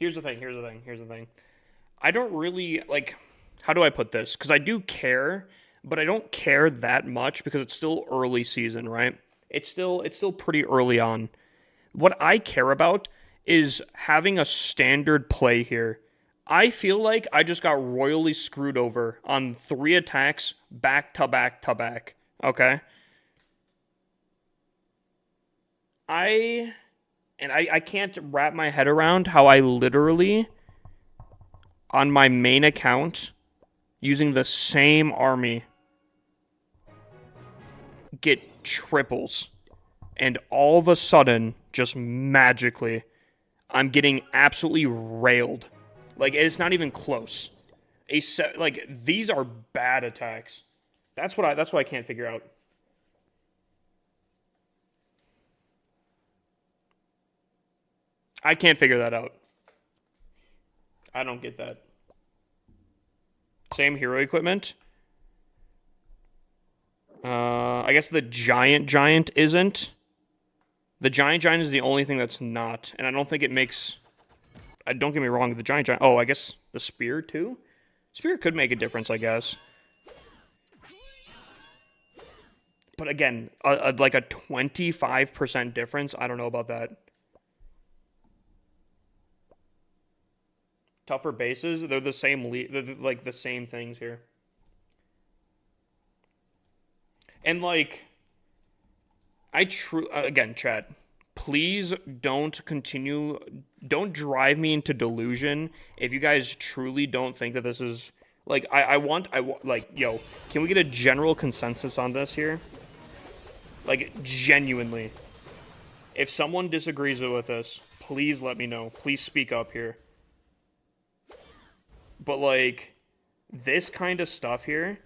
Here's the thing. I don't really, like, how do I put this? Because I do care, but I don't care that much because it's still early season, right? It's still pretty early on. What I care about is having a standard play here. I feel like I just got royally screwed over on 3 attacks back to back to back. Okay? I can't wrap my head around how I literally, on my main account, using the same army, get triples. And all of a sudden, just magically, I'm getting absolutely railed. Like, it's not even close. Like, these are bad attacks. That's what I can't figure out. I can't figure that out. I don't get that. Same hero equipment. I guess the giant isn't. The giant is the only thing that's not. And I don't think it makes... don't get me wrong, the giant... Oh, I guess the spear too? Spear could make a difference, I guess. But again, like a 25% difference, I don't know about that. Tougher bases, they're the same, they're like the same things here. And like, again, chat, please don't drive me into delusion if you guys truly don't think that this is, like, like, yo, can we get a general consensus on this here? Like, genuinely. If someone disagrees with us, please let me know. Please speak up here. But, like, this kind of stuff here,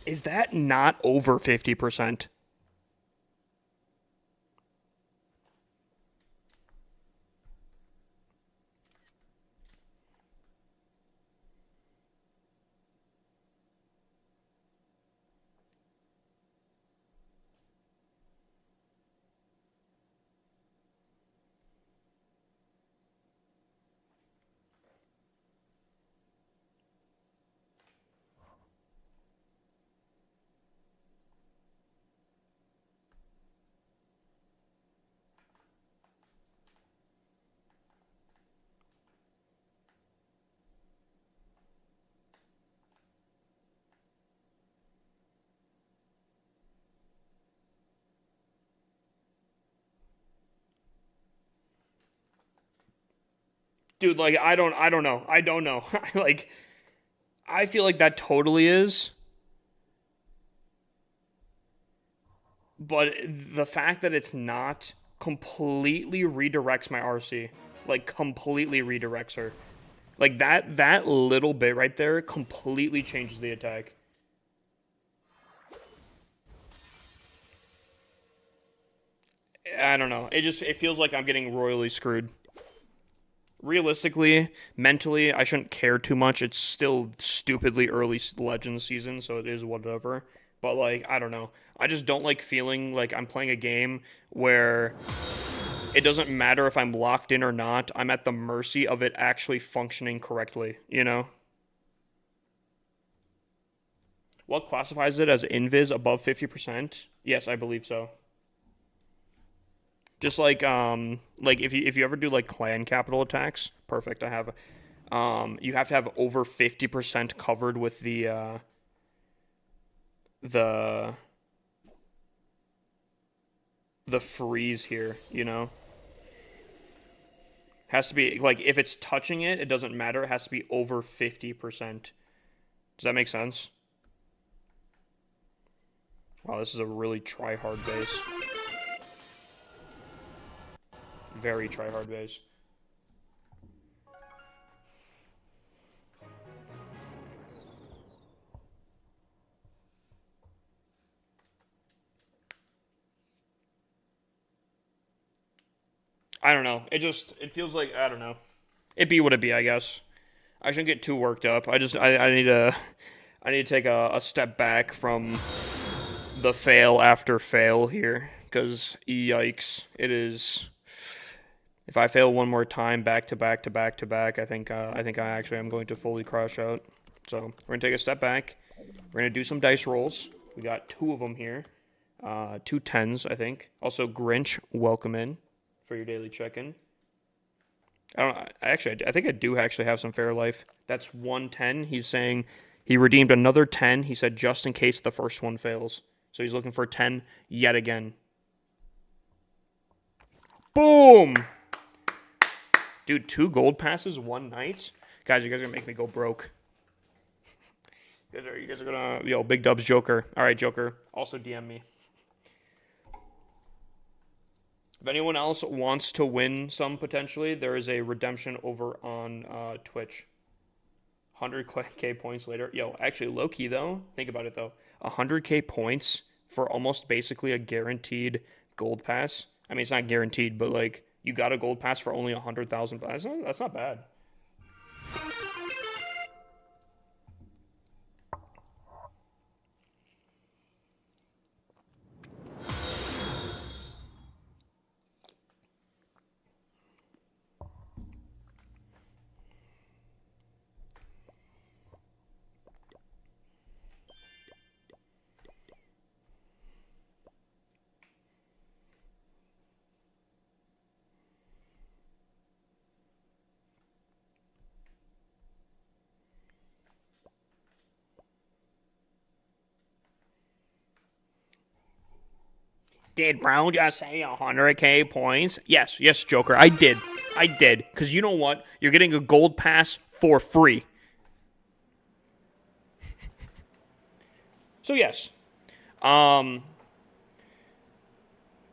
is that not over 50%? Dude, like, I don't know. I don't know. Like, I feel like that totally is. But the fact that it's not completely redirects my RC. Like, completely redirects her. Like, that little bit right there completely changes the attack. I don't know. It feels like I'm getting royally screwed. Realistically, mentally, I shouldn't care too much. It's still stupidly early Legends season, so it is whatever. But like, I don't know. I just don't like feeling like I'm playing a game where it doesn't matter if I'm locked in or not. I'm at the mercy of it actually functioning correctly, you know? What classifies it as invis above 50%? Yes, I believe so. Just like if you ever do like clan capital attacks, perfect. I have you have to have over 50% covered with the the freeze here, you know? Has to be like if it's touching it, it doesn't matter. It has to be over 50%. Does that make sense? Wow, this is a really try-hard base. Very try-hard base. I don't know. It feels like, I don't know. It be what it be, I guess. I shouldn't get too worked up. I need to take a step back from the fail after fail here, because yikes, it is. If I fail one more time back to back to back to back, I think I actually am going to fully crash out. So we're gonna take a step back. We're gonna do some dice rolls. We got two of them here, two tens, I think. Also, Grinch, welcome in for your daily check-in. I think I do actually have some fair life. That's 110. He's saying he redeemed another 10. He said just in case the first one fails. So he's looking for 10 yet again. Boom! Dude, 2 gold passes one night. Guys, you guys are gonna make me go broke. You guys are gonna, yo, big dubs, Joker. All right, Joker. Also DM me. If anyone else wants to win some potentially, there is a redemption over on Twitch. 100k points later. Yo, actually, low key though. Think about it though. 100k points for almost basically a guaranteed gold pass. I mean, it's not guaranteed, but like you got a gold pass for only 100,000. That's not bad. Did Brown just say 100k points? Yes, Joker. I did. Because you know what? You're getting a gold pass for free. So, yes.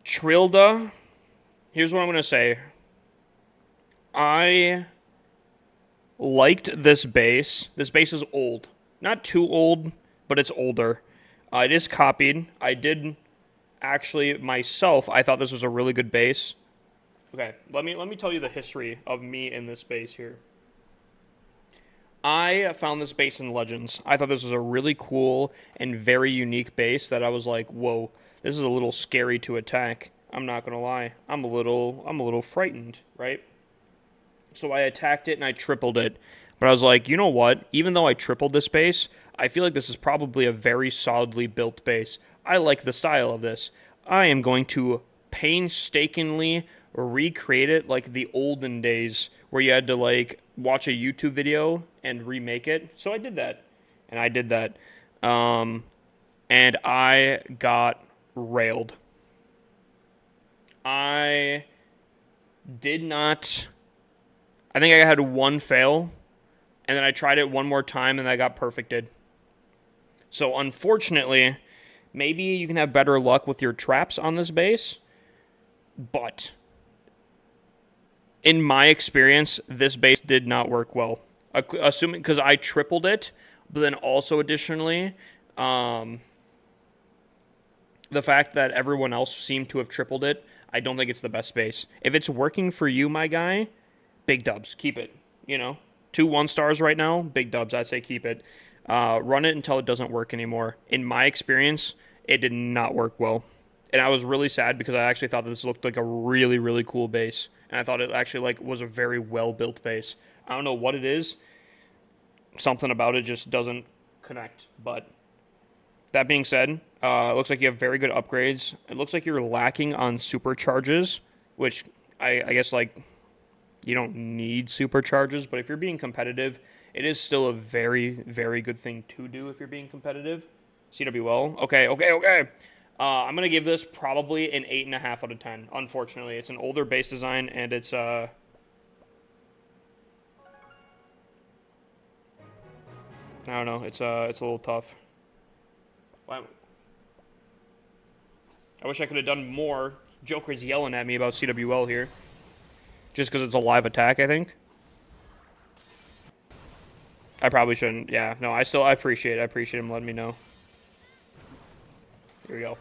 Trilda. Here's what I'm going to say. I liked this base. This base is old. Not too old, but it's older. It is copied. I did actually myself, I thought this was a really good base. Okay, let me tell you the history of me in this base here. I found this base in Legends. I thought this was a really cool and very unique base that I was like, whoa, this is a little scary to attack. I'm not gonna lie. I'm a little frightened, right? So I attacked it and I tripled it. But I was like, you know what? Even though I tripled this base, I feel like this is probably a very solidly built base. I like the style of this. I am going to painstakingly recreate it like the olden days where you had to like watch a YouTube video and remake it. So I did that. And I did that. And I got railed. I I think I had one fail, and then I tried it one more time, and I got perfected. So unfortunately, maybe you can have better luck with your traps on this base, but in my experience, this base did not work well. Assuming, because I tripled it, but then also additionally, the fact that everyone else seemed to have tripled it, I don't think it's the best base. If it's working for you, my guy, big dubs. Keep it. You know, 2 1-stars right now, big dubs. I'd say keep it. Run it until it doesn't work anymore. In my experience, it did not work well. And I was really sad because I actually thought this looked like a really, really cool base. And I thought it actually like was a very well-built base. I don't know what it is. Something about it just doesn't connect. But that being said, it looks like you have very good upgrades. It looks like you're lacking on supercharges, which I guess like you don't need supercharges. But if you're being competitive, it is still a very, very good thing to do if you're being competitive. CWL. Okay. I'm going to give this probably an 8.5 out of 10. Unfortunately, it's an older base design, and it's, I don't know, it's a little tough. Wow. I wish I could have done more. Joker's yelling at me about CWL here. Just because it's a live attack, I think. I probably shouldn't. Yeah, no, I appreciate him letting me know. Here we go.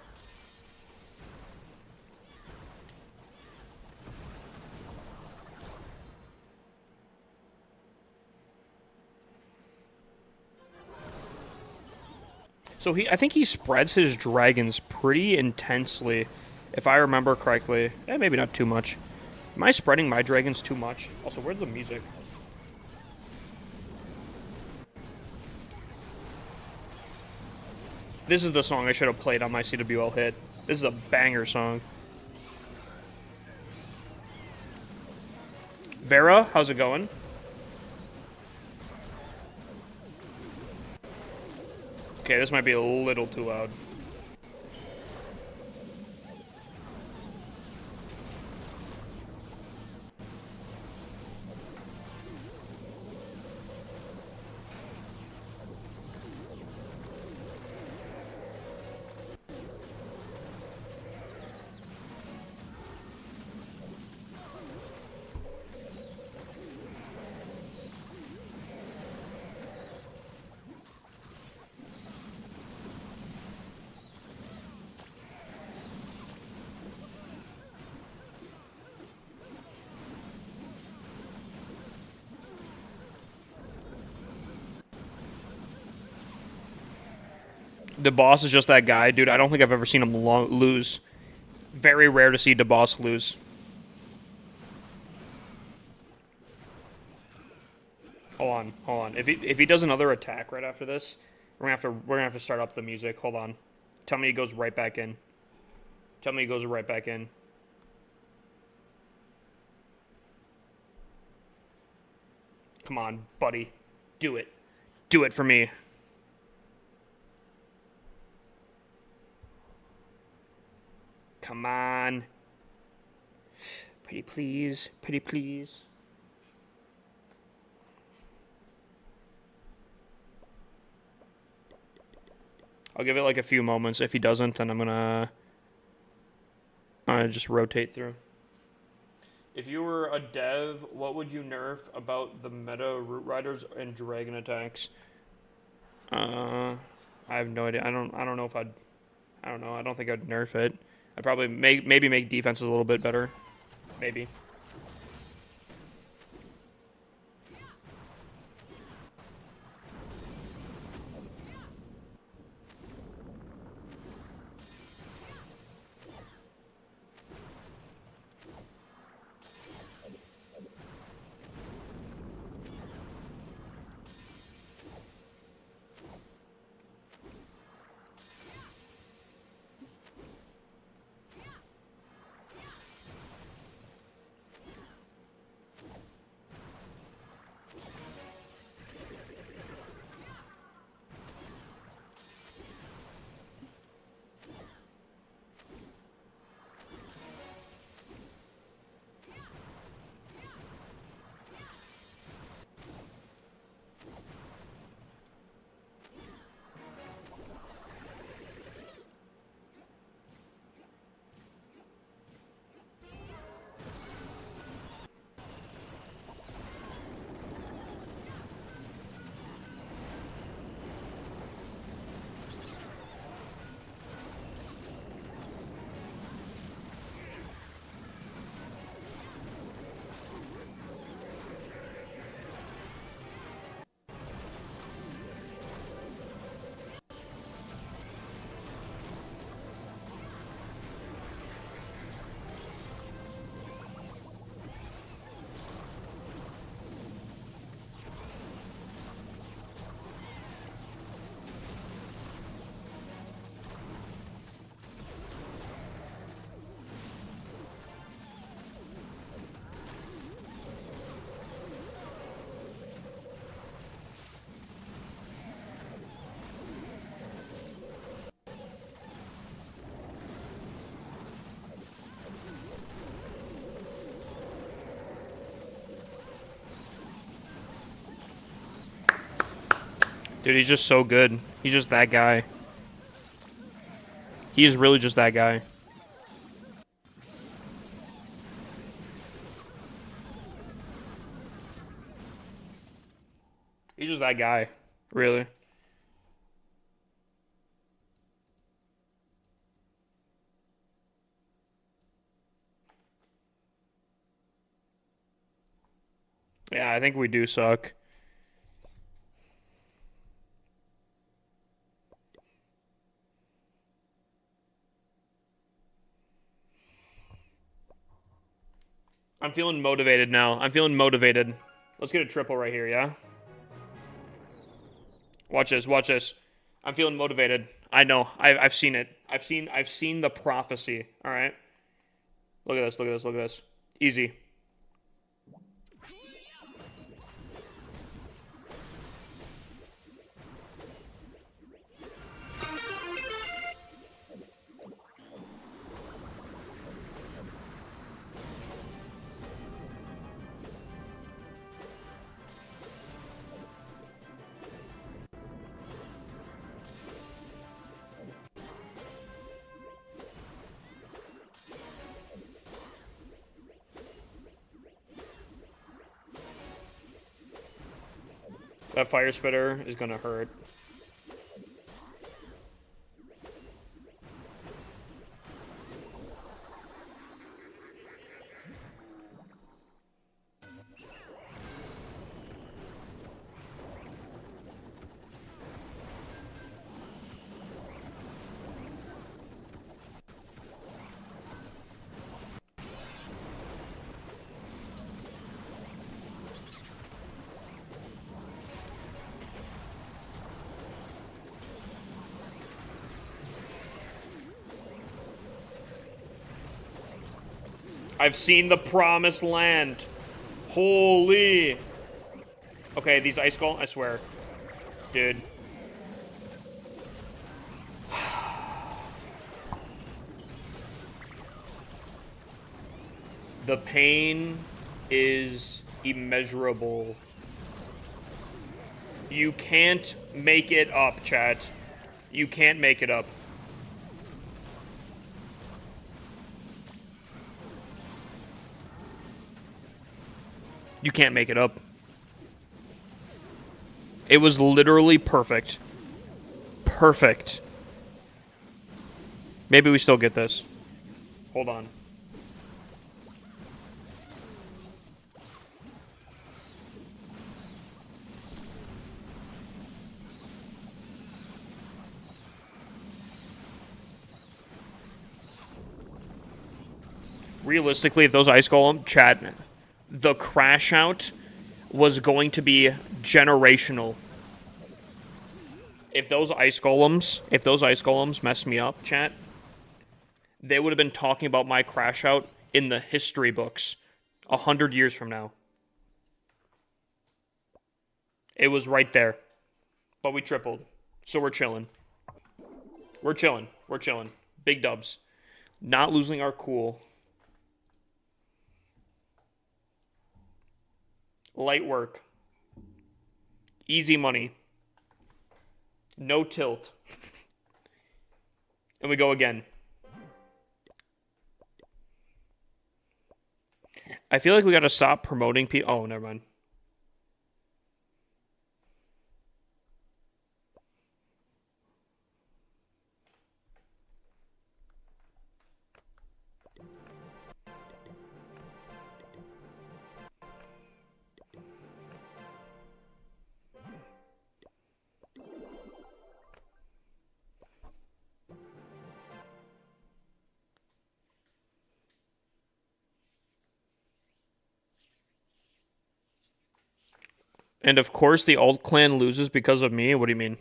So I think he spreads his dragons pretty intensely, if I remember correctly. Maybe not too much. Am I spreading my dragons too much? Also, where's the music? This is the song I should have played on my CWL hit. This is a banger song. Vera, how's it going? Okay, this might be a little too loud. The boss is just that guy, dude. I don't think I've ever seen him lose. Very rare to see the boss lose. Hold on. If he does another attack right after this, we're gonna have to start up the music. Hold on. Tell me he goes right back in. Tell me he goes right back in. Come on, buddy. Do it. Do it for me. Come on. Pretty please. Pretty please. I'll give it like a few moments. If he doesn't, then I'm gonna just rotate through. If you were a dev, what would you nerf about the meta Root Riders and Dragon attacks? I have no idea. I don't know if I don't know. I don't think I'd nerf it. I'd probably maybe make defenses a little bit better. Maybe. Dude, he's just so good. He's just that guy. He is really just that guy. He's just that guy. Really. Yeah, I think we do suck. I'm feeling motivated now. I'm feeling motivated. Let's get a triple right here, yeah? Watch this, watch this. I'm feeling motivated. I know. I've seen it. I've seen the prophecy. Alright. Look at this, look at this, look at this. Easy. That fire spitter is gonna hurt. I've seen the promised land. Holy. Okay, these ice golem, I swear. Dude. The pain is immeasurable. You can't make it up, chat. You can't make it up. You can't make it up. It was literally perfect. Perfect. Maybe we still get this. Hold on. Realistically, if those ice golem, chat, the crash out was going to be generational. If those ice golems messed me up, chat, they would have been talking about my crash out in the history books 100 years from now. It was right there. But we tripled. So we're chilling. We're chilling. We're chilling. Big dubs. Not losing our cool. Light work. Easy money. No tilt. And we go again. I feel like we gotta stop promoting people. Oh, never mind. And of course the alt clan loses because of me? What do you mean?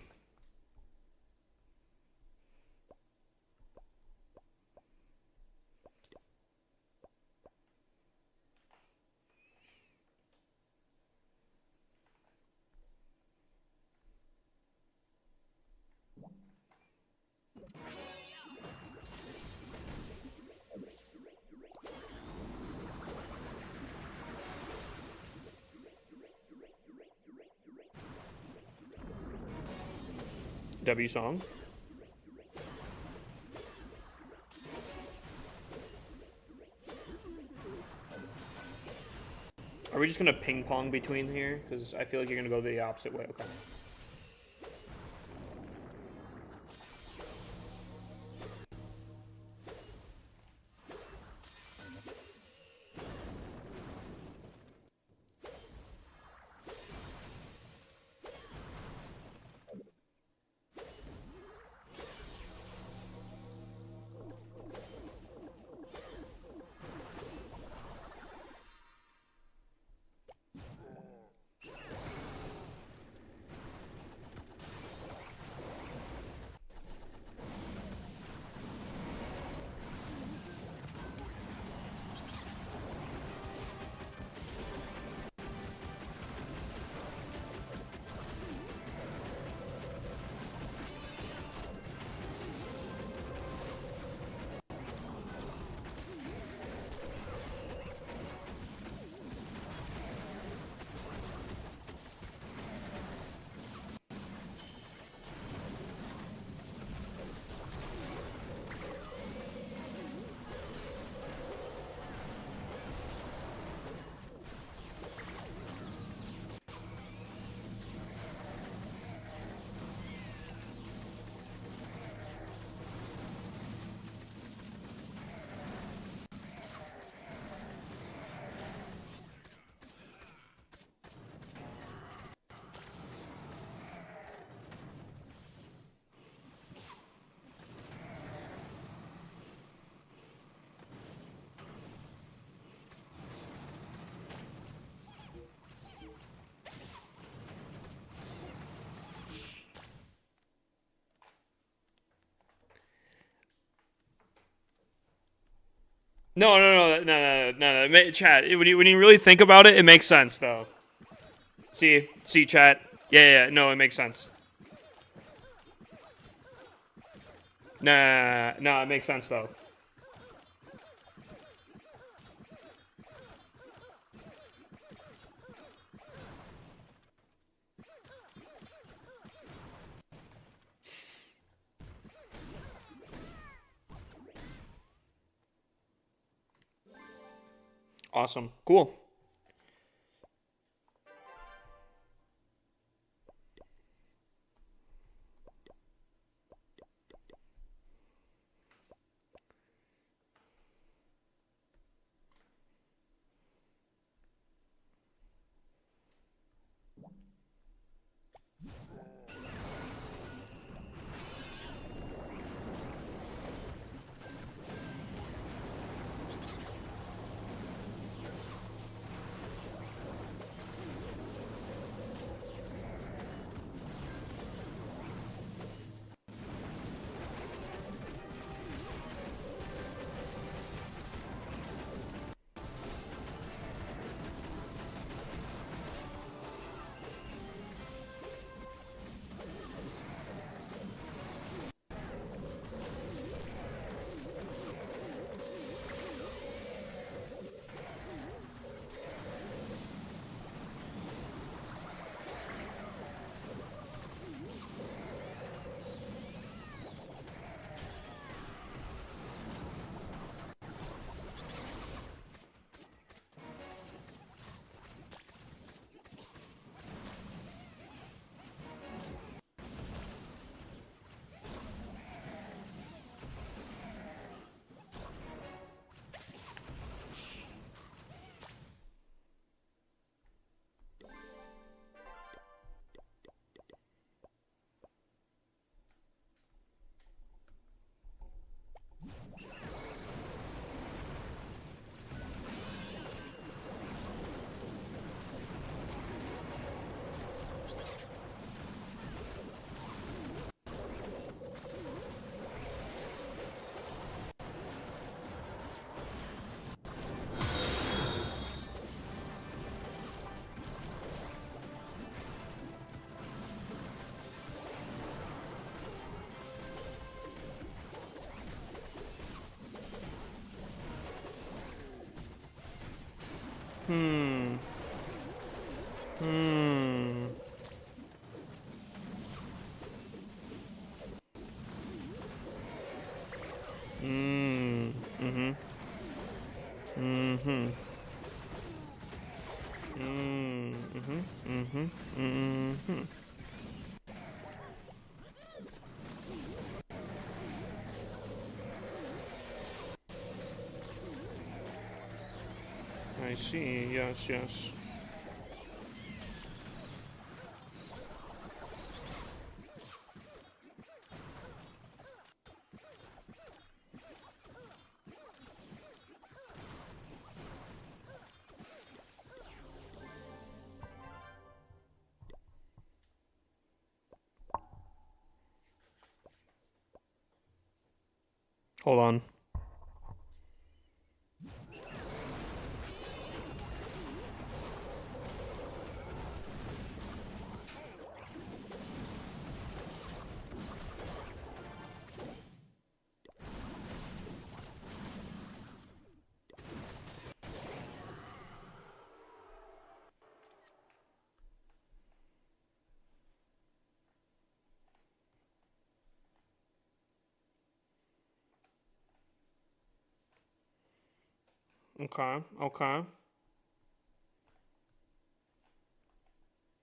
W song. Are we just gonna ping pong between here? Because I feel like you're gonna go the opposite way. Okay. No. Chat. When you really think about it, it makes sense though. See, chat. Yeah. No, it makes sense. No, it makes sense though. Awesome. Cool. Hmm. I see. Yes, yes. Hold on. Okay, okay.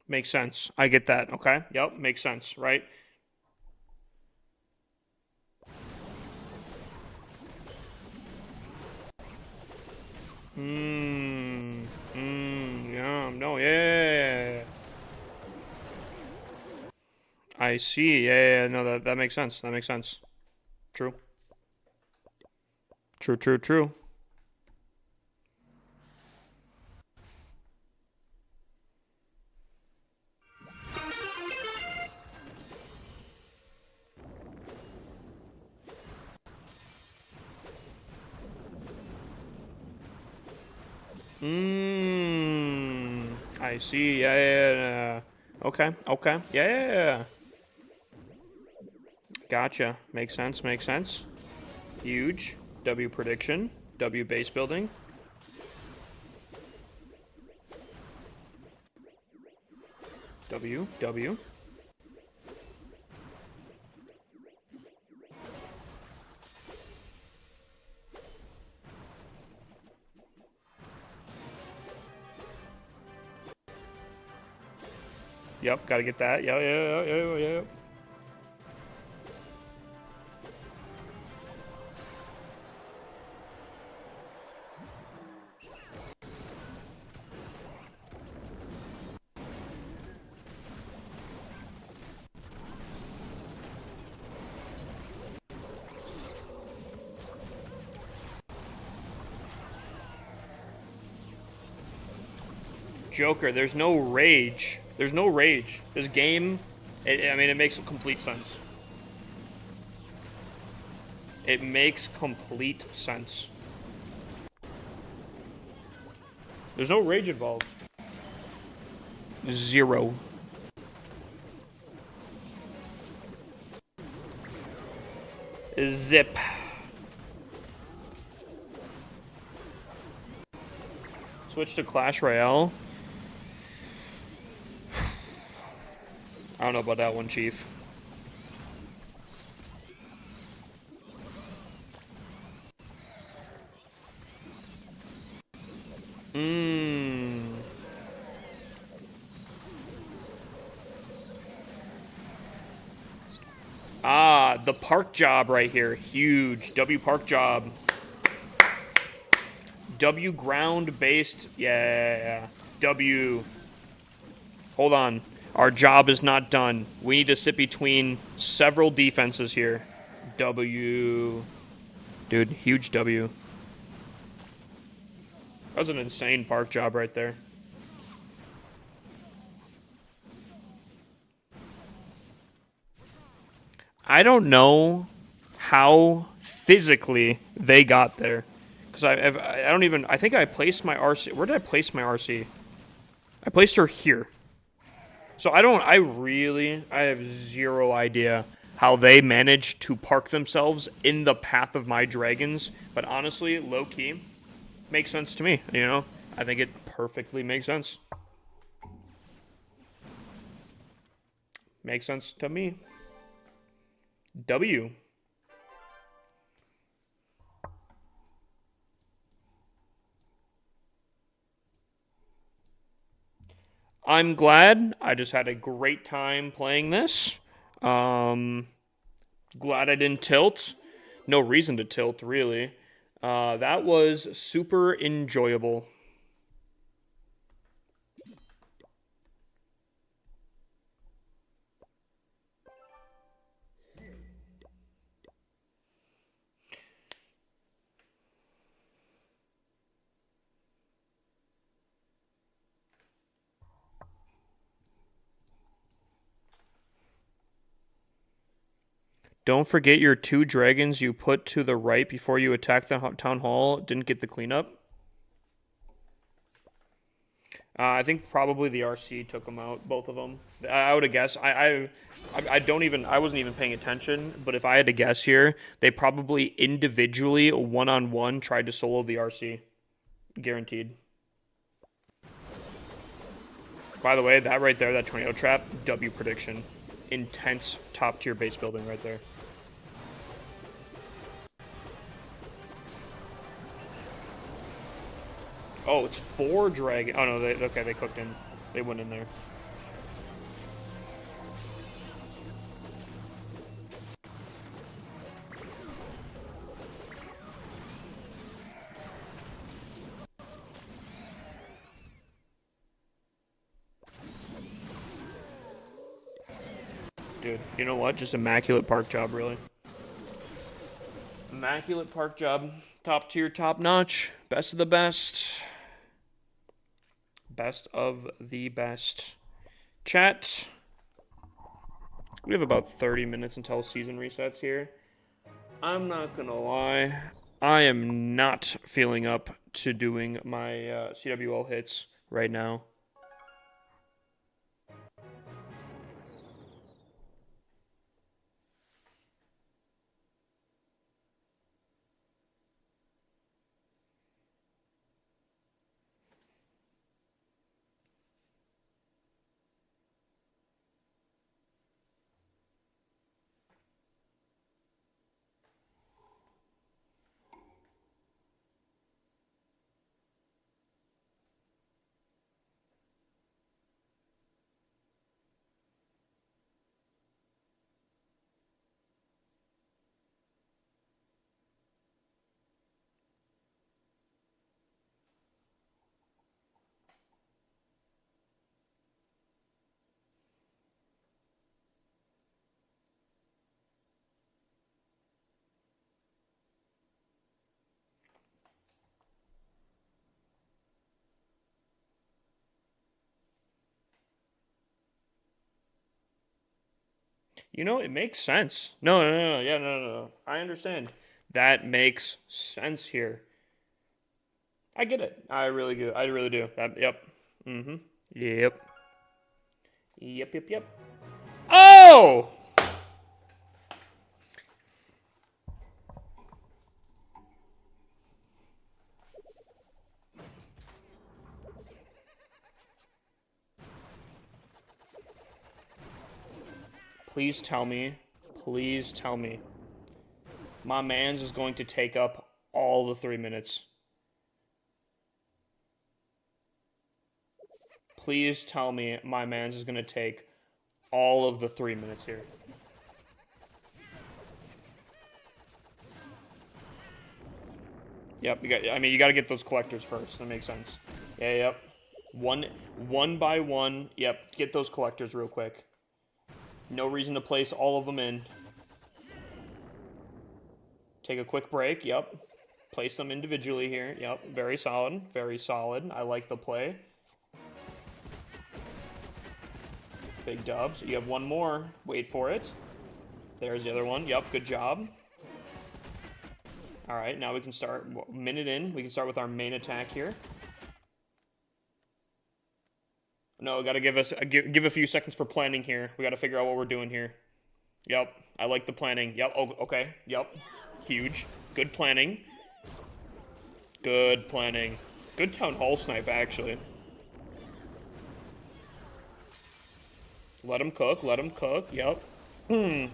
Makes sense. I get that. Okay. Yep, makes sense, right? Yeah, no, yeah. I see. Yeah, no, that makes sense. That makes sense. True. True, true, true. I see. Yeah. Okay, okay. Yeah. Gotcha. Makes sense, makes sense. Huge. W prediction. W base building. W. Yep, gotta get that. Yeah. Joker, there's no rage. There's no rage. This game, I mean, it makes complete sense. It makes complete sense. There's no rage involved. Zero. Zip. Switch to Clash Royale. I don't know about that one, Chief. Ah, the park job right here. Huge. W park job. W ground based. Yeah. W. Hold on. Our job is not done. We need to sit between several defenses here. W. Dude, huge W. That was an insane park job right there. I don't know how physically they got there. Because I don't even... I think I placed my RC... Where did I place my RC? I placed her here. So I don't... I have zero idea how they managed to park themselves in the path of my dragons. But honestly, low-key, makes sense to me, you know? I think it perfectly makes sense. Makes sense to me. W. I'm glad. I just had a great time playing this. Glad I didn't tilt. No reason to tilt, really. That was super enjoyable. Don't forget your 2 dragons you put to the right before you attack the town hall didn't get the cleanup. I think probably the RC took them out, both of them. I would have guessed. I wasn't even paying attention, but if I had to guess here, they probably individually, one-on-one, tried to solo the RC. Guaranteed. By the way, that right there, that tornado trap, W prediction. Intense top-tier base building right there. Oh, it's 4 dragon. Oh no, okay, they cooked in. They went in there. Dude, you know what? Just immaculate park job, really. Immaculate park job. Top tier, top notch. Best of the best. Best of the best. Chat. We have about 30 minutes until season resets here. I'm not gonna lie. I am not feeling up to doing my CWL hits right now. You know, it makes sense. No. Yeah, no. I understand. That makes sense here. I get it. I really do. I really do. Yep. Mm-hmm. Yep. Yep. Oh! Please tell me. Please tell me. My man's is going to take up all the 3 minutes. Please tell me my man's is going to take all of the 3 minutes here. Yep, you got to get those collectors first. That makes sense. Yeah, yep. One by one. Yep, get those collectors real quick. No reason to place all of them in. Take a quick break. Yep. Place them individually here. Yep, very solid. Very solid. I like the play. Big dubs. You have one more. Wait for it. There's the other one. Yep, good job. All right, now we can start. Minute in, we can start with our main attack here. No, got to give a few seconds for planning here. We got to figure out what we're doing here. Yep, I like the planning. Yep, oh, okay. Yep, huge. Good planning. Good planning. Good town hall snipe, actually. Let him cook. Let him cook. Yep. I mean,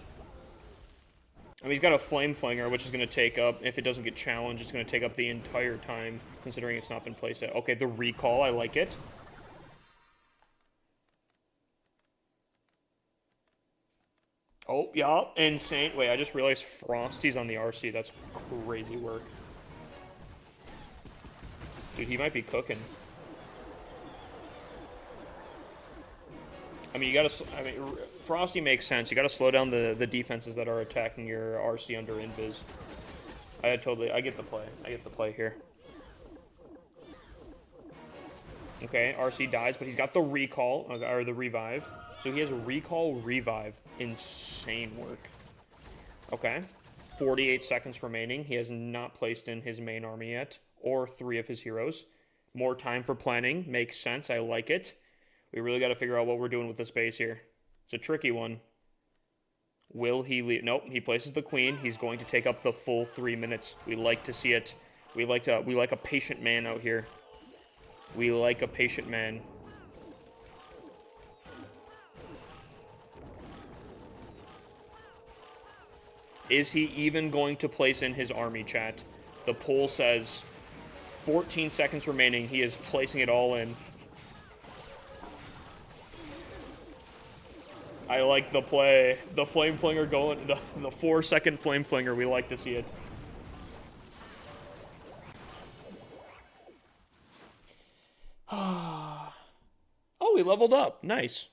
he's got a flame flanger, which is going to take up, if it doesn't get challenged, it's going to take up the entire time, considering it's not been placed yet. Okay, the recall, I like it. Oh, yeah, insane. Wait, I just realized Frosty's on the RC. That's crazy work. Dude, he might be cooking. I mean, Frosty makes sense. You gotta slow down the defenses that are attacking your RC under invis. I get the play. I get the play here. Okay, RC dies, but he's got the recall, or the revive. So he has a recall, revive. Insane work. Okay. 48 seconds remaining. He has not placed in his main army yet, or 3 of his heroes. More time for planning. Makes sense. I like it. We really got to figure out what we're doing with this base here. It's a tricky one. Will he leave? Nope, he places the queen. He's going to take up the full 3 minutes. We like to see it. We like a patient man out here. We like a patient man. Is he even going to place in his army, chat? The poll says 14 seconds remaining. He is placing it all in. I like the play. The flame flinger going, the 4-second flame flinger. We like to see it. Oh, we leveled up. Nice.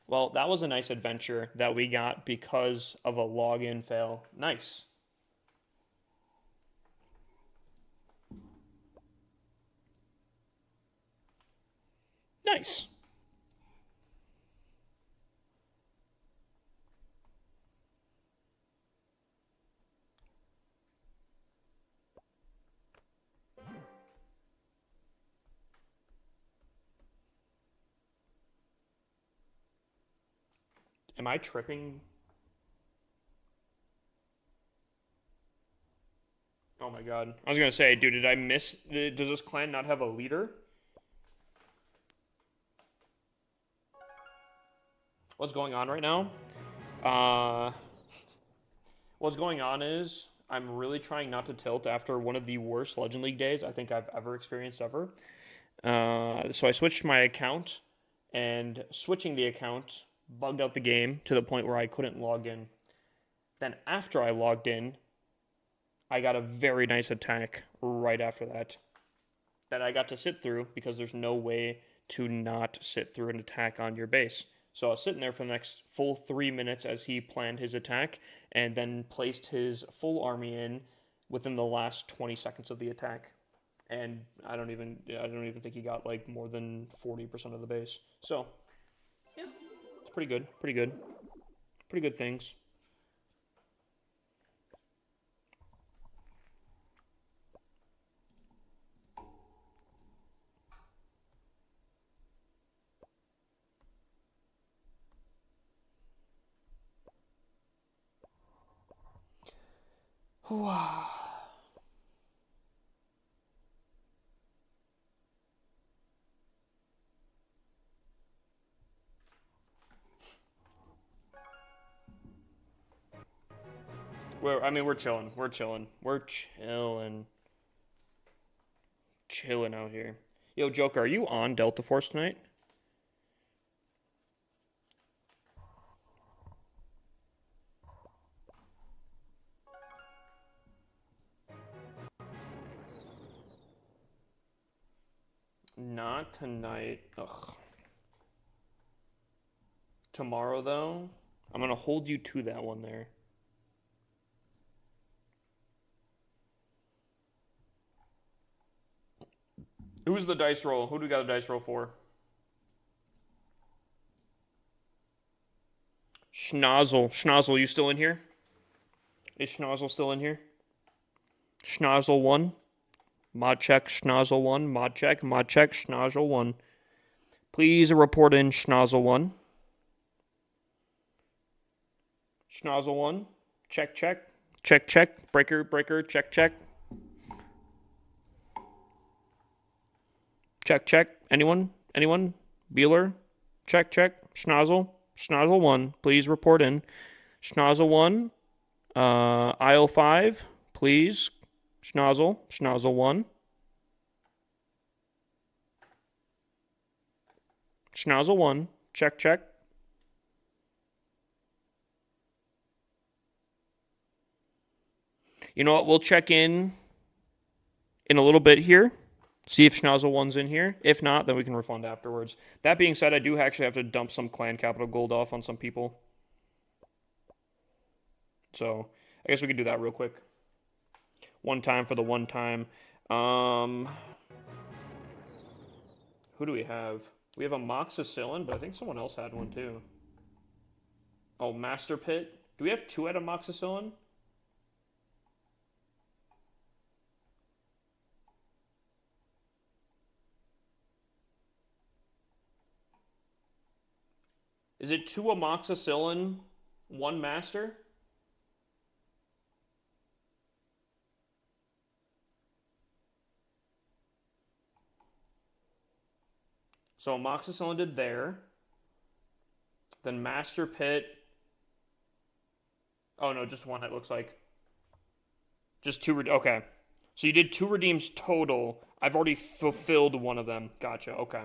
Well, that was a nice adventure that we got because of a login fail. Nice. Nice. Am I tripping? Oh my god. I was gonna say, dude, did I miss... Does this clan not have a leader? What's going on right now? What's going on is I'm really trying not to tilt after one of the worst Legend League days I think I've ever experienced ever. So I switched my account, and switching the account bugged out the game to the point where I couldn't log in. Then after I logged in, I got a very nice attack right after that I got to sit through because there's no way to not sit through an attack on your base. So I was sitting there for the next full 3 minutes as he planned his attack and then placed his full army in within the last 20 seconds of the attack. And I don't even think he got like more than 40% of the base. So, yeah, it's pretty good. Pretty good things. Wow. We're chilling. We're chilling. We're chilling. Chilling out here. Yo, Joker, are you on Delta Force tonight? Not tonight. Ugh. Tomorrow, though, I'm going to hold you to that one there. Who's the dice roll? Who do we got a dice roll for? Schnozzle. Schnozzle, you still in here? Is Schnozzle still in here? Schnozzle 1. Mod check, Schnozzle 1. Mod check, Schnozzle 1. Please report in Schnozzle 1. Schnozzle 1. Check, check. Check, check. Breaker, breaker, check, check. Check, check. Anyone? Anyone? Bueller? Check, check. Schnozzle? Schnozzle 1. Please report in. Schnozzle 1. Aisle 5. Please. Schnozzle. Schnozzle 1. Schnozzle 1. Check, check. You know what? We'll check in a little bit here. See if Schnauzle one's in here. If not, then we can refund afterwards. That being said, I do actually have to dump some clan capital gold off on some people. So I guess we could do that real quick. One time for the one time. Who do we have? We have a Moxicillin, but I think someone else had one too. Oh, Master Pit. Do we have two out of Moxicillin? Is it two amoxicillin, one master? So amoxicillin did there. Then Master Pit. Oh no, just one it looks like. Just two. Okay. So you did two redeems total. I've already fulfilled one of them. Gotcha. Okay.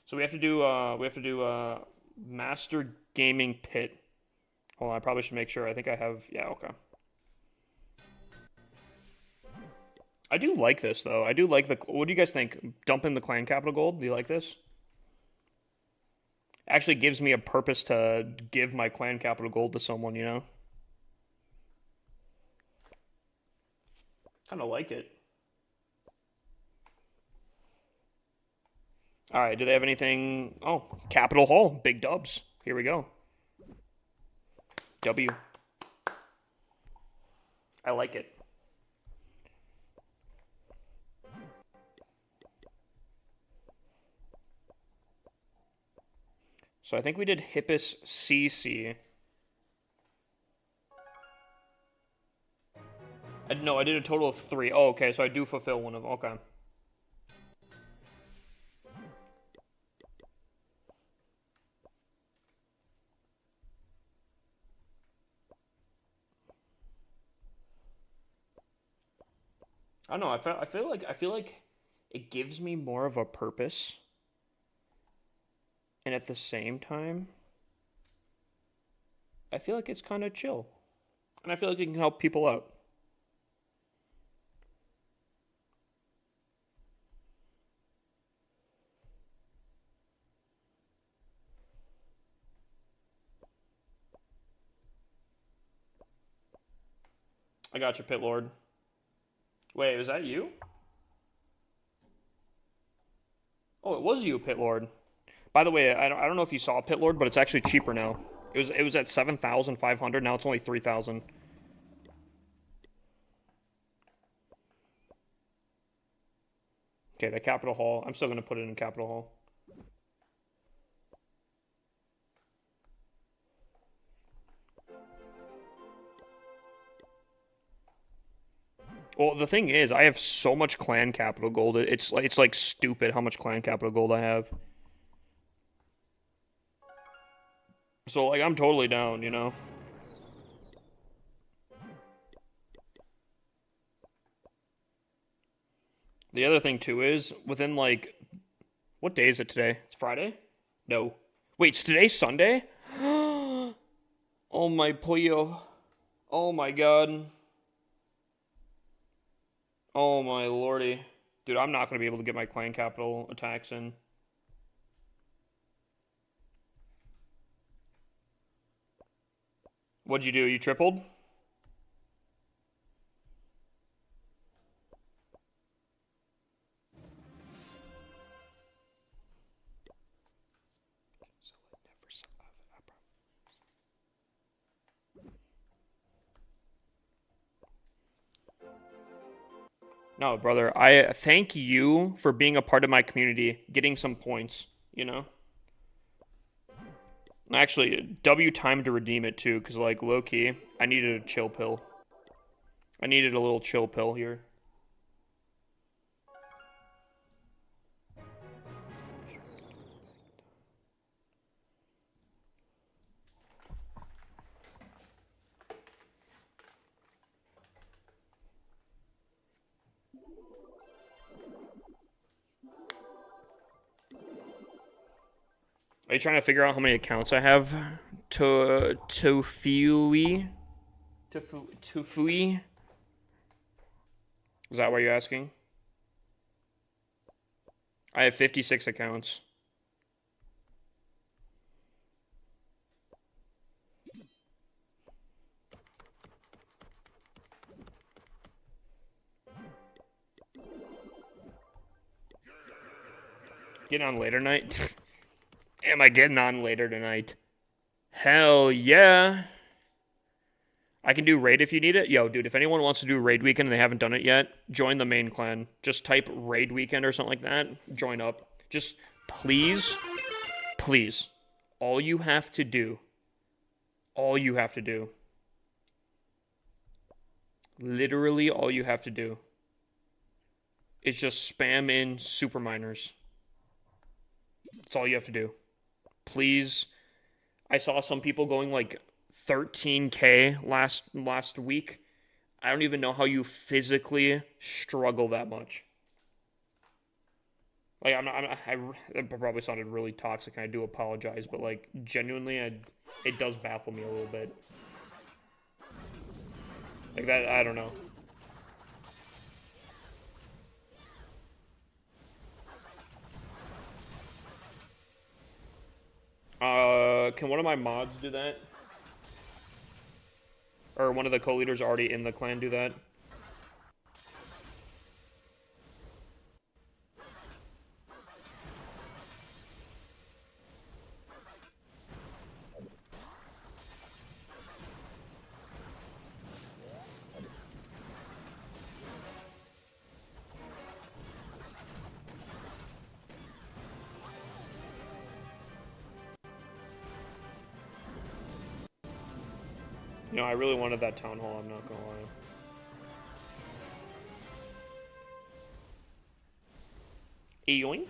So we have to do Master Gaming Pit. Hold on, I probably should make sure. I think I have. Yeah. Okay. I do like this though. I do like the. What do you guys think? Dumping the clan capital gold. Do you like this? Actually gives me a purpose to give my clan capital gold to someone, you know? Kind of like it. All right, do they have anything? Oh, Capitol Hall, big dubs. Here we go. W. I like it. So I think we did Hippus CC. No, I did a total of 3. Oh, okay, so I do fulfill one of them. Okay. I don't know. I feel like it gives me more of a purpose. And at the same time, I feel like it's kind of chill. And I feel like it can help people out. I got you, Pit Lord. Wait, was that you? Oh, it was you, Pit Lord. By the way, I don't know if you saw Pit Lord, but it's actually cheaper now. It was at 7,500. Now it's only 3,000. Okay, the Capitol Hall. I'm still gonna put it in Capitol Hall. Well, the thing is, I have so much clan capital gold. It's like stupid how much clan capital gold I have. So like I'm totally down, you know. The other thing too is within like what day is it today? It's Friday? No. Wait, today's Sunday? Oh my pollo. Oh my god. Oh my lordy. Dude, I'm not going to be able to get my clan capital attacks in. What'd you do? You tripled? No, brother, I thank you for being a part of my community, getting some points, you know? Actually, W time to redeem it too, because, like, low-key, I needed a chill pill. I needed a little chill pill here. Are you trying to figure out how many accounts I have? Tofui? Is that what you're asking? I have 56 accounts. Getting on later night? Am I getting on later tonight? Hell yeah. I can do raid if you need it. Yo, dude, if anyone wants to do raid weekend and they haven't done it yet, join the main clan. Just type raid weekend or something like that. Join up. Just please, please, all you have to do, literally all you have to do is just spam in super miners. That's all you have to do. Please. I saw some people going like 13K last week. I don't even know how you physically struggle that much. Like that probably sounded really toxic, and I do apologize, but like genuinely, it does baffle me a little bit. Like that, I don't know. Can one of my mods do that? Or one of the co-leaders already in the clan do that? You know, I really wanted that town hall, I'm not gonna lie. Yoink.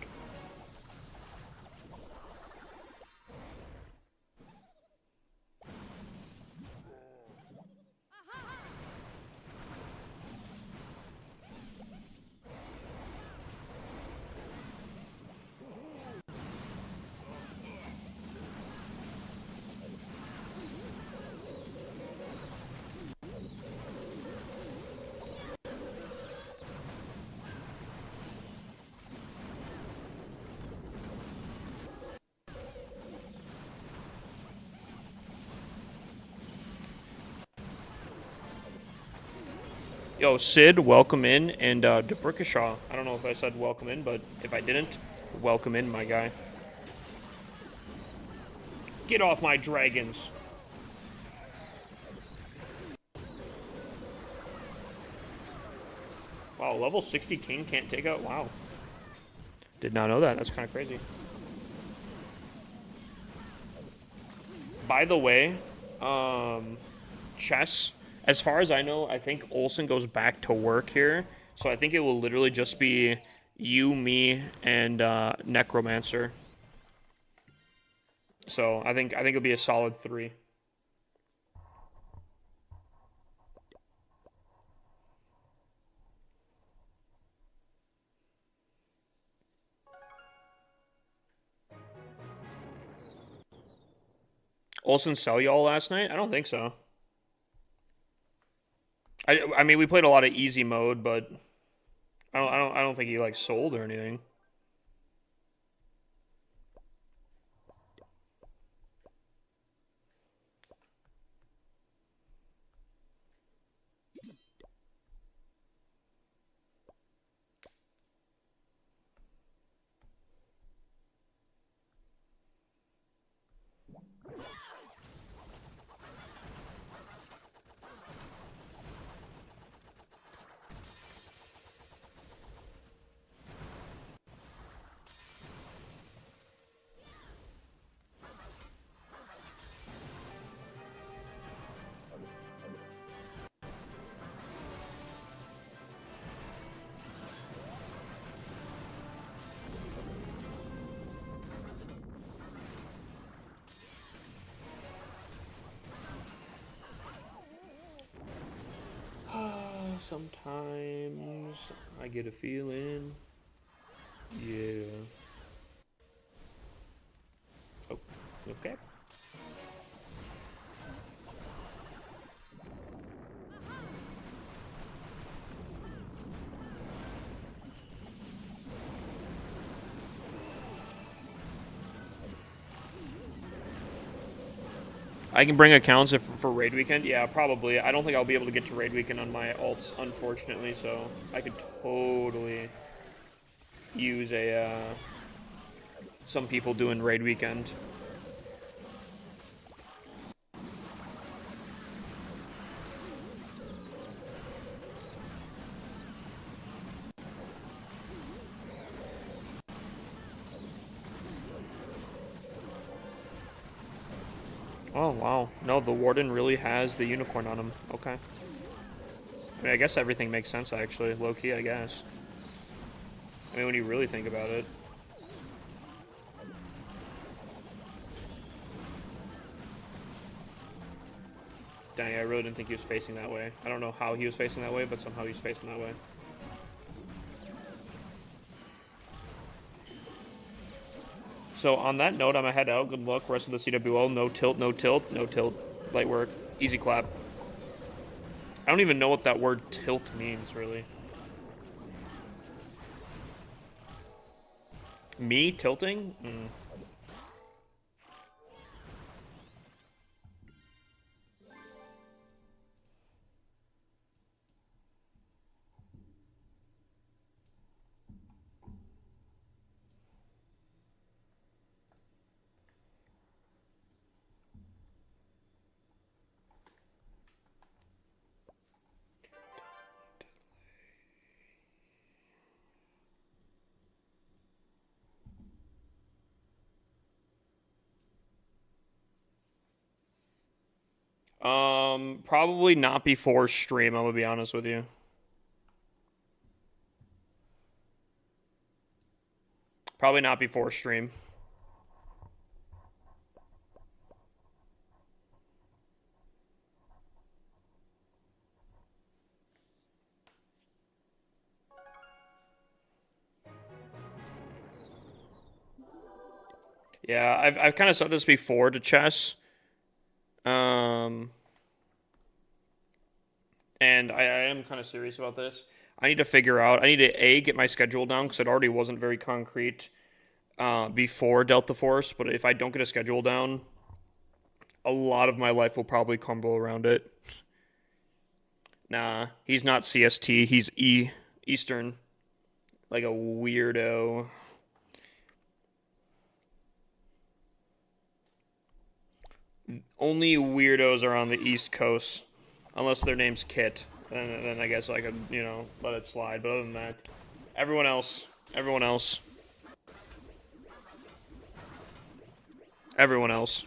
Yo, Sid, welcome in, and DeBrickashaw. I don't know if I said welcome in, but if I didn't, welcome in, my guy. Get off my dragons. Wow, level 60 king can't take out? Wow. Did not know that. That's kind of crazy. By the way, chess, as far as I know, I think Olsen goes back to work here. So I think it will literally just be you, me, and Necromancer. So I think it'll be a solid 3. Olsen sell y'all last night? I don't think so. I mean, we played a lot of easy mode, but I don't think he like sold or anything. Sometimes I get a feeling. Yeah. Oh, okay. I can bring accounts for raid weekend. Yeah, probably. I don't think I'll be able to get to raid weekend on my alts, unfortunately. So I could totally use a some people doing raid weekend. Oh wow, no, the warden really has the unicorn on him. Okay. I mean, I guess everything makes sense actually, low key, I guess. I mean, when you really think about it. Dang, I really didn't think he was facing that way. I don't know how he was facing that way, but somehow he was facing that way. So on that note, I'm gonna head out. Good luck, rest of the CWL. No tilt, no tilt, no tilt. Light work. Easy clap. I don't even know what that word tilt means, really. Me tilting? Mm. Probably not before stream, I'm gonna be honest with you. Probably not before stream. Yeah, I've kind of said this before to Chess. And I am kind of serious about this. I need to figure out. I need to get my schedule down because it already wasn't very concrete before Delta Force. But if I don't get a schedule down, a lot of my life will probably crumble around it. Nah, he's not CST. He's Eastern, like a weirdo. Only weirdos are on the East Coast, unless their name's Kit. Then I guess I could, let it slide. But other than that, everyone else, everyone else, everyone else.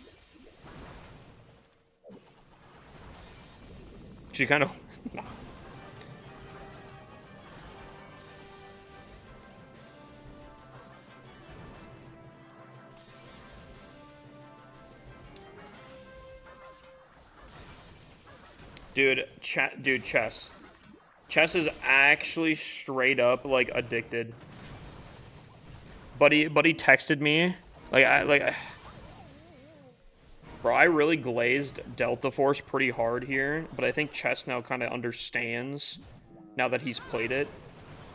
She kind of. Dude, Chess. Chess is actually straight up like addicted. Buddy texted me, bro, I really glazed Delta Force pretty hard here, but I think Chess now kind of understands now that he's played it.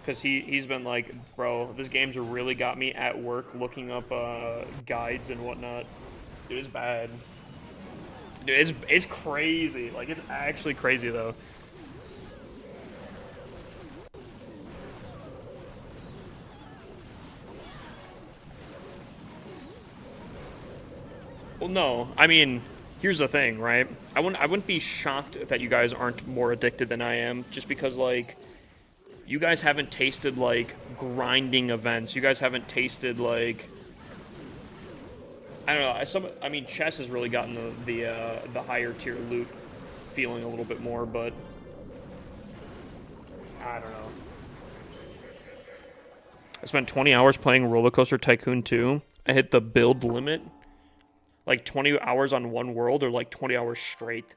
Because he's been like, bro, this game's really got me at work looking up guides and whatnot. Dude, it's bad. Dude, it's crazy. Like, it's actually crazy, though. Well, no. I mean, here's the thing, right? I wouldn't be shocked that you guys aren't more addicted than I am, just because, like, you guys haven't tasted, like, grinding events. You guys haven't tasted, like... I don't know. I mean, Chess has really gotten the higher tier loot feeling a little bit more, but... I don't know. I spent 20 hours playing Roller Coaster Tycoon 2. I hit the build limit. Like 20 hours on one world or like 20 hours straight.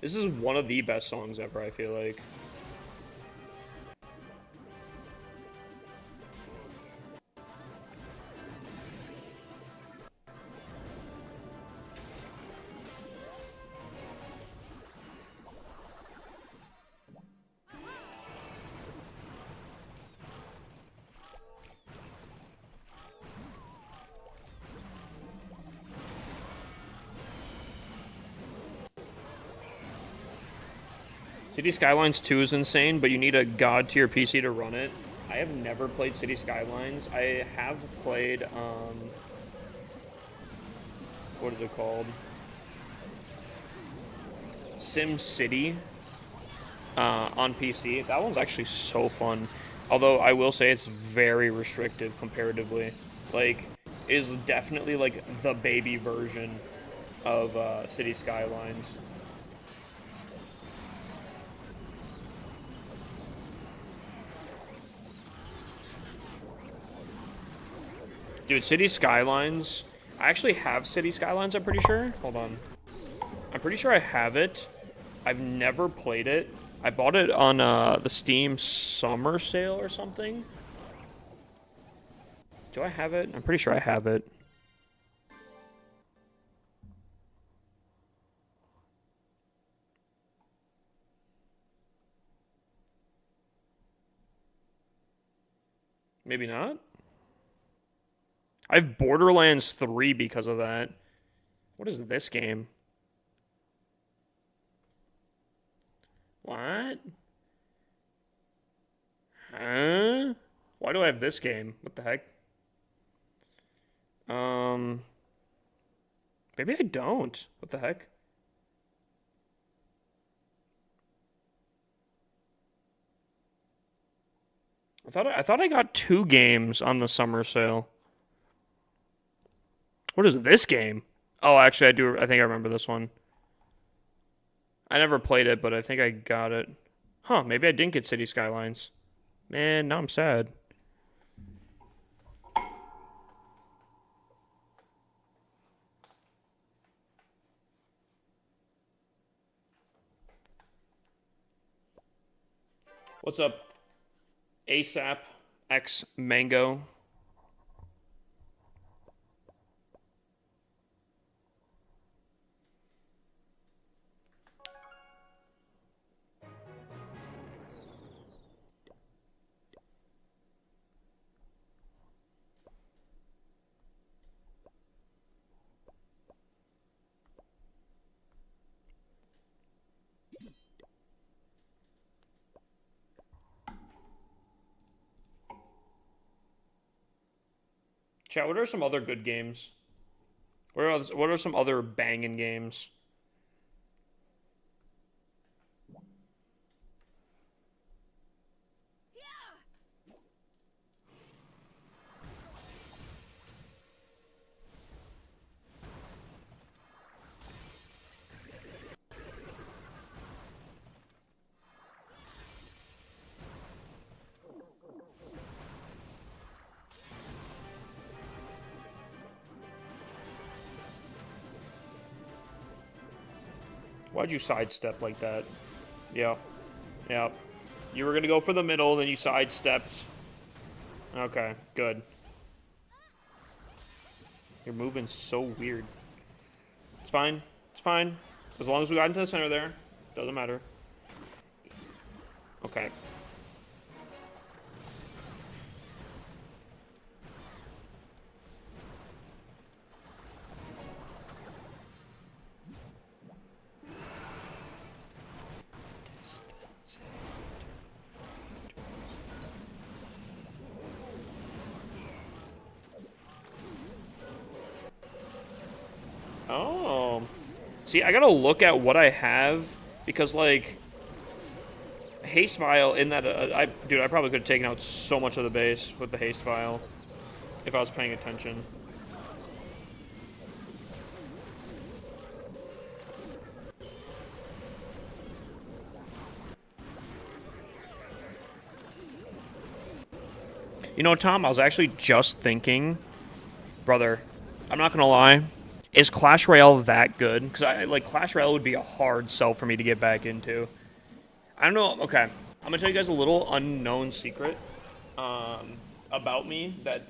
This is one of the best songs ever, I feel like. City Skylines 2 is insane, but you need a god tier PC to run it. I have never played City Skylines. I have played, what is it called? Sim City on PC. That one's actually so fun. Although I will say it's very restrictive comparatively. Like, it is definitely like the baby version of City Skylines. Dude, City Skylines. I actually have City Skylines, I'm pretty sure. Hold on. I'm pretty sure I have it. I've never played it. I bought it on the Steam summer sale or something. Do I have it? I'm pretty sure I have it. Maybe not? I have Borderlands 3 because of that. What is this game? What? Huh? Why do I have this game? What the heck? Maybe I don't. What the heck? I thought I got 2 games on the summer sale. What is this game? Oh, actually, I think I remember this one. I never played it, but I think I got it. Huh, maybe I didn't get City Skylines. Man, now I'm sad. What's up? ASAP X Mango. Chat, what are some other good games? What are some other banging games? Why'd you sidestep like that? Yeah. Yeah. You were gonna go for the middle, then you sidestepped. Okay, good. You're moving so weird. It's fine. It's fine. As long as we got into the center there. Doesn't matter. Okay. Oh. See, I gotta look at what I have because, like, Haste Vial in that, dude, I probably could have taken out so much of the base with the Haste Vial if I was paying attention. You know, Tom, I was actually just thinking, brother, I'm not gonna lie, is Clash Royale that good? Because like Clash Royale would be a hard sell for me to get back into. I don't know. Okay, I'm gonna tell you guys a little unknown secret about me that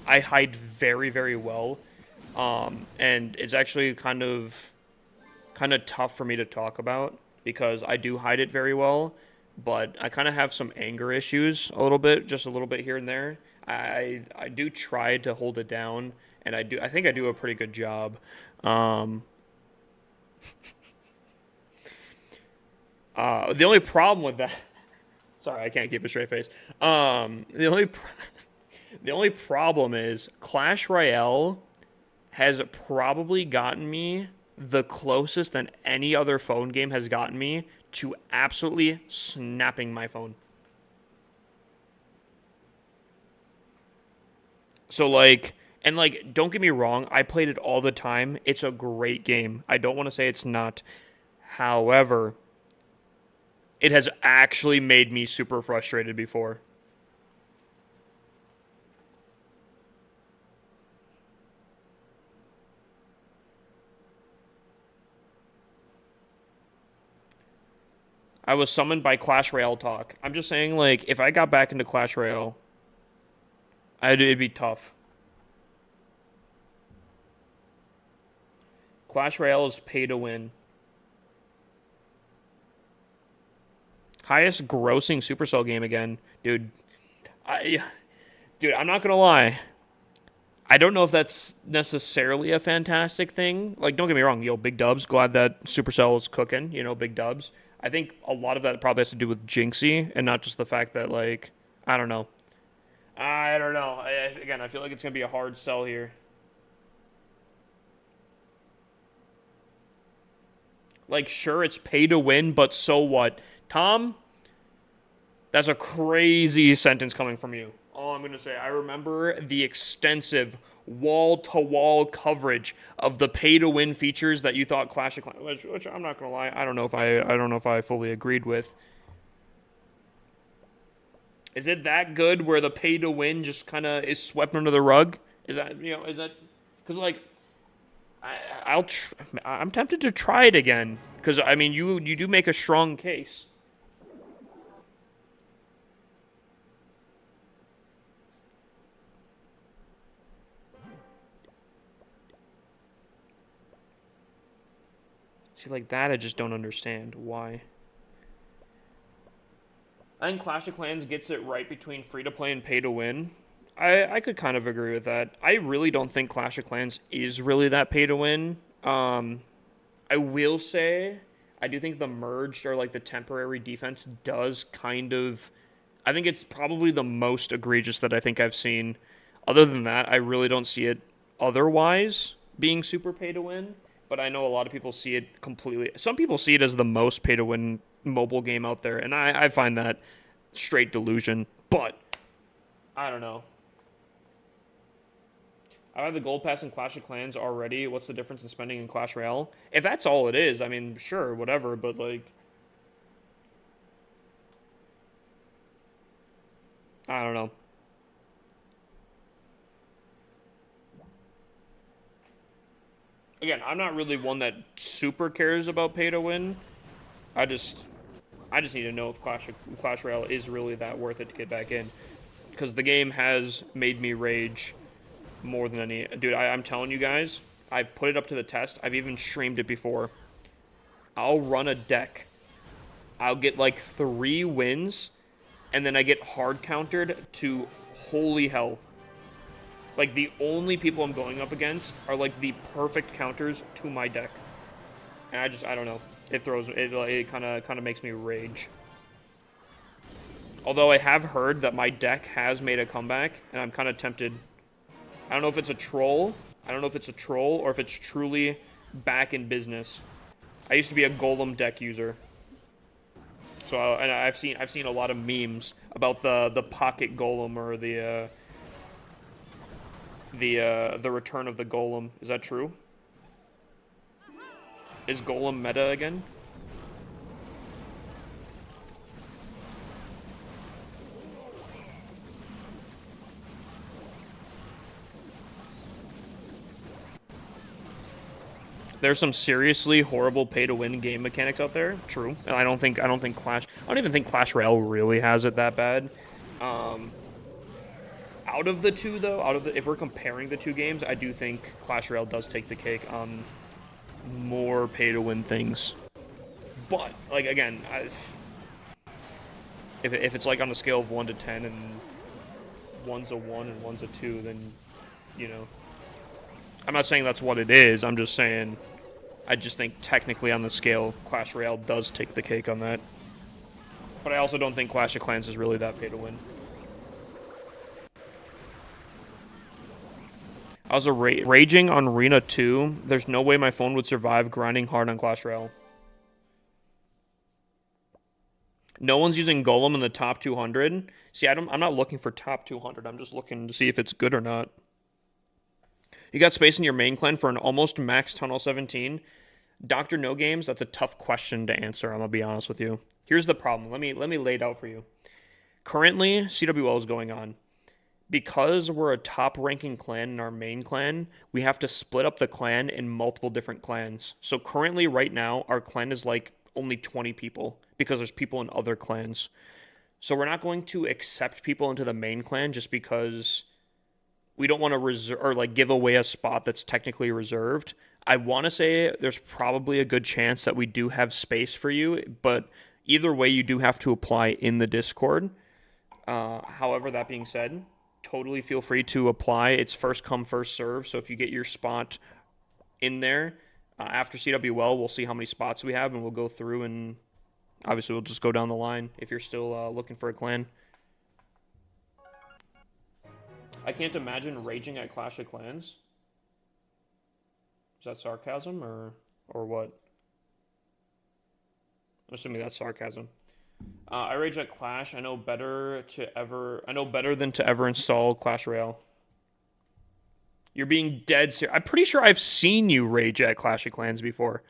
I hide very, very well, and it's actually kind of tough for me to talk about because I do hide it very well, but I kind of have some anger issues a little bit, just a little bit here and there. I do try to hold it down, and I think I do a pretty good job. The only problem with that, sorry, I can't keep a straight face. The only problem is Clash Royale has probably gotten me the closest than any other phone game has gotten me to absolutely snapping my phone. So like, and like, don't get me wrong, I played it all the time. It's a great game. I don't want to say it's not. However, it has actually made me super frustrated before. I was summoned by Clash Royale talk. I'm just saying, like, if I got back into Clash Royale, it'd be tough. Clash Royale is pay to win. Highest grossing Supercell game again. Dude, I'm not gonna lie. I don't know if that's necessarily a fantastic thing. Like, don't get me wrong, big dubs. Glad that Supercell is cooking, big dubs. I think a lot of that probably has to do with Jinxie and not just the fact that, like, I don't know. Again, I feel like it's going to be a hard sell here. Like, sure, it's pay to win, but so what? Tom, that's a crazy sentence coming from you. All I'm going to say, I remember the extensive wall-to-wall coverage of the pay-to-win features that you thought Clash of Clans, which I'm not gonna lie, I don't know if I fully agreed with. Is it that good where the pay-to-win just kind of is swept under the rug? Is that because like I'm tempted to try it again because I mean you do make a strong case. See, like that, I just don't understand why. I think Clash of Clans gets it right between free-to-play and pay-to-win. I could kind of agree with that. I really don't think Clash of Clans is really that pay-to-win. I will say, I do think the merged or like the temporary defense does kind of... I think it's probably the most egregious that I think I've seen. Other than that, I really don't see it otherwise being super pay-to-win. But I know a lot of people see it completely. Some people see it as the most pay-to-win mobile game out there, and I find that straight delusion. But I don't know. I have the gold pass in Clash of Clans already. What's the difference in spending in Clash Royale? If that's all it is, I mean, sure, whatever. But like, I don't know. Again, I'm not really one that super cares about pay to win. I just need to know if Clash Royale is really that worth it to get back in, because the game has made me rage more than any. Dude, I'm telling you guys, I put it up to the test. I've even streamed it before. I'll run a deck. I'll get like 3 wins, and then I get hard countered to holy hell. Like, the only people I'm going up against are, like, the perfect counters to my deck. And I don't know. It kind of makes me rage. Although I have heard that my deck has made a comeback, and I'm kind of tempted. I don't know if it's a troll. Or if it's truly back in business. I used to be a Golem deck user. So and I've seen a lot of memes about the pocket golem or the return of the golem. Is that true? Is golem meta again? There's some seriously horrible pay-to-win game mechanics out there. True, and I don't even think Clash Royale really has it that bad. Out of the two, though, if we're comparing the two games, I do think Clash Royale does take the cake on more pay-to-win things. But like again, if it's like on a scale of 1 to 10 and one's a 1 and one's a 2, then you know. I'm not saying that's what it is. I'm just saying, I just think technically on the scale, Clash Royale does take the cake on that. But I also don't think Clash of Clans is really that pay to win. I was raging on Arena 2. There's no way my phone would survive grinding hard on Clash Royale. No one's using Golem in the top 200. See, I'm not looking for top 200. I'm just looking to see if it's good or not. You got space in your main clan for an almost max Tunnel 17? Dr. No Games, that's a tough question to answer, I'm going to be honest with you. Here's the problem. Let me lay it out for you. Currently, CWL is going on. Because we're a top-ranking clan in our main clan, we have to split up the clan in multiple different clans. So currently, right now, our clan is like only 20 people because there's people in other clans. So we're not going to accept people into the main clan just because we don't want to reserve or like give away a spot that's technically reserved. I want to say there's probably a good chance that we do have space for you, but either way, you do have to apply in the Discord. However, that being said, totally feel free to apply. It's first come, first serve. So if you get your spot in there after CWL, we'll see how many spots we have, and we'll go through and obviously we'll just go down the line if you're still looking for a clan. I can't imagine raging at Clash of Clans. Is that sarcasm or what? I'm assuming that's sarcasm. I rage at Clash. I know better than to ever install Clash Royale. You're being dead serious. I'm pretty sure I've seen you rage at Clash of Clans before.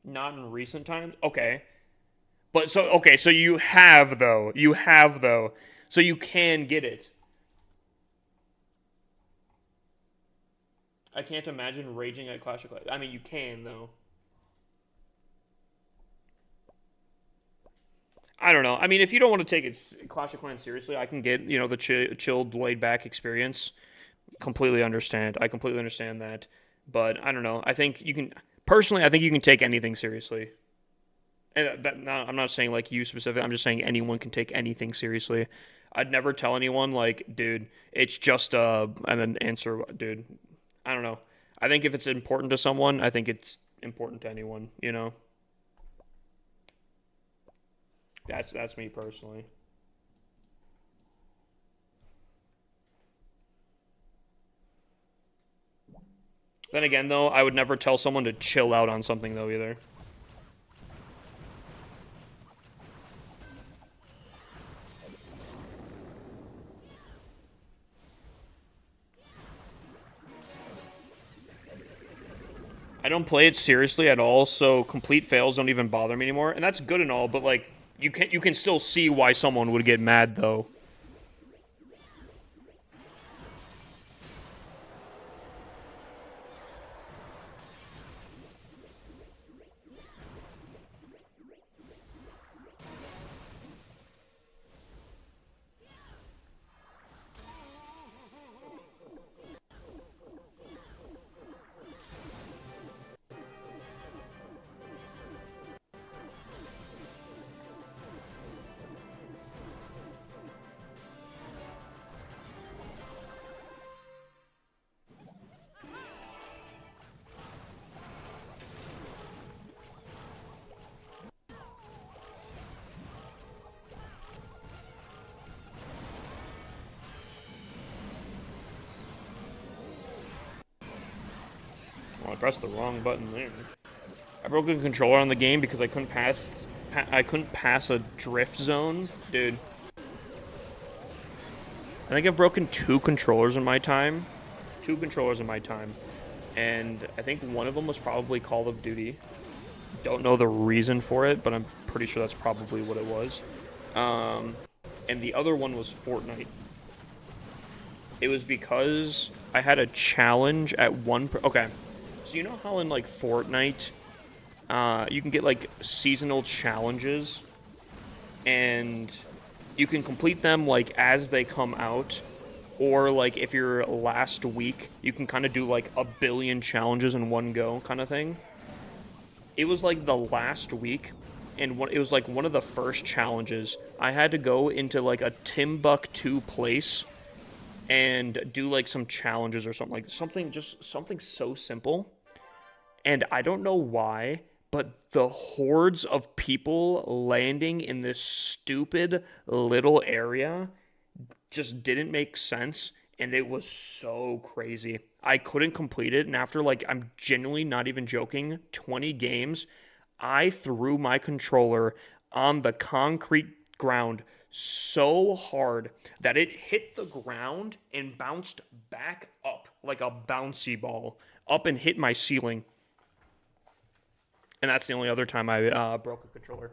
Not in recent times? Okay. But so you have though. You have though. So you can get it. I can't imagine raging at Clash of Clans. I mean, you can though. I don't know. I mean, if you don't want to take it Clash of Clans seriously, I can get, the chilled, laid back experience. Completely understand. I completely understand that. But I don't know. I think you can personally, I think you can take anything seriously. And I'm not saying like you specifically. I'm just saying anyone can take anything seriously. I'd never tell anyone like, dude, it's just and then answer, dude. I don't know. I think if it's important to someone, I think it's important to anyone, That's me personally. Then again, though, I would never tell someone to chill out on something, though, either. I don't play it seriously at all, so complete fails don't even bother me anymore. And that's good and all, but, like, you can still see why someone would get mad, though. pressed the wrong button there. I broke a controller on the game because I couldn't pass a drift zone, dude. I think I've broken 2 controllers in my time. 2 controllers in my time. And I think one of them was probably Call of Duty. Don't know the reason for it, but I'm pretty sure that's probably what it was. And the other one was Fortnite. It was because I had a challenge at okay, so you know how in like Fortnite, you can get like seasonal challenges, and you can complete them like as they come out, or like if you're last week, you can kind of do like a billion challenges in one go kind of thing. It was like the last week, and it was like one of the first challenges. I had to go into like a Timbuktu place and do like some challenges or something, like something so simple. And I don't know why, but the hordes of people landing in this stupid little area just didn't make sense, and it was so crazy. I couldn't complete it, and after like, I'm genuinely not even joking, 20 games, I threw my controller on the concrete ground so hard that it hit the ground and bounced back up like a bouncy ball up and hit my ceiling. And that's the only other time I broke a controller.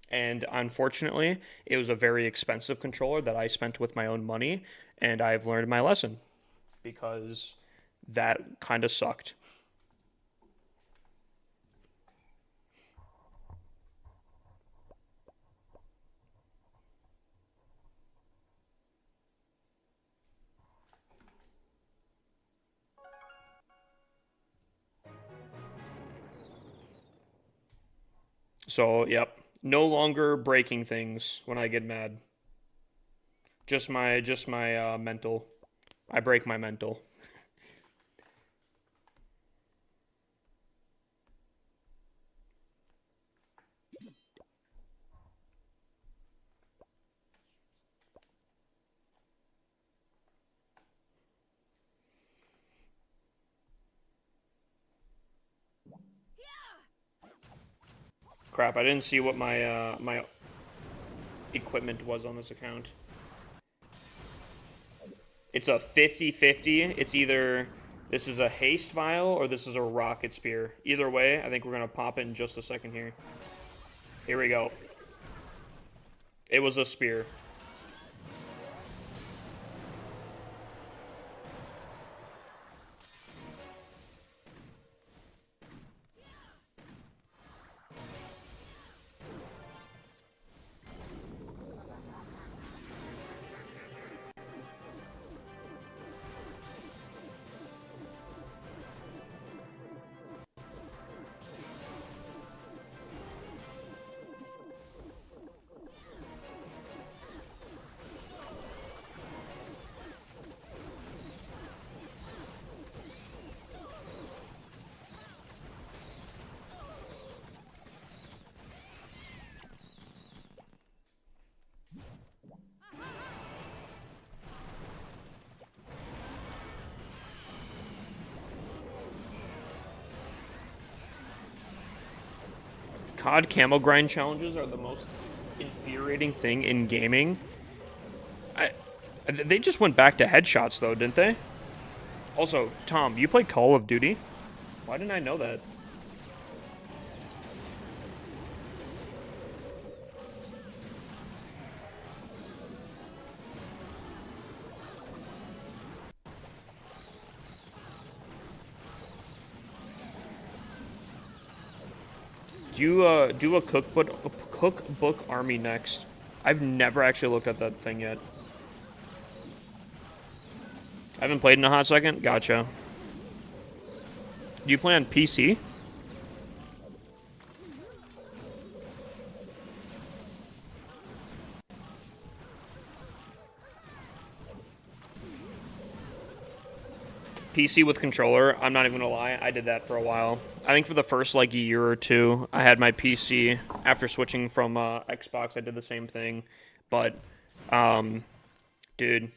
And unfortunately, it was a very expensive controller that I spent with my own money, and I've learned my lesson because that kind of sucked. So, yep, no longer breaking things when I get mad. Just my mental. I break my mental. Crap, I didn't see what my equipment was on this account. It's a 50-50. It's either this is a haste vial or this is a rocket spear. Either way, I think we're gonna pop it in just a second here. Here we go. It was a spear. COD camo grind challenges are the most infuriating thing in gaming. They just went back to headshots though, didn't they? Also, Tom, you play Call of Duty? Why didn't I know that? Do a cookbook army next. I've never actually looked at that thing yet. I haven't played in a hot second. Gotcha. Do you play on PC? PC with controller. I'm not even gonna lie, I did that for a while. I think for the first like year or two, I had my PC. After switching from Xbox, I did the same thing. But, dude,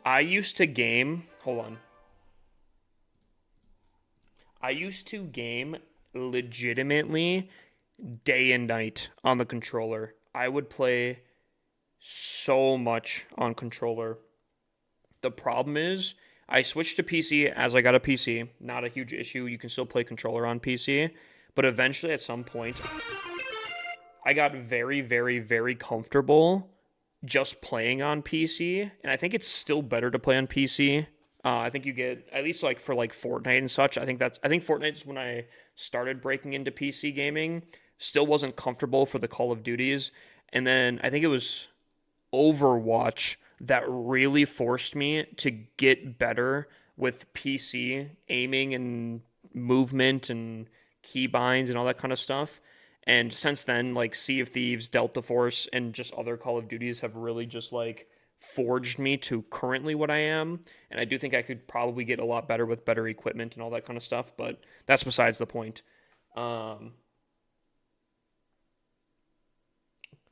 I used to game. Hold on. I used to game legitimately day and night on the controller. I would play so much on controller. The problem is I switched to PC as I got a PC. Not a huge issue. You can still play controller on PC, but eventually at some point I got very, very, very comfortable just playing on PC, and I think it's still better to play on PC. I think you get at least like for like Fortnite and such. I think Fortnite is when I started breaking into PC gaming. Still wasn't comfortable for the Call of Duties, and then I think it was Overwatch that really forced me to get better with PC aiming and movement and keybinds and all that kind of stuff. And since then, like Sea of Thieves, Delta Force, and just other Call of Duties have really just like forged me to currently what I am. And I do think I could probably get a lot better with better equipment and all that kind of stuff, but that's besides the point. Um,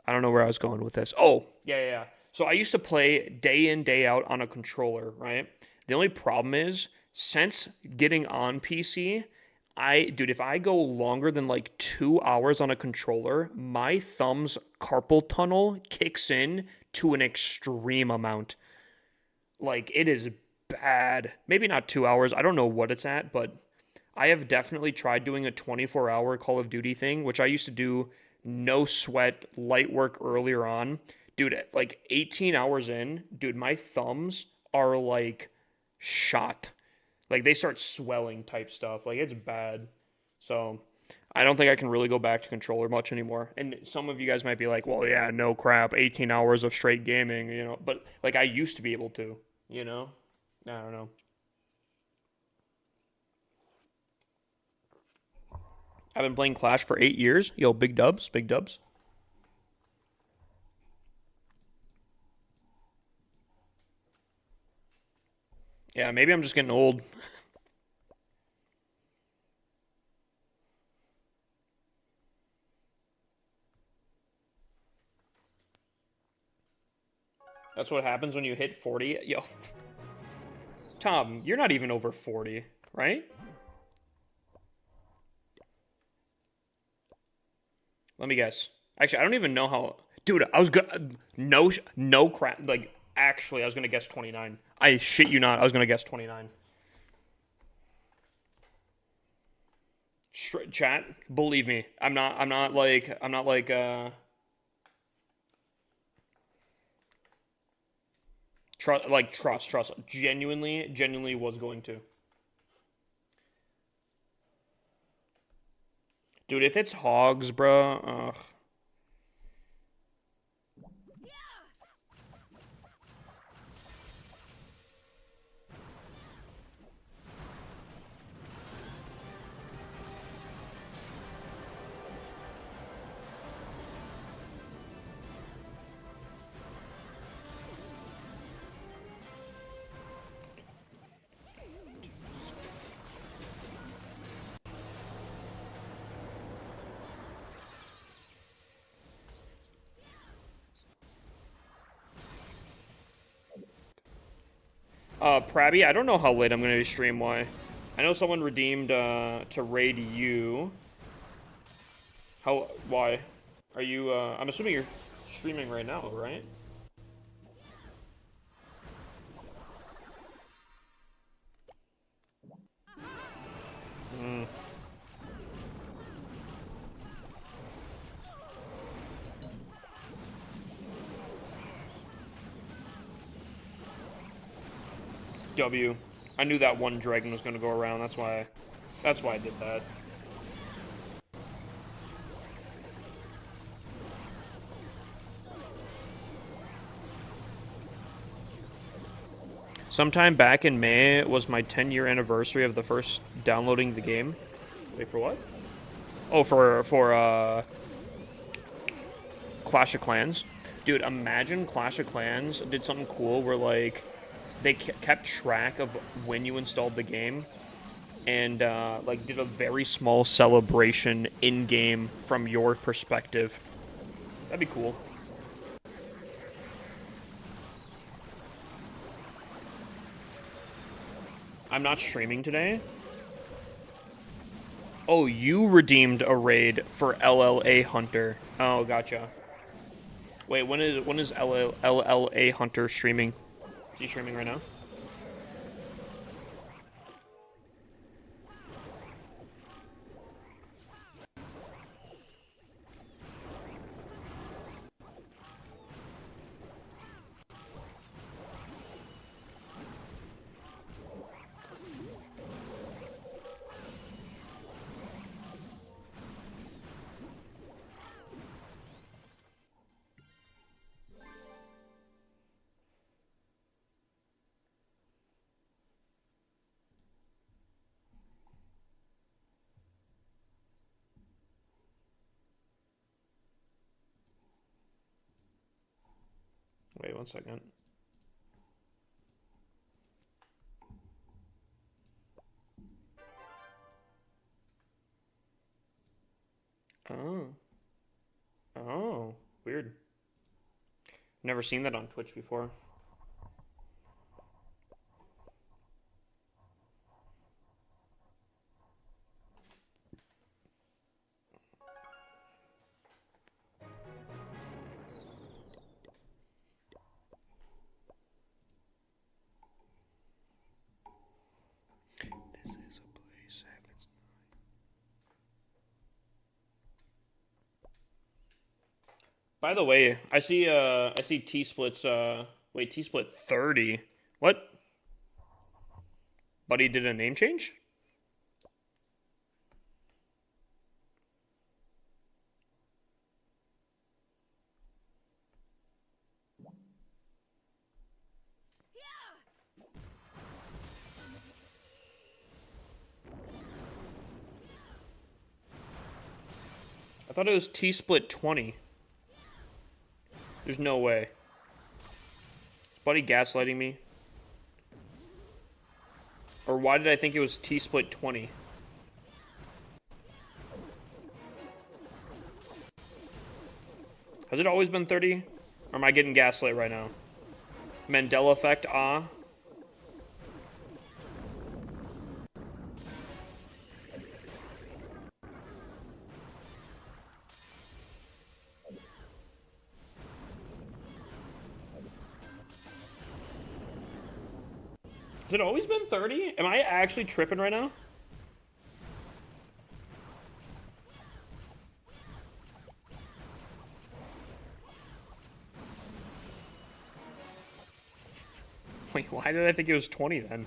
I don't know where I was going with this. Oh, yeah. So I used to play day in, day out on a controller, right? The only problem is, since getting on PC, dude, if I go longer than like 2 hours on a controller, my thumb's carpal tunnel kicks in to an extreme amount. Like, it is bad. Maybe not 2 hours. I don't know what it's at, but I have definitely tried doing a 24-hour Call of Duty thing, which I used to do no sweat, light work earlier on. Dude, like 18 hours in, dude, my thumbs are like shot. Like they start swelling type stuff. Like it's bad. So I don't think I can really go back to controller much anymore. And some of you guys might be like, well, yeah, no crap, 18 hours of straight gaming, you know. But like I used to be able to, you know? I don't know. I've been playing Clash for 8 years. Yo, big dubs, big dubs. Yeah, maybe I'm just getting old. That's what happens when you hit 40. Yo, Tom, you're not even over 40, right? Let me guess. Actually, I don't even know how. Dude, I was good. No crap. Like, actually, I was gonna guess 29. I shit you not. I was gonna guess 29. Chat, believe me, I'm not. I'm not like. I'm not like. Trust. Genuinely was going to. Dude, if it's hogs, bro. Prabby, I don't know how late I'm gonna stream. Why? I know someone redeemed to raid you. How? Why? Are you? I'm assuming you're streaming right now, right? Hmm. W. I knew that one dragon was gonna go around. That's why. That's why I did that. Sometime back in May was my 10-year anniversary of the first downloading the game. Wait, for what? Oh, for Clash of Clans. Dude, imagine Clash of Clans did something cool where like they kept track of when you installed the game and like did a very small celebration in game from your perspective. That'd be cool. I'm not streaming today. Oh, you redeemed a raid for LLA Hunter. Oh, gotcha. Wait, when is LLA Hunter streaming? Is he streaming right now? Wait 1 second. Oh. Oh. Weird. Never seen that on Twitch before. This is a place heaven's. By the way, I see T splits wait, T split 30. What? Buddy did a name change? I thought it was T split 20. There's no way. Is Buddy gaslighting me? Or why did I think it was T split 20? Has it always been 30? Or am I getting gaslit right now? Mandela effect, ah. Has it always been 30? Am I actually tripping right now? Wait, why did I think it was 20 then?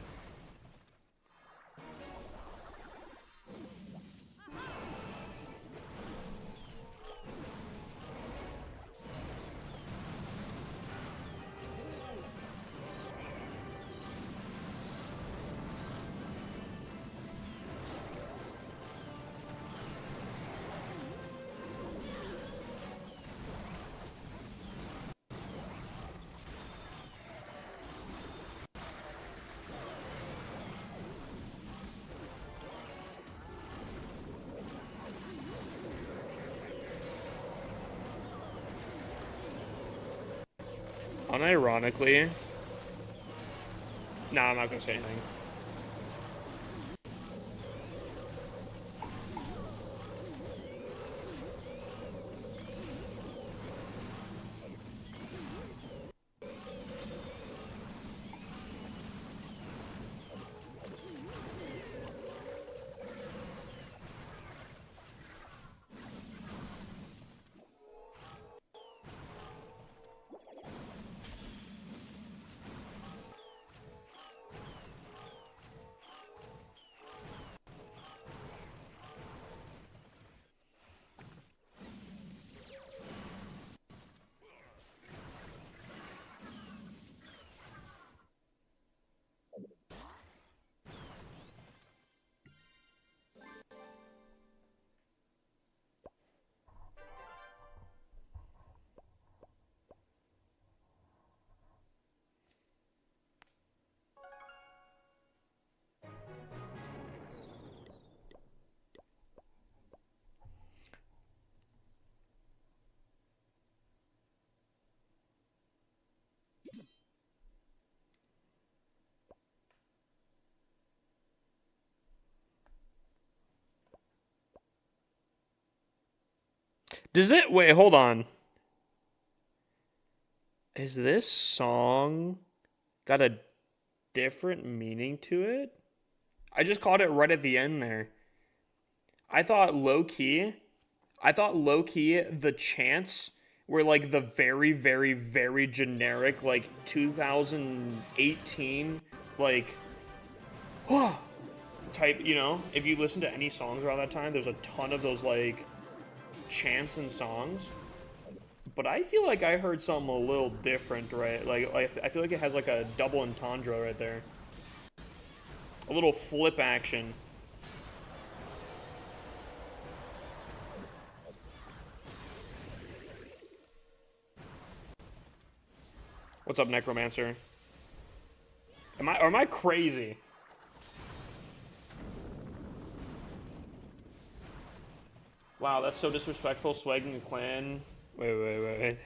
Unironically. Nah, I'm not gonna say anything. Does it? Wait, hold on. Is this song got a different meaning to it? I just caught it right at the end there. I thought low key, the chants were like the very, very, very generic, like 2018, like, type, you know? If you listen to any songs around that time, there's a ton of those, like, chants and songs. But I feel like I heard something a little different, right? Like I feel like it has like a double entendre right there. A little flip action. What's up, Necromancer? Am I crazy? Wow, that's so disrespectful, swagging a clan. Wait.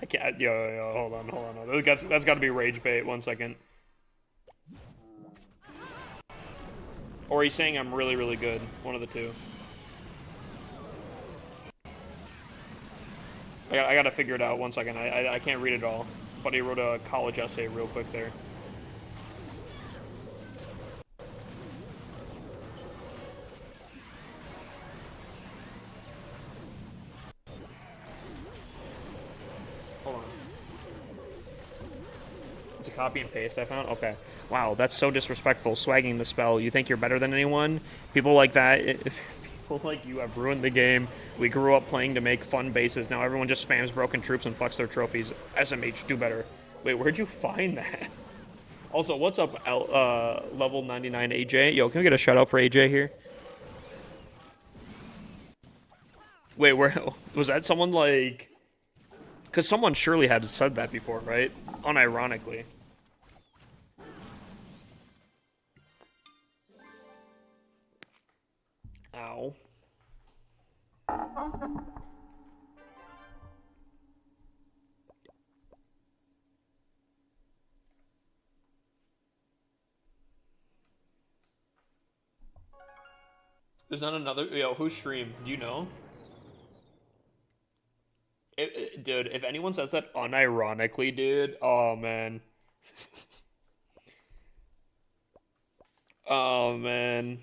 I can't. Yo, hold on. That's got to be rage bait. 1 second. Or he's saying I'm really, really good. One of the two. I gotta figure it out. 1 second. I can't read it all. But he wrote a college essay real quick there. Hold on. It's a copy and paste I found? Okay. Wow, that's so disrespectful. Swagging the spell. You think you're better than anyone? People like that, people like you have ruined the game. We grew up playing to make fun bases. Now everyone just spams broken troops and fucks their trophies. SMH, do better. Wait, where'd you find that? Also, what's up, level 99 AJ? Yo, can we get a shout out for AJ here? Wait, where was that? Someone like, because someone surely had said that before, right? Unironically. Ow. There's not another. Yo, who streamed? Do you know? Dude, if anyone says that unironically, dude, oh man. Oh man.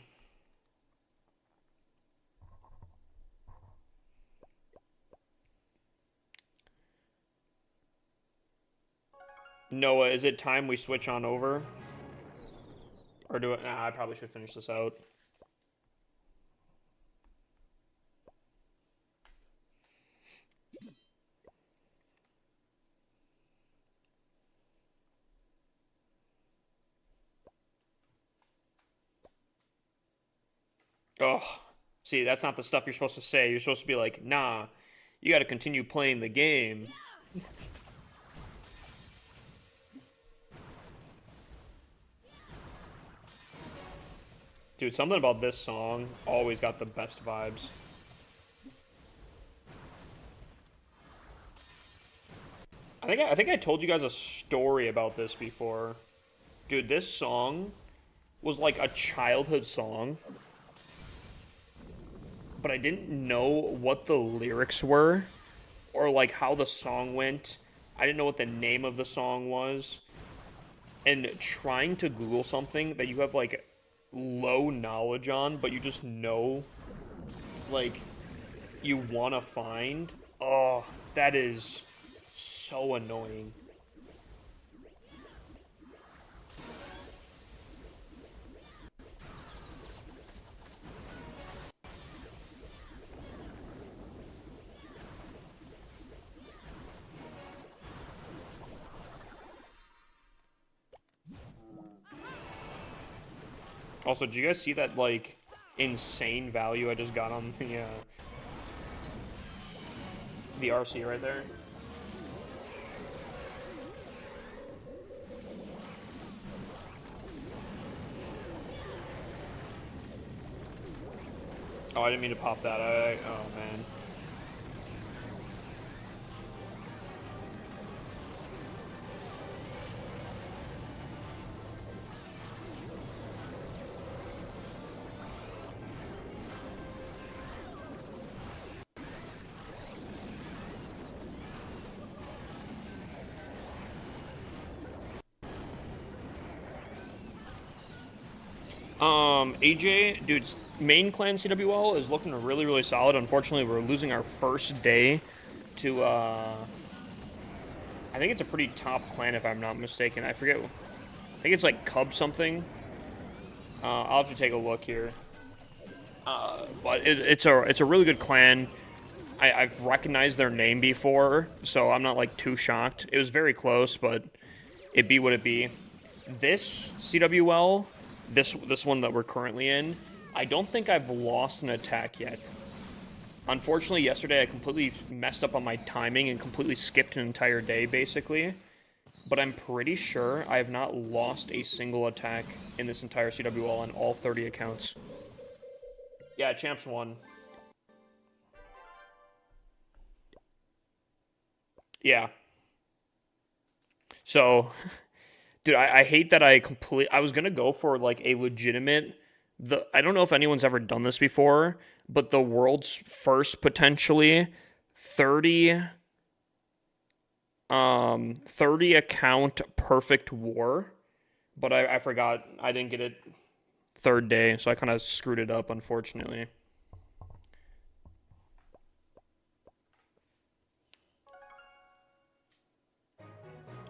Noah, is it time we switch on over? Or do it? Nah, I probably should finish this out. Oh, see, that's not the stuff you're supposed to say. You're supposed to be like, nah, you gotta continue playing the game. Dude, something about this song always got the best vibes. I think I told you guys a story about this before. Dude, this song was like a childhood song, but I didn't know what the lyrics were or like how the song went. I didn't know what the name of the song was. And trying to Google something that you have like low knowledge on, but you just know like you want to find, oh, that is so annoying. Also, did you guys see that like insane value I just got on the RC right there? Oh, I didn't mean to pop that. Oh man. AJ, dude's main clan CWL is looking really, really solid. Unfortunately, we're losing our first day to, I think it's a pretty top clan if I'm not mistaken. I forget. I think it's like Cub something. I'll have to take a look here. But it's a really good clan. I've recognized their name before, so I'm not like too shocked. It was very close, but it be what it be. This CWL, this one that we're currently in, I don't think I've lost an attack yet. Unfortunately, yesterday I completely messed up on my timing and completely skipped an entire day, basically. But I'm pretty sure I have not lost a single attack in this entire CWL on all 30 accounts. Yeah, Champs won. Yeah. So, dude, I hate that I was gonna go for like a legitimate I don't know if anyone's ever done this before, but the world's first potentially 30 30 account perfect war. But I forgot I didn't get it third day, so I kind of screwed it up, unfortunately.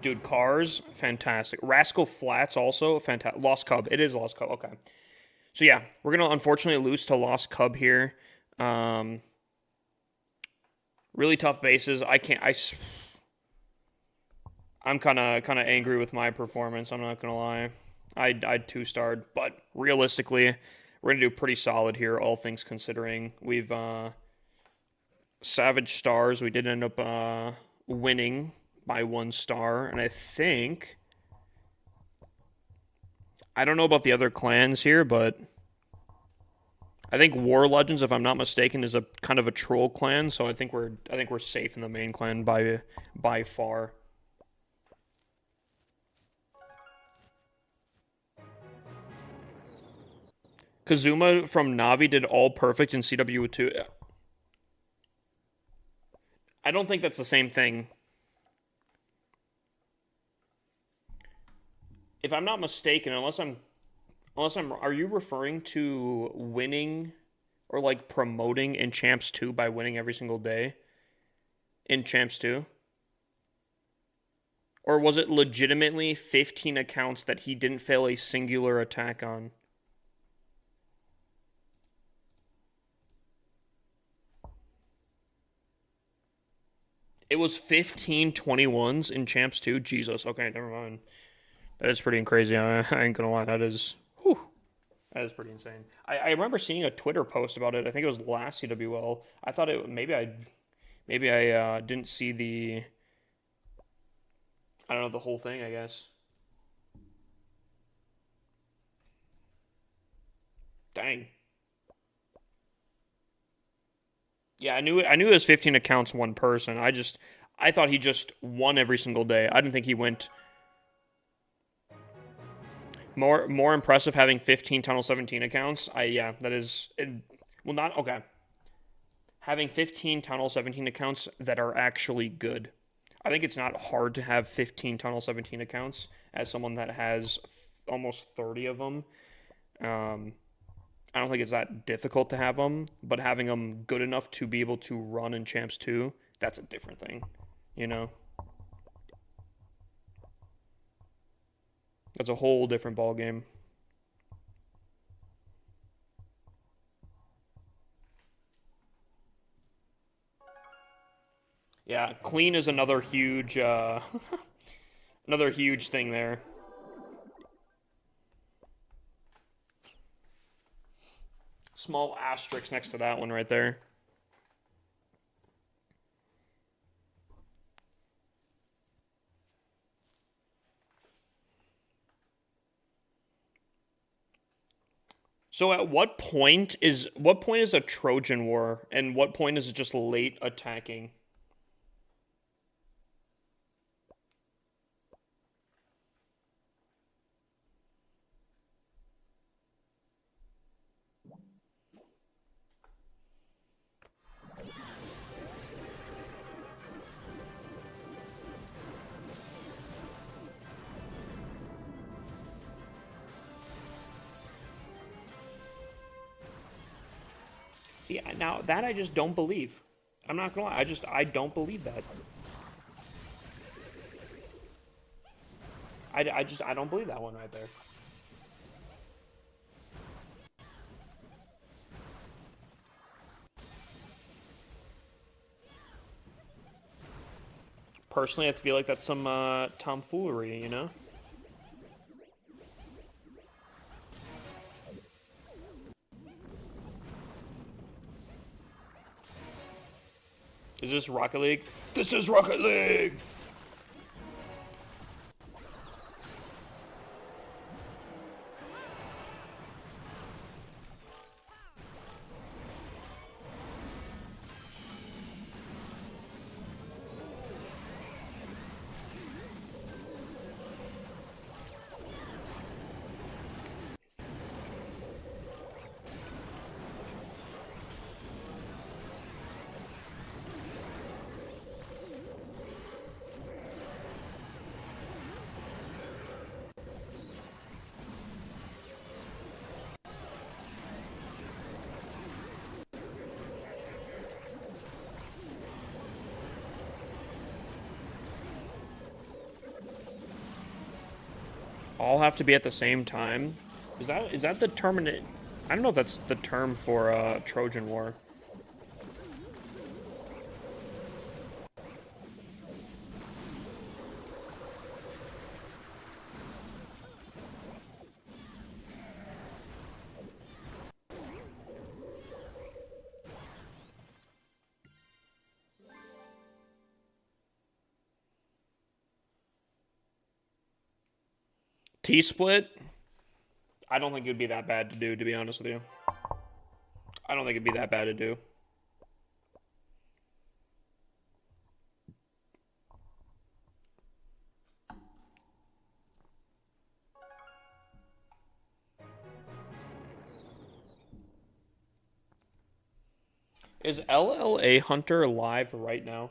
Dude, Cars, fantastic. Rascal Flats also fantastic. Lost Cub, it is Lost Cub. Okay, so yeah, we're gonna unfortunately lose to Lost Cub here. Really tough bases. I'm kind of angry with my performance. I'm not gonna lie. I'd two-starred, but realistically, we're gonna do pretty solid here, all things considering. We've Savage Stars. We did end up winning by 1 star, and I don't know about the other clans here, but I think War Legends, if I'm not mistaken, is a kind of a troll clan, so I think we're safe in the main clan by far. Kazuma from Navi did all perfect in CW2. I don't think that's the same thing. If I'm not mistaken, are you referring to winning or like promoting in Champs 2 by winning every single day in Champs 2? Or was it legitimately 15 accounts that he didn't fail a singular attack on? It was 15 21s in Champs 2? Jesus, okay, never mind. That is pretty crazy. I ain't gonna lie. That is pretty insane. I remember seeing a Twitter post about it. I think it was last CWL. I thought it maybe I didn't see I don't know, the whole thing, I guess. Dang. Yeah, I knew it was 15 accounts, 1 person. I thought he just won every single day. I didn't think he went more impressive having 15 Tunnel 17 accounts. Yeah, that is well, not okay. Having 15 Tunnel 17 accounts that are actually good. I think it's not hard to have 15 Tunnel 17 accounts as someone that has almost 30 of them. I don't think it's that difficult to have them, but having them good enough to be able to run in Champs 2, that's a different thing, you know? That's a whole different ball game. Yeah, clean is another huge another huge thing there. Small asterisk next to that one right there. So at what point is a Trojan War and what point is it just late attacking? See, now that I just don't believe. I'm not gonna lie. I don't believe that. I don't believe that one right there. Personally, I feel like that's some tomfoolery, you know? Is this Rocket League? This is Rocket League! All have to be at the same time? Is that the term? I don't know if that's the term for Trojan War. T-split? I don't think it would be that bad to do, to be honest with you. I don't think it'd be that bad to do. Is LLA Hunter live right now?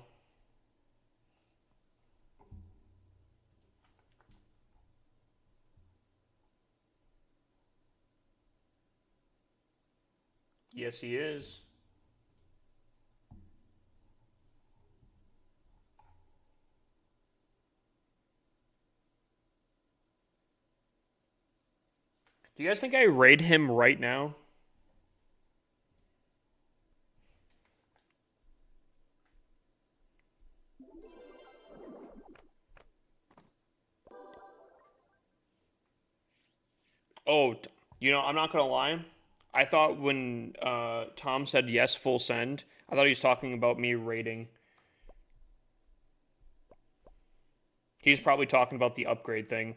Yes, he is. Do you guys think I raid him right now? Oh, you know, I'm not gonna lie. I thought when Tom said yes, full send, I thought he was talking about me raiding. He's probably talking about the upgrade thing.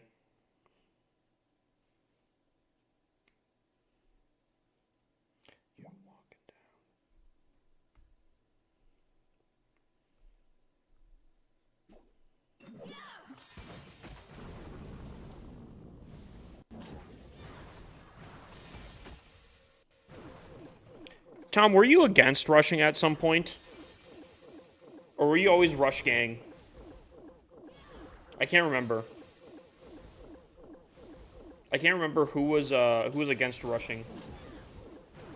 Tom, were you against rushing at some point? Or were you always rush gang? I can't remember. I can't remember who was against rushing.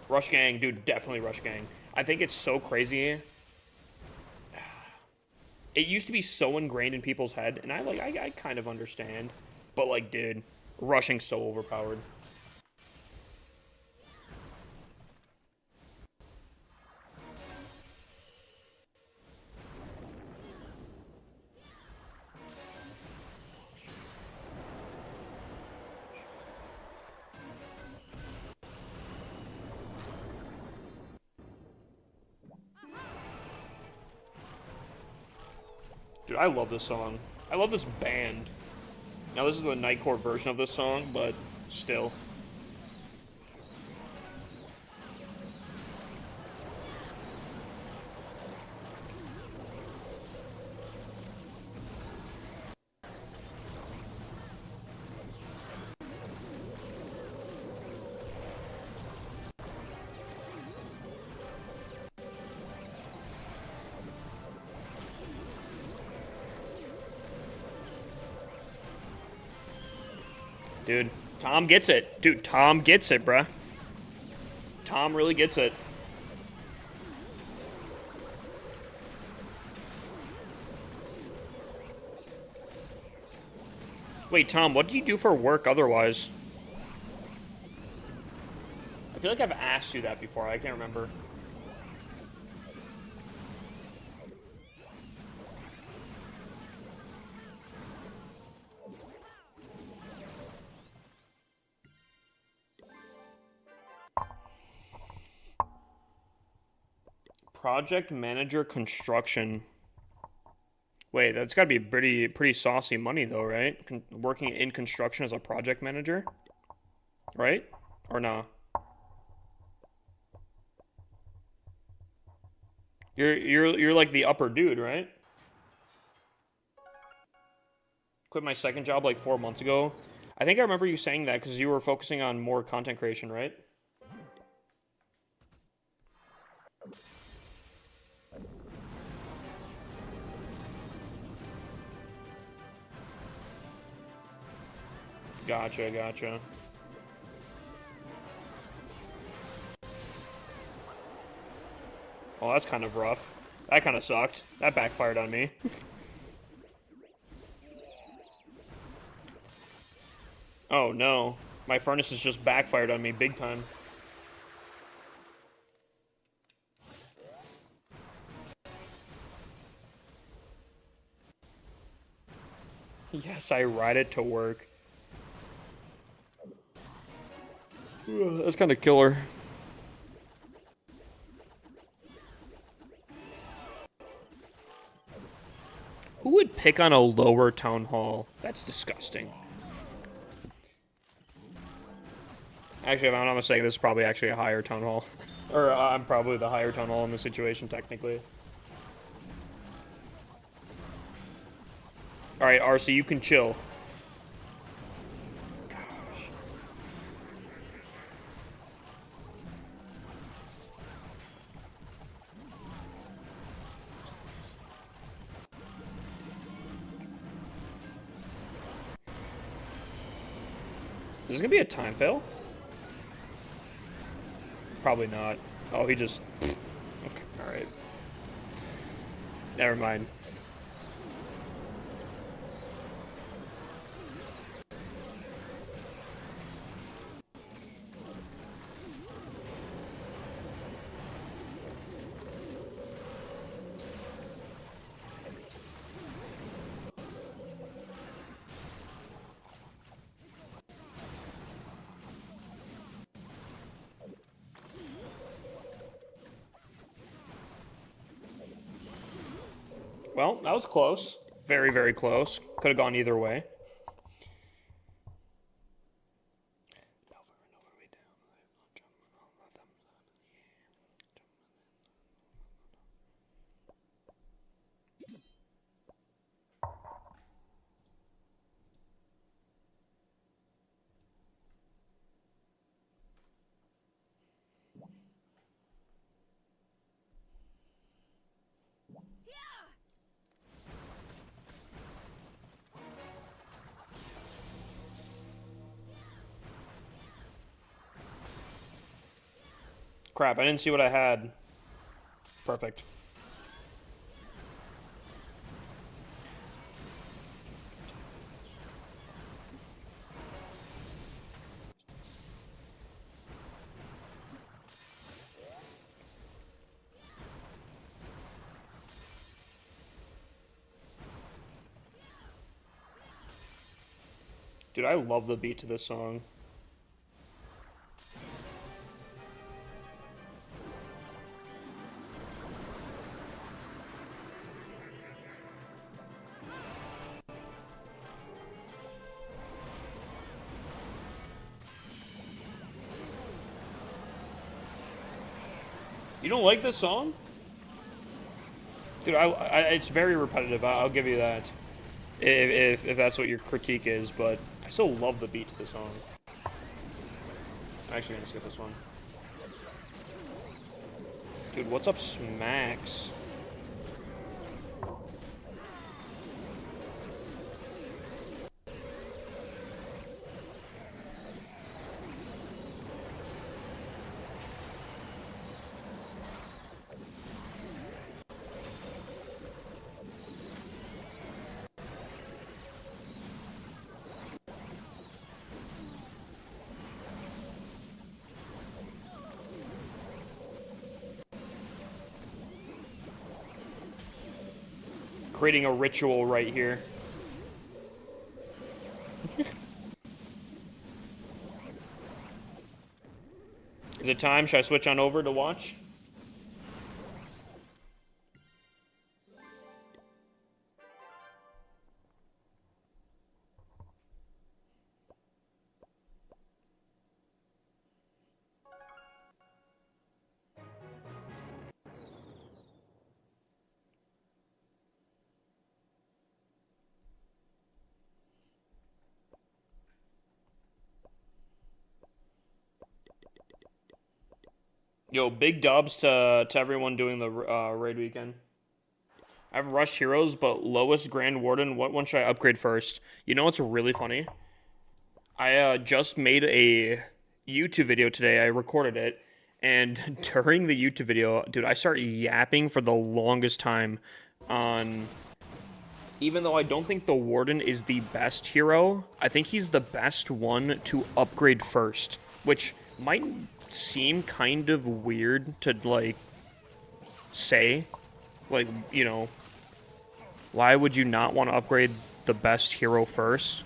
Rush gang, dude, definitely rush gang. I think it's so crazy. It used to be so ingrained in people's head, and I kind of understand. But like, dude, rushing's so overpowered. Dude, I love this song. I love this band. Now, this is the Nightcore version of this song, but still. Dude, Tom gets it. Dude, Tom gets it, bruh. Tom really gets it. Wait, Tom, what do you do for work otherwise? I feel like I've asked you that before. I can't remember. Project manager construction. Wait, that's got to be pretty saucy money though, right? Working in construction as a project manager, right? Or nah? You're like the upper dude, right? Quit my second job like 4 months ago. I think I remember you saying that because you were focusing on more content creation, right? Gotcha, gotcha. Well, that's kind of rough. That kind of sucked. That backfired on me. Oh no. My furnace has just backfired on me big time. Yes, I ride it to work. Ugh, that's kind of killer. Who would pick on a lower town hall? That's disgusting. Actually, if I'm not mistaken, this is probably actually a higher town hall. Or I'm probably the higher town hall in this situation, technically. Alright, RC, you can chill. Gosh. Is this gonna be a time fail? Probably not. Oh, he just... Okay, alright. Never mind. Well, that was close. Very, very close. Could have gone either way. Crap, I didn't see what I had. Perfect. Dude, I love the beat to this song. You don't like this song? Dude, it's very repetitive. I'll give you that. If that's what your critique is, but I still love the beat to the song. I'm actually gonna skip this one. Dude, what's up, Smacks? creating a ritual right here. Is it time? Should I switch on over to watch? Yo, big dubs to everyone doing the raid weekend. I have Rush Heroes, but lowest Grand Warden. What one should I upgrade first? You know what's really funny? I just made a YouTube video today. I recorded it, and during the YouTube video, dude, I started yapping for the longest time on. Even though I don't think the Warden is the best hero, I think he's the best one to upgrade first, which might seem kind of weird to, like, say. Like, you know, why would you not want to upgrade the best hero first?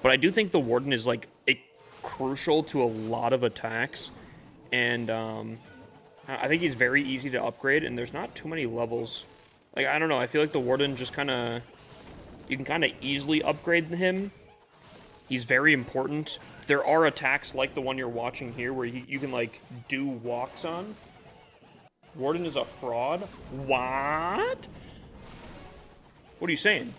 But I do think the Warden is, like, crucial to a lot of attacks, and I think he's very easy to upgrade, and there's not too many levels. Like, I don't know, I feel like the Warden just kind of... You can kind of easily upgrade him. He's very important. There are attacks like the one you're watching here where you can, like, do walks on. Warden is a fraud? What? What are you saying?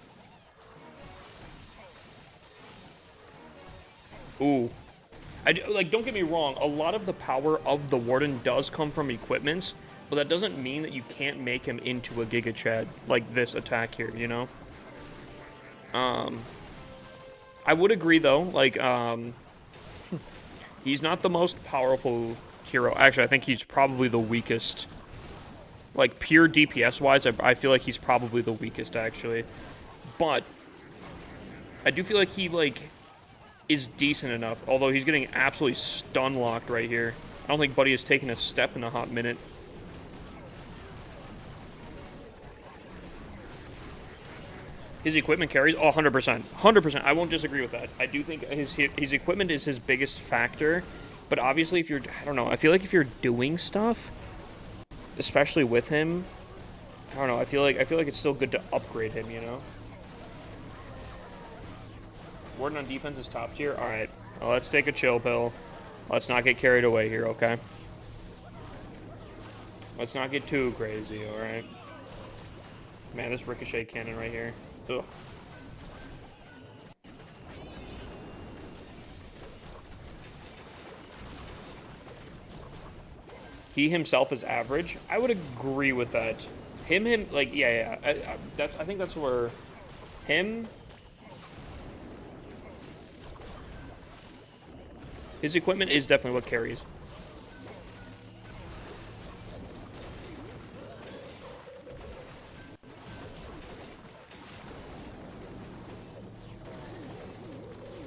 Ooh. Like, don't get me wrong. A lot of the power of the Warden does come from equipments, but that doesn't mean that you can't make him into a Giga Chad like this attack here, you know? I would agree, though. Like, he's not the most powerful hero. Actually, I think he's probably the weakest. Like, pure DPS-wise, I feel like he's probably the weakest, actually. But I do feel like he, like, is decent enough. Although he's getting absolutely stun-locked right here. I don't think Buddy has taken a step in a hot minute. His equipment carries? Oh, 100%. 100%. I won't disagree with that. I do think his equipment is his biggest factor. But obviously, if you're... I don't know. I feel like if you're doing stuff, especially with him, I don't know. I feel like it's still good to upgrade him, you know? Warden on defense is top tier? Alright. Well, let's take a chill pill. Let's not get carried away here, okay? Let's not get too crazy, alright? Man, this ricochet cannon right here. Ugh. He himself is average. I would agree with that. Him, like, yeah. I think that's where him. His equipment is definitely what carries.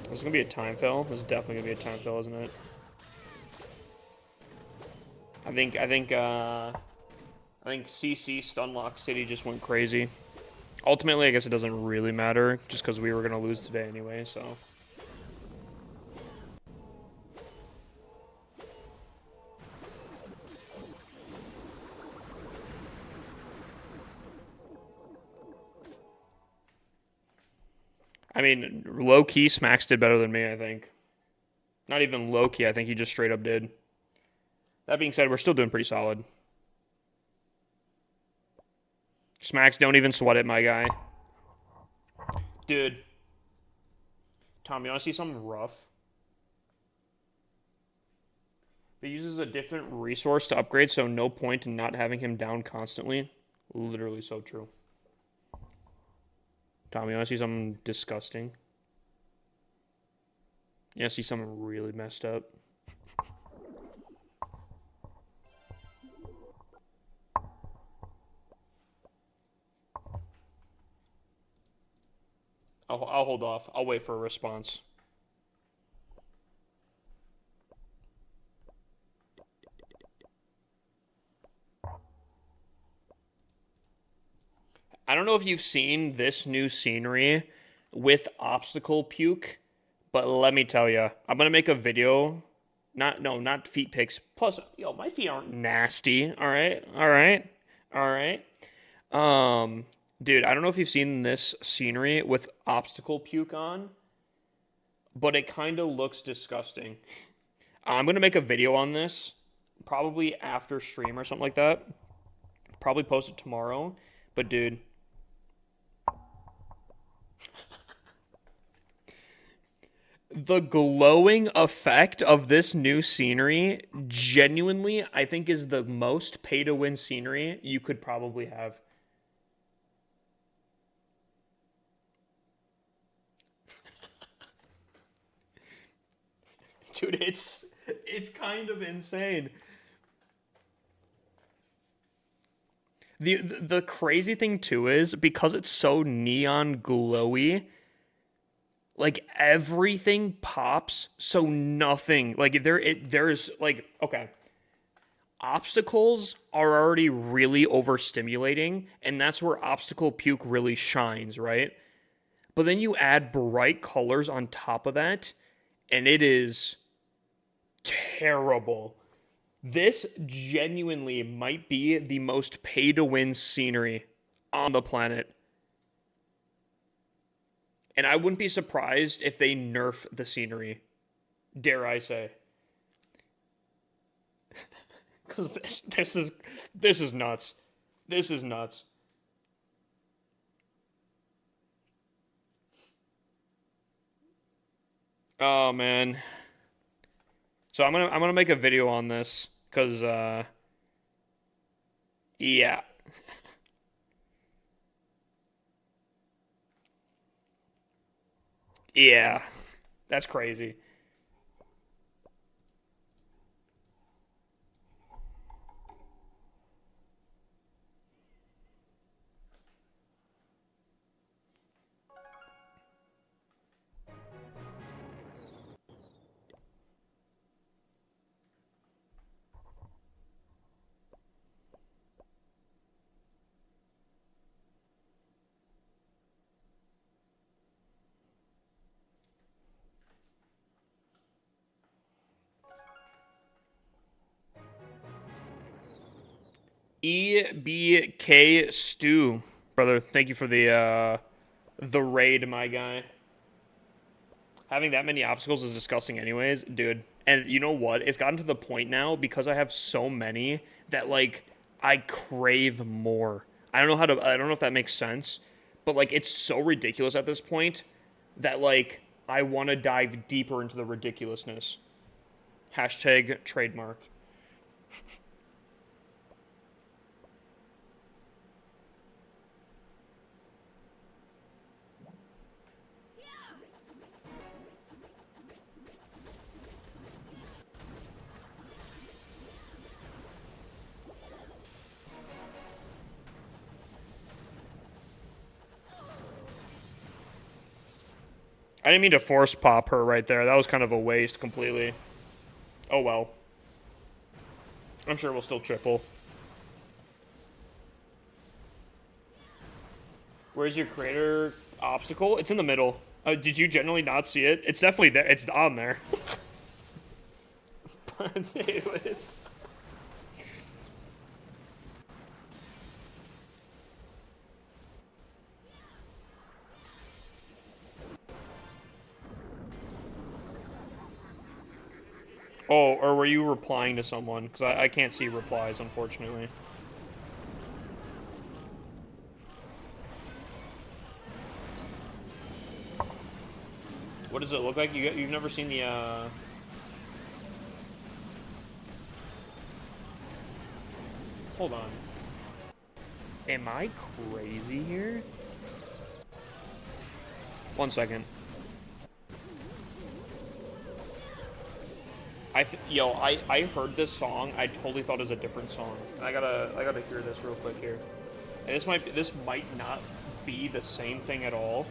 This is gonna be a time fill. This is definitely gonna be a time fill, isn't it? I think CC Stunlock City just went crazy. Ultimately, I guess it doesn't really matter, just because we were gonna lose today anyway. So. I mean, low-key, Smacks did better than me, I think. Not even low-key, I think he just straight up did. That being said, we're still doing pretty solid. Smacks, don't even sweat it, my guy. Dude. Tom, you want to see something rough? He uses a different resource to upgrade, so no point in not having him down constantly. Literally so true. Tom, you want to see something disgusting? You want to see something really messed up? I'll hold off. I'll wait for a response. I don't know if you've seen this new scenery with obstacle puke, but let me tell you, I'm gonna make a video. Not feet pics. Plus, yo, my feet aren't nasty. All right, all right, all right. Dude, I don't know if you've seen this scenery with obstacle puke on, but it kind of looks disgusting. I'm gonna make a video on this, probably after stream or something like that. Probably post it tomorrow. But dude, the glowing effect of this new scenery genuinely, I think, is the most pay to win scenery you could probably have. Dude, it's kind of insane. The crazy thing too is because it's so neon glowy, like everything pops, so nothing like there's like okay, obstacles are already really overstimulating, and that's where obstacle puke really shines, right? But then you add bright colors on top of that, and it is terrible. This genuinely might be the most pay to win scenery on the planet. And I wouldn't be surprised if they nerf the scenery. Dare I say. Cuz this is nuts. This is nuts. Oh man. So I'm gonna make a video on this because yeah. Yeah. That's crazy. EBK Stew, brother. Thank you for the raid, my guy. Having that many obstacles is disgusting anyways, dude. And you know what? It's gotten to the point now because I have so many that like I crave more. I don't know if that makes sense, but like it's so ridiculous at this point that like I want to dive deeper into the ridiculousness. Hashtag trademark. I didn't mean to force pop her right there. That was kind of a waste completely. Oh well. I'm sure we'll still triple. Where's your creator obstacle? It's in the middle. Did you generally not see it? It's definitely there. It's on there. Dude. Oh, or were you replying to someone? Because I can't see replies, unfortunately. What does it look like? You've never seen the, Hold on. Am I crazy here? 1 second. I heard this song. I totally thought it was a different song. I gotta hear this real quick here. And this might not be the same thing at all.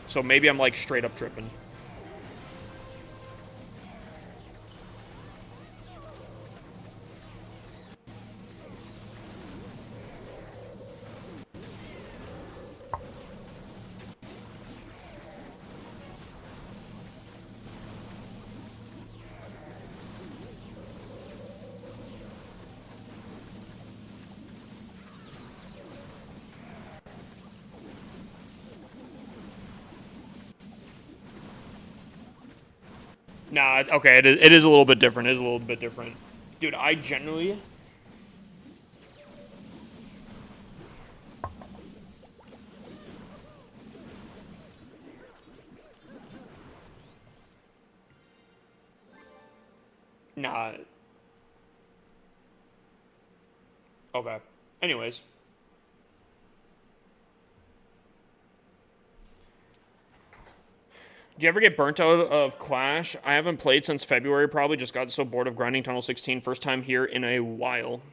So maybe I'm like straight up tripping. Nah, okay, it is a little bit different. It is a little bit different. Dude, I generally... Nah. Okay. Anyways. Do you ever get burnt out of Clash? I haven't played since February, probably. Just got so bored of grinding Tunnel 16. First time here in a while.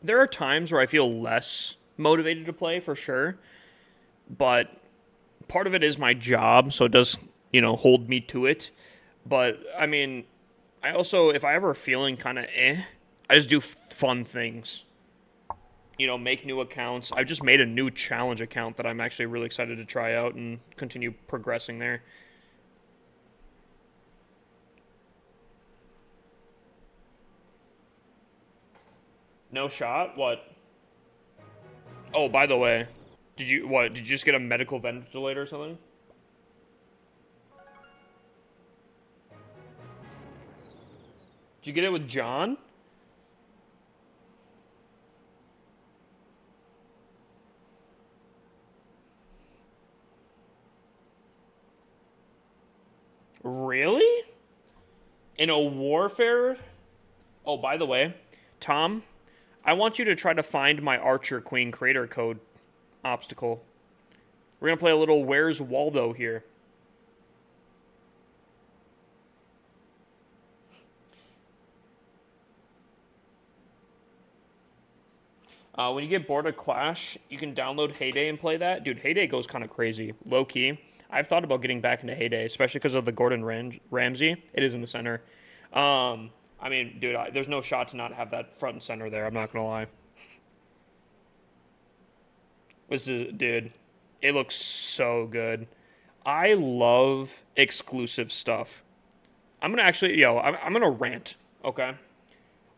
There are times where I feel less motivated to play, for sure. But part of it is my job, so it does, hold me to it. But, I mean, I also, if I ever feeling kind of I just do fun things. Make new accounts. I just made a new challenge account that I'm actually really excited to try out and continue progressing there. No shot? What? Oh, by the way, did you just get a medical ventilator or something? Did you get it with John? Really? In a warfare? Oh, by the way, Tom, I want you to try to find my Archer Queen Creator Code obstacle. We're going to play a little Where's Waldo here. When you get bored of Clash, you can download Heyday and play that. Dude, Heyday goes kind of crazy. Low-key. I've thought about getting back into Heyday, especially because of the Gordon Ramsay. It is in the center. I mean, dude, there's no shot to not have that front and center there. I'm not going to lie. Dude, it looks so good. I love exclusive stuff. I'm going to actually, I'm going to rant, okay?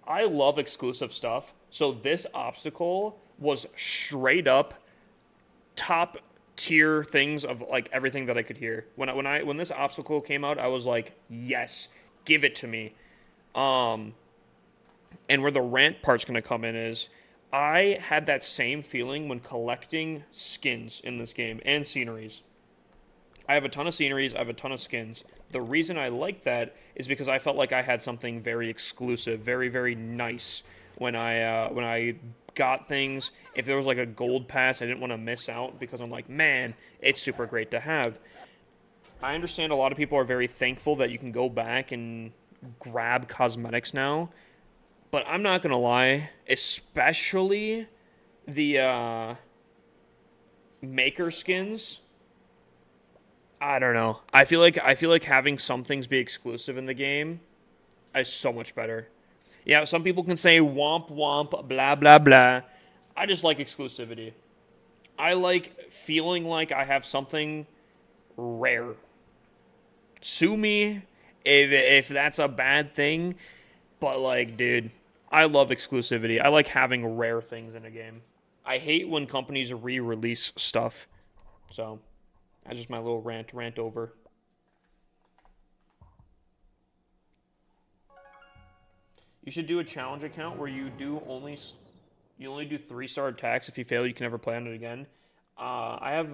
I love exclusive stuff. So this obstacle was straight up top tier things of like everything that I could hear. When this obstacle came out, I was like, yes, give it to me. And where the rant part's gonna come in is I had that same feeling when collecting skins in this game and sceneries. I have a ton of sceneries, I have a ton of skins. The reason I like that is because I felt like I had something very exclusive, very, very nice when I got things. If there was like a gold pass, I didn't want to miss out because I'm like, man, it's super great to have. I understand a lot of people are very thankful that you can go back and grab cosmetics now, but I'm not gonna lie, especially the maker skins. I don't know. I feel like having some things be exclusive in the game is so much better. Yeah, some people can say womp womp, blah blah blah. I just like exclusivity. I like feeling like I have something rare. Sue me if that's a bad thing, but like, dude, I love exclusivity. I like having rare things in a game. I hate when companies re-release stuff. So, that's just my little rant over. You should do a challenge account where you only do 3-star attacks. If you fail, you can never play on it again. I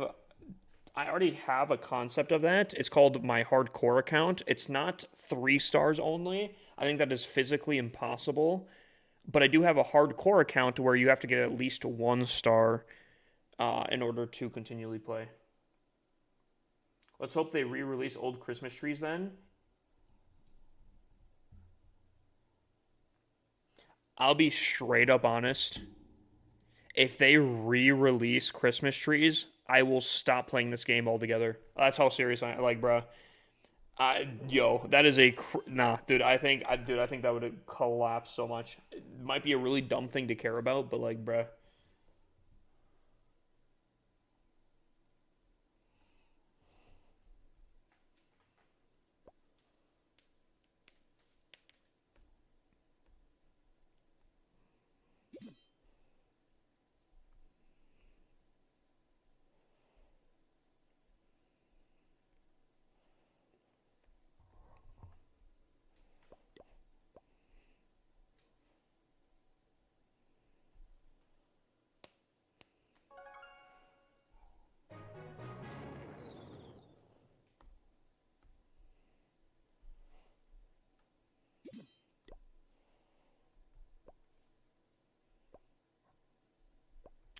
already have a concept of that. It's called my hardcore account. It's not 3 stars only. I think that is physically impossible. But I do have a hardcore account where you have to get at least 1 star in order to continually play. Let's hope they re-release old Christmas trees then. I'll be straight up honest. If they re-release Christmas trees, I will stop playing this game altogether. That's how serious I like, bro. That is nah, dude. I think that would collapse so much. It might be a really dumb thing to care about, but like, bruh.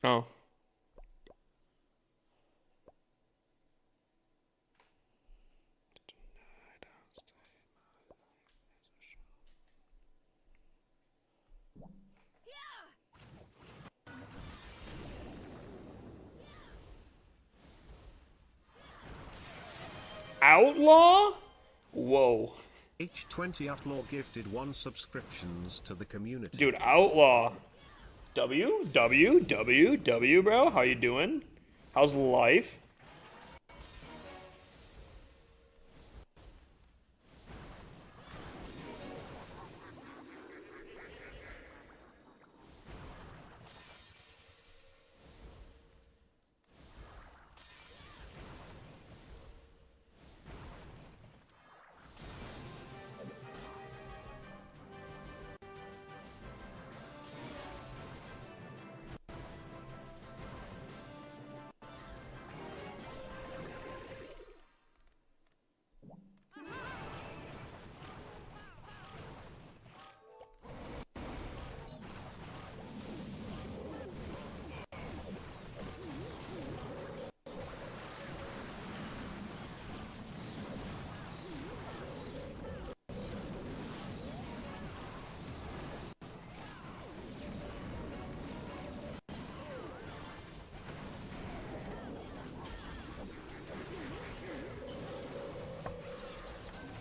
Oh. Outlaw? Whoa. H20 Outlaw gifted 1 subscriptions to the community. Dude, Outlaw. W, bro. How you doing? How's life?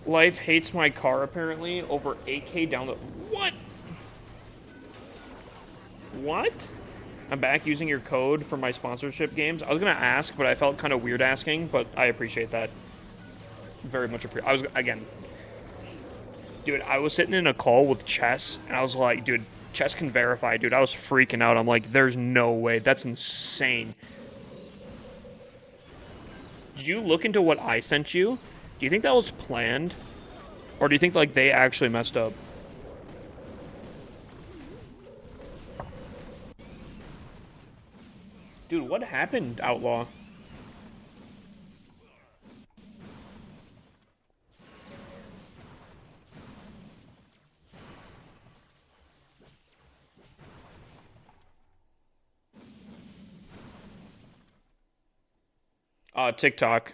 Life hates my car, apparently, over 8K download. What? What? I'm back using your code for my sponsorship games. I was gonna ask, but I felt kind of weird asking, but I appreciate that. Very much appreciate. I was, again, dude, I was sitting in a call with Chess, and I was like, dude, Chess can verify, dude. I was freaking out. I'm like, there's no way. That's insane. Did you look into what I sent you? Do you think that was planned? Or do you think, like, they actually messed up? Dude, what happened, Outlaw? TikTok.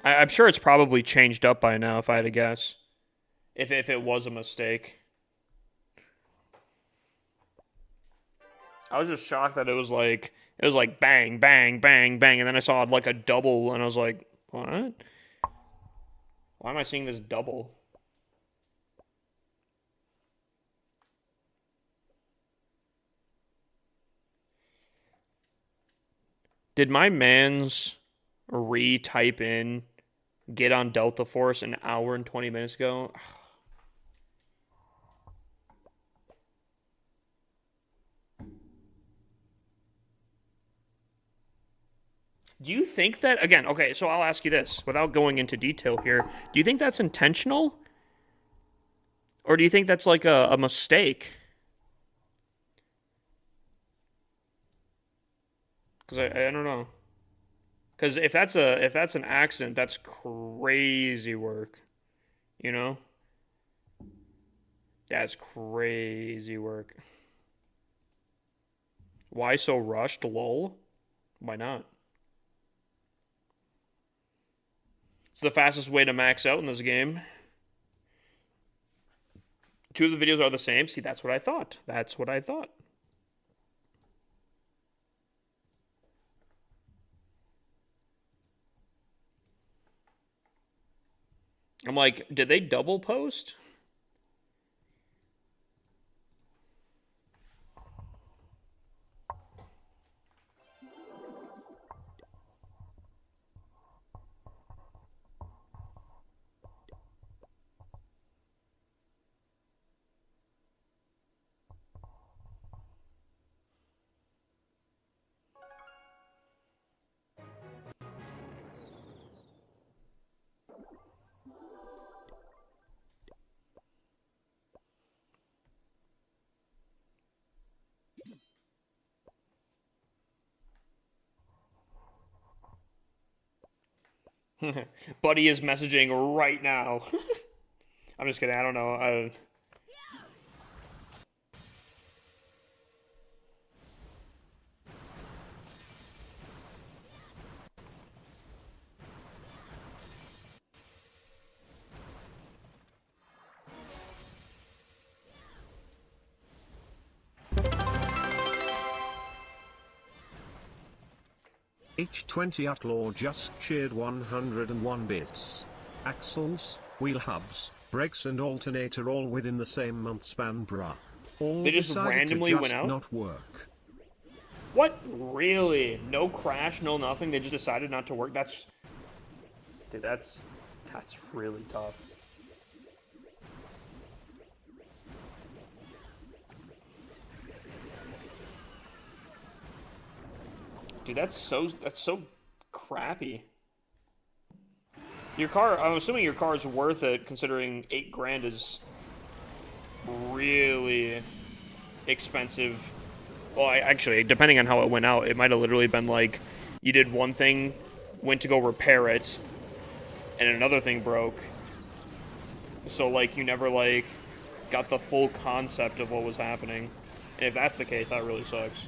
I'm sure it's probably changed up by now, if I had to guess. If it was a mistake. I was just shocked that it was like bang, bang, bang, bang, and then I saw like a double, and I was like, what? Why am I seeing this double? Did my man's re-type in get on Delta Force an hour and 20 minutes ago? Do you think that, again, okay, so I'll ask you this without going into detail here. Do you think that's intentional? Or do you think that's like a mistake? Because I don't know. Because if that's an accident, that's crazy work. You know? That's crazy work. Why so rushed? Lol. Why not? It's the fastest way to max out in this game. 2 of the videos are the same. See, that's what I thought. That's what I thought. I'm like, did they double post? Buddy is messaging right now. I'm just kidding. I don't know. H20 Outlaw just cheered 101 bits. Axles, wheel hubs, brakes and alternator all within the same month span, bruh. All They just decided randomly to just went out? not work. What? Really? No crash, no nothing? They just decided not to work? That's... Dude, that's really tough. Dude, that's so crappy. Your car, I'm assuming your car is worth it considering 8 grand is really expensive. Well, actually, depending on how it went out, it might have literally been like you did one thing, went to go repair it, and another thing broke. So like you never like got the full concept of what was happening. And if that's the case, that really sucks.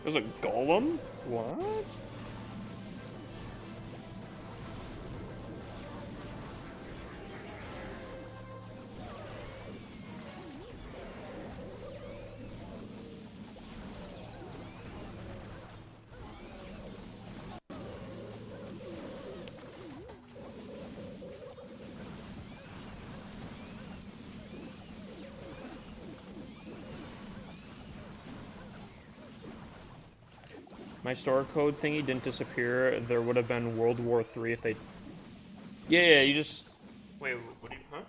There's a golem? What? My store code thingy didn't disappear. There would have been World War III if they... Yeah, you just... Wait, what do you... Huh?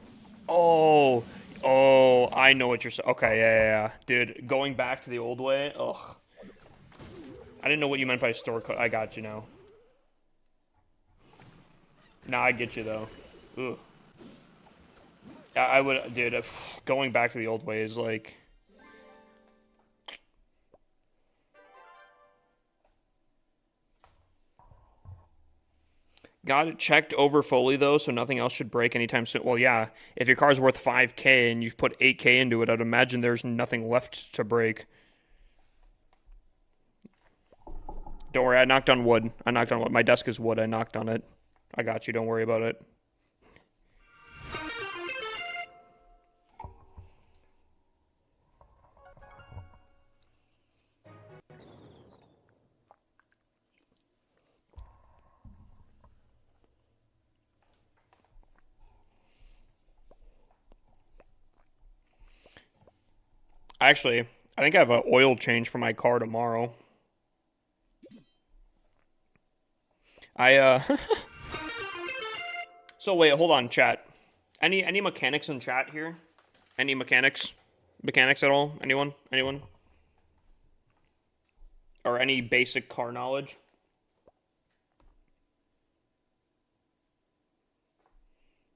Oh, I know what you're saying. Okay, yeah. Dude, going back to the old way, ugh. I didn't know what you meant by store code. I got you now. Nah, I get you, though. Ugh. I would... Dude, going back to the old way is, like... Got it checked over fully, though, so nothing else should break anytime soon. Well, yeah, if your car's worth 5K and you put 8K into it, I'd imagine there's nothing left to break. Don't worry, I knocked on wood. My desk is wood. I knocked on it. I got you. Don't worry about it. Actually, I think I have an oil change for my car tomorrow. So wait, hold on, chat. Any mechanics in chat here? Any mechanics? Mechanics at all? Anyone? Or any basic car knowledge?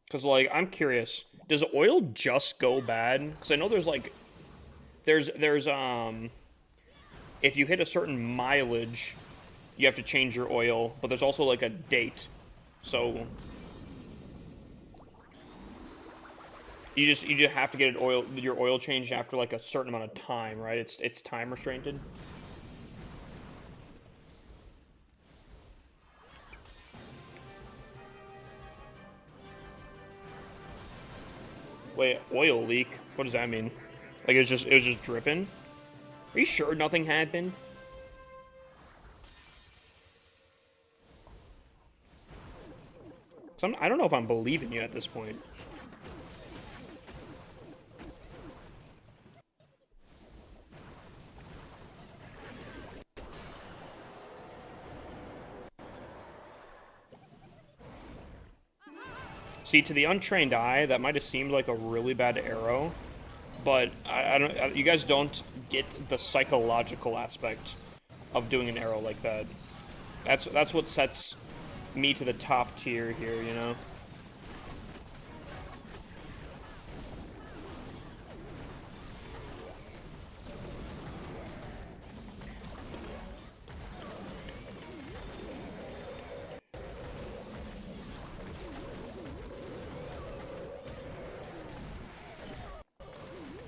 Because, like, I'm curious. Does oil just go bad? Because I know there's, like... There's if you hit a certain mileage, you have to change your oil, but there's also like a date. So you just have to get your oil changed after like a certain amount of time, right? It's time restrained. Wait, oil leak? What does that mean? Like it was just dripping? Are you sure nothing happened? I don't know if I'm believing you at this point. See, to the untrained eye, that might have seemed like a really bad arrow. But I don't. You guys don't get the psychological aspect of doing an arrow like that. That's what sets me to the top tier here, you know.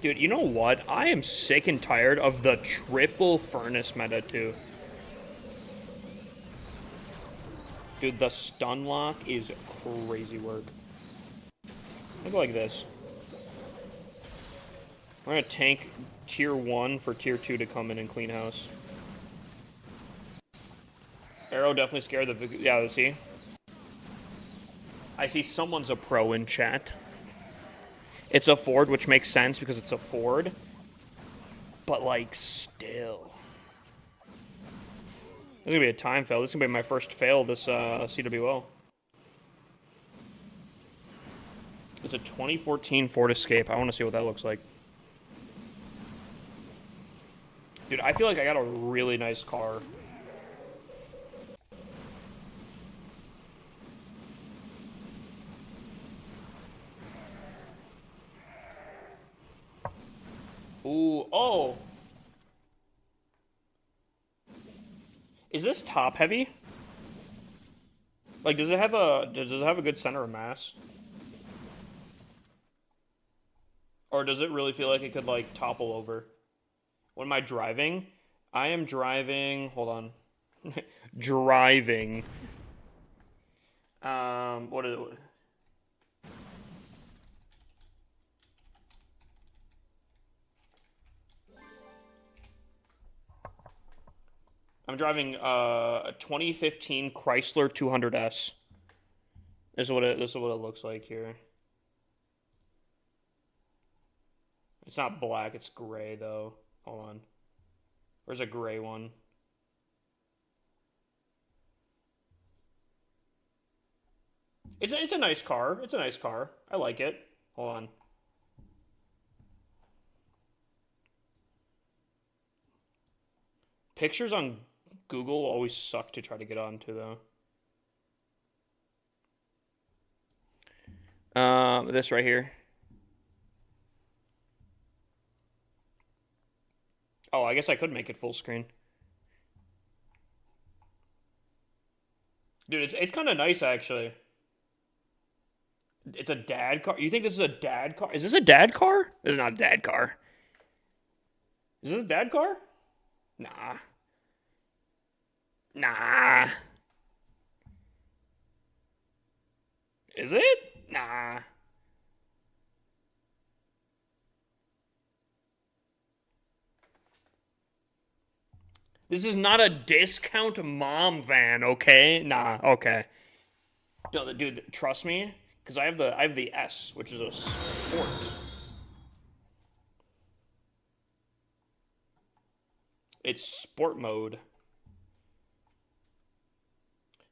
Dude, you know what? I am sick and tired of the triple furnace meta, too. Dude, the stun lock is crazy work. Maybe like this. We're gonna tank tier 1 for tier 2 to come in and clean house. Arrow definitely scared the... Yeah, see? I see someone's a pro in chat. It's a Ford, which makes sense because it's a Ford. But, like, still. This is gonna be a time fail. This is gonna be my first fail this CWO. It's a 2014 Ford Escape. I want to see what that looks like. Dude, I feel like I got a really nice car. Ooh, oh. Is this top heavy? Like, does it have a good center of mass? Or does it really feel like it could, like, topple over? What am I driving? I am driving, hold on. Driving. What is it? I'm driving a 2015 Chrysler 200S. This is what it looks like here. It's not black, it's gray though. Hold on. Where's a gray one? It's a nice car. It's a nice car. I like it. Hold on. Pictures on Google always suck to try to get onto though. This right here. Oh, I guess I could make it full screen. Dude, it's kind of nice actually. It's a dad car. You think this is a dad car? Is this a dad car? This is not a dad car. Is this a dad car? Nah. Nah. Is it? Nah. This is not a discount mom van, okay? Nah, okay. No, dude, trust me, because I have the S, which is a sport. It's sport mode.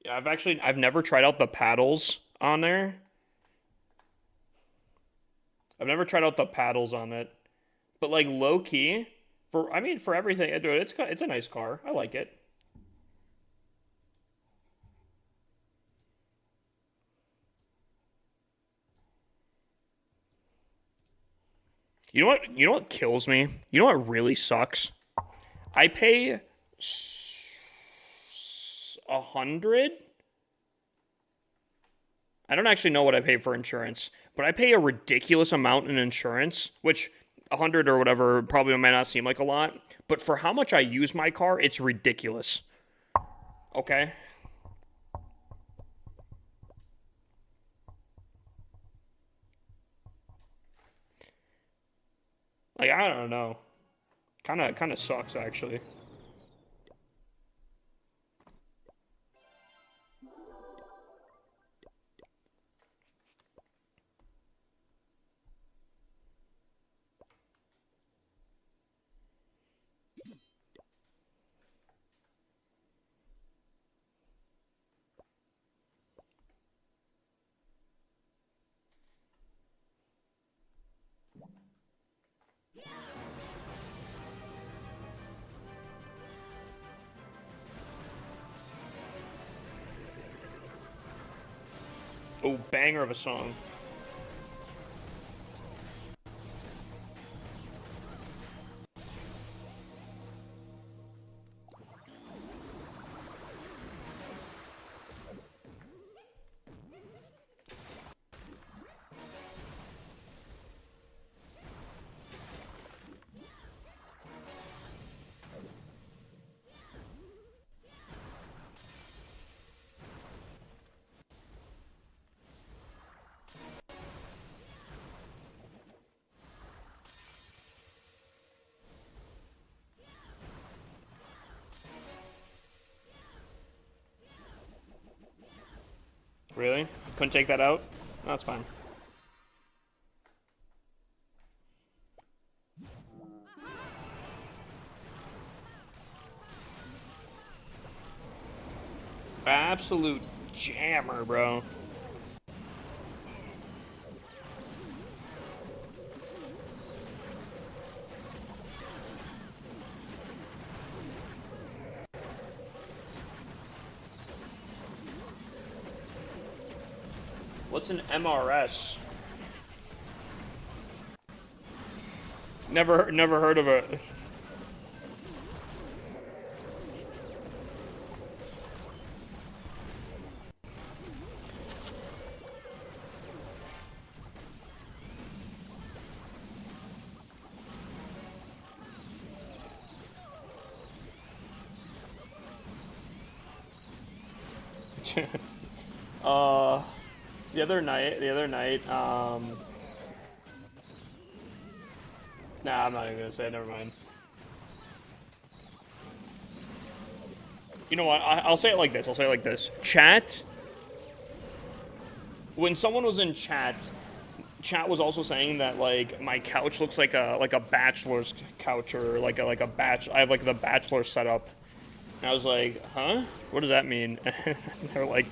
Yeah, I've never tried out the paddles on there. I've never tried out the paddles on it. But like low key, for everything, dude, it's a nice car. I like it. You know what kills me? You know what really sucks? I pay 100. I don't actually know what I pay for insurance, but I pay a ridiculous amount in insurance, which 100 or whatever probably might not seem like a lot, but for how much I use my car, it's ridiculous. Okay? Like, I don't know. Kind of sucks actually. Oh, banger of a song. Really? Couldn't take that out? No, that's fine. Absolute jammer, bro. What's an MRS? Never heard of it. The other night, nah, I'm not even gonna say it, never mind. You know what, I'll say it like this, Chat, when someone was in chat was also saying that, like, my couch looks like a bachelor's couch, or like a I have, like, the bachelor setup. And I was like, huh? What does that mean? They're like,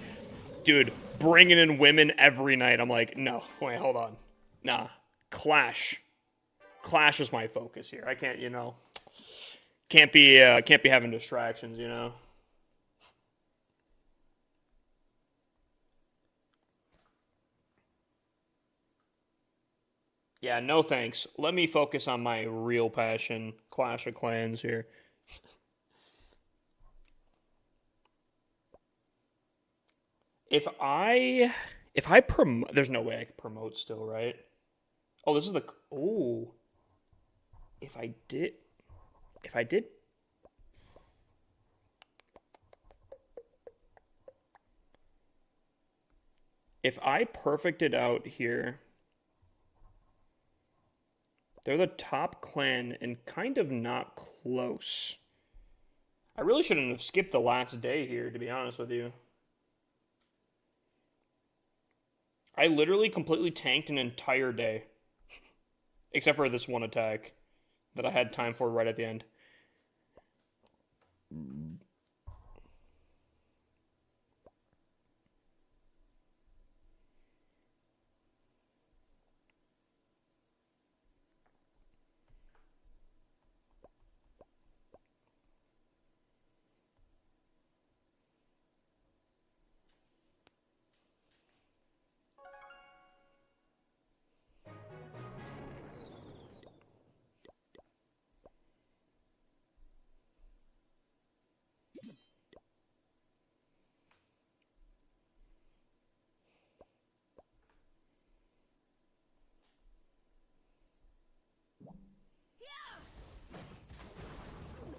dude, bringing in women every night. I'm like, no, wait, hold on. Nah, Clash. Clash is my focus here. I can't, can't be having distractions, Yeah, no thanks. Let me focus on my real passion, Clash of Clans here. If I promote, there's no way I can promote still, right? Oh, this is the, oh. If I did, if I perfected out here, they're the top clan and kind of not close. I really shouldn't have skipped the last day here, to be honest with you. I literally completely tanked an entire day. Except for this one attack that I had time for right at the end.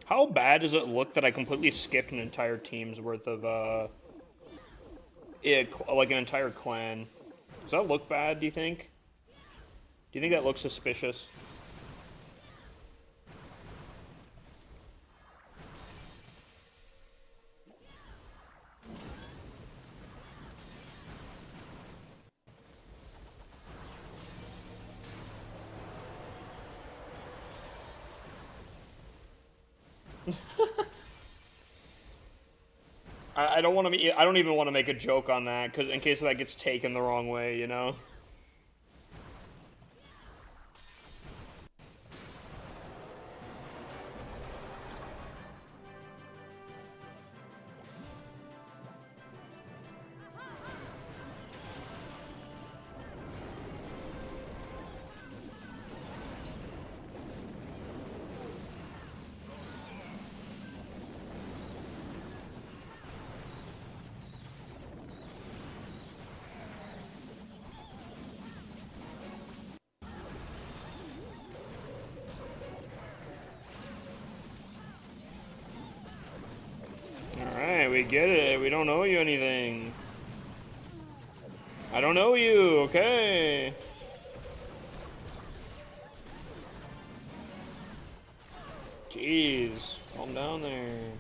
How bad does it look that I completely skipped an entire team's worth of, like an entire clan? Does that look bad, do you think? Do you think that looks suspicious? I don't want to be. I don't even want to make a joke on that, because in case that gets taken the wrong way, Alright, we get it. We don't owe you anything. I don't owe you, okay. Jeez, calm down there.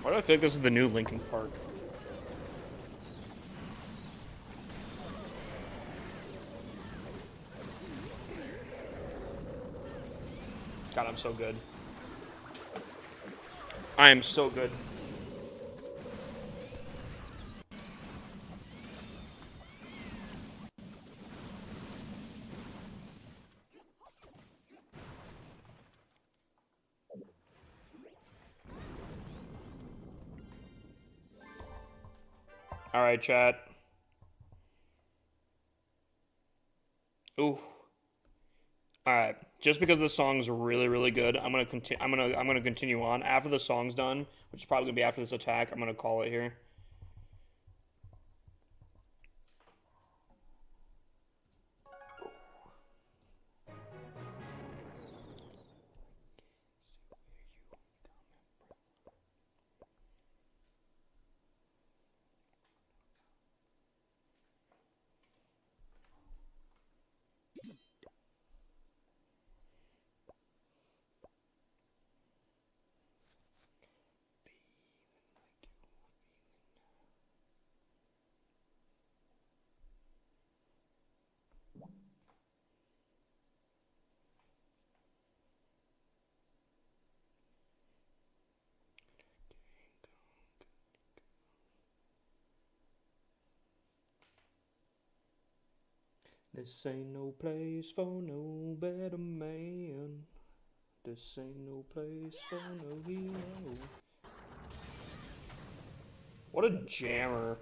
Why do I feel like this is the new Linkin Park? God, I'm so good. I am so good. All right, chat. Ooh. All right. Just because the song's really, really good, I'm gonna continue. I'm gonna continue on after the song's done, which is probably gonna be after this attack. I'm gonna call it here. This ain't no place for no better man. This ain't no place for no hero. What a jammer.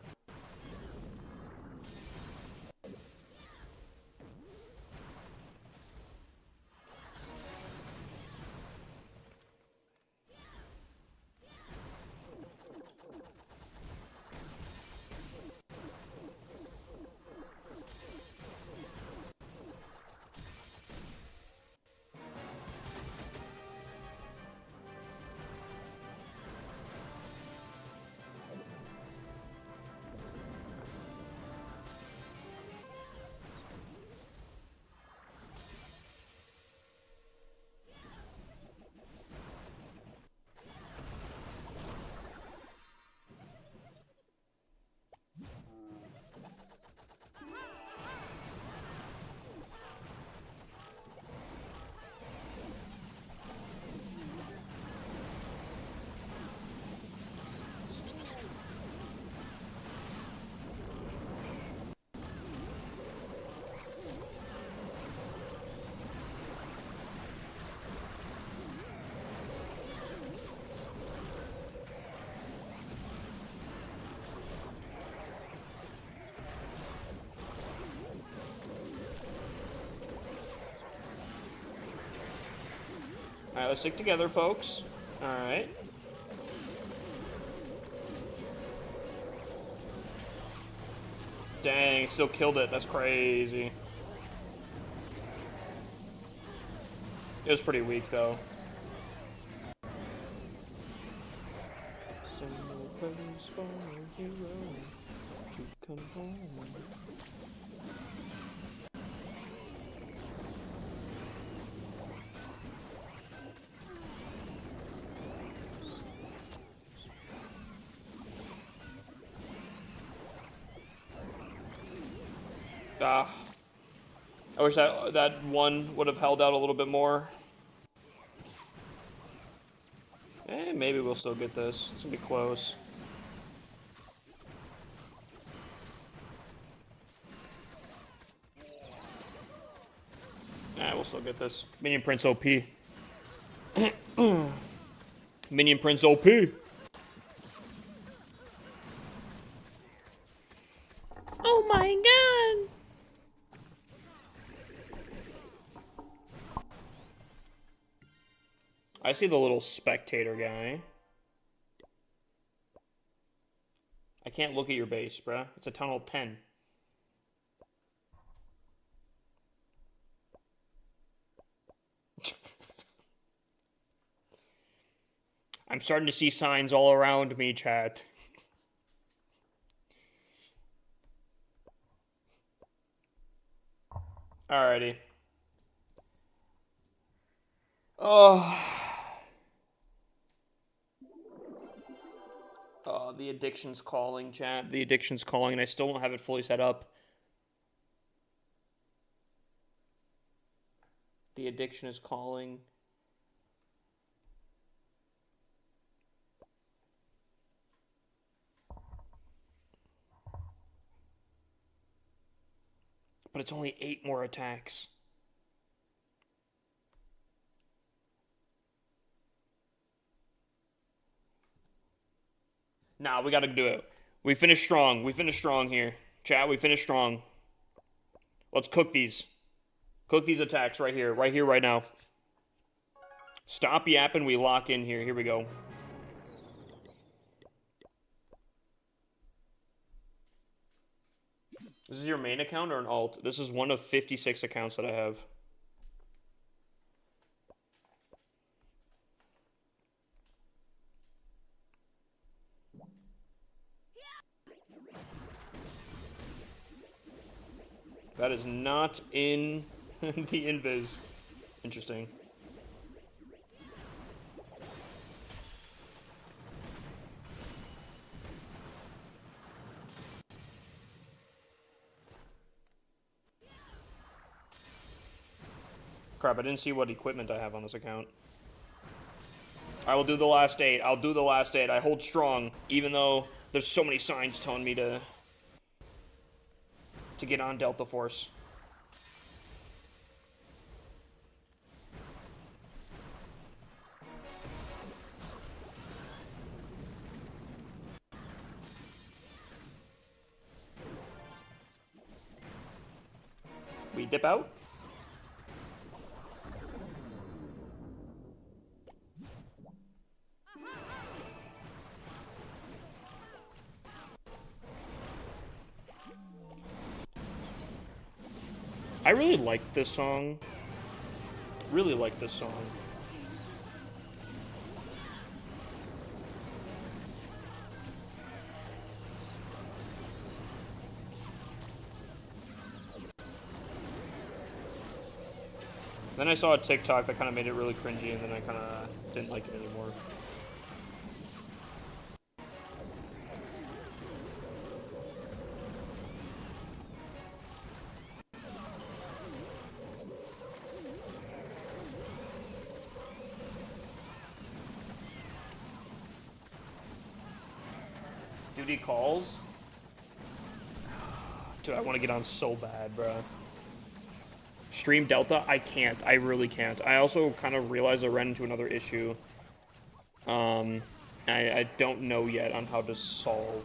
Alright, let's stick together, folks. Alright. Dang, still killed it. That's crazy. It was pretty weak, though. So no place for a hero to come home. I wish that one would have held out a little bit more. Maybe we'll still get this. It's gonna be close. We'll still get this. Minion Prince OP. Minion Prince OP. Oh my god. I see the little spectator guy. I can't look at your base, bruh. It's a tunnel 10. I'm starting to see signs all around me, chat. Alrighty. Oh. The addiction's calling, chat. The addiction's calling, and I still don't have it fully set up. The addiction is calling. But it's only 8 more attacks. Nah, we gotta do it. We finished strong. We finished strong here. Chat, we finished strong. Let's cook these. Cook these attacks right here. Right here, right now. Stop yapping. We lock in here. Here we go. This is your main account or an alt? This is one of 56 accounts that I have. That is not in the invis. Interesting. Crap, I didn't see what equipment I have on this account. I will do the last 8. I'll do the last 8. I hold strong, even though there's so many signs telling me to get on Delta Force. We dip out. I really like this song. Really like this song. Then I saw a TikTok that kind of made it really cringy, and then I kind of didn't like it anymore. Duty calls? Dude, I want to get on so bad, bro. Stream Delta? I can't. I really can't. I also kind of realized I ran into another issue. I don't know yet on how to solve.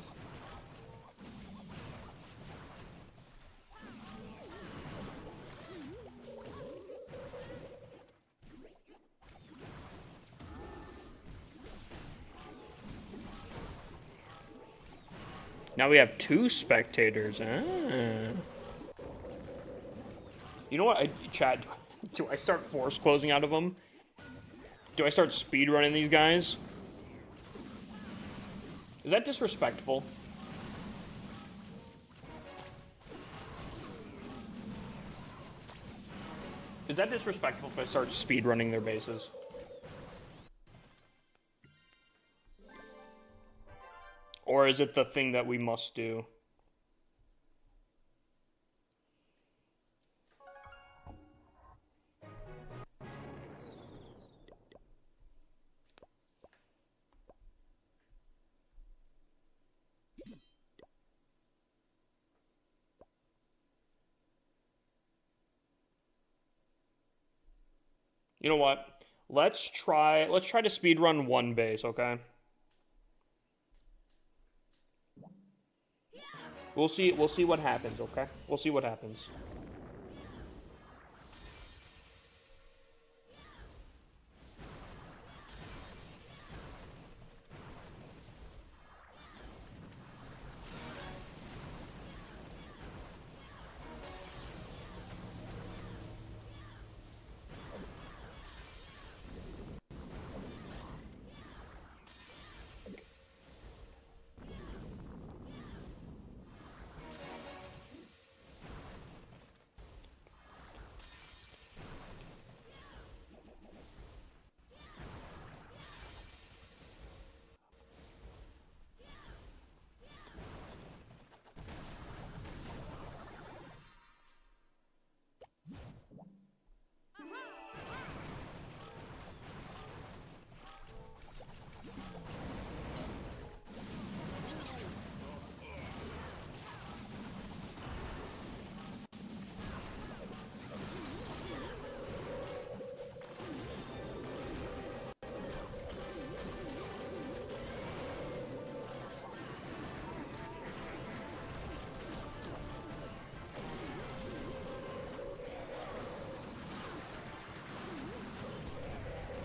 Now we have 2 spectators. Ah. You know what, chat, do I start force closing out of them? Do I start speedrunning these guys? Is that disrespectful? Is that disrespectful if I start speedrunning their bases? Or is it the thing that we must do? You know what? Let's try to speedrun 1 base, okay? We'll see what happens, okay? We'll see what happens.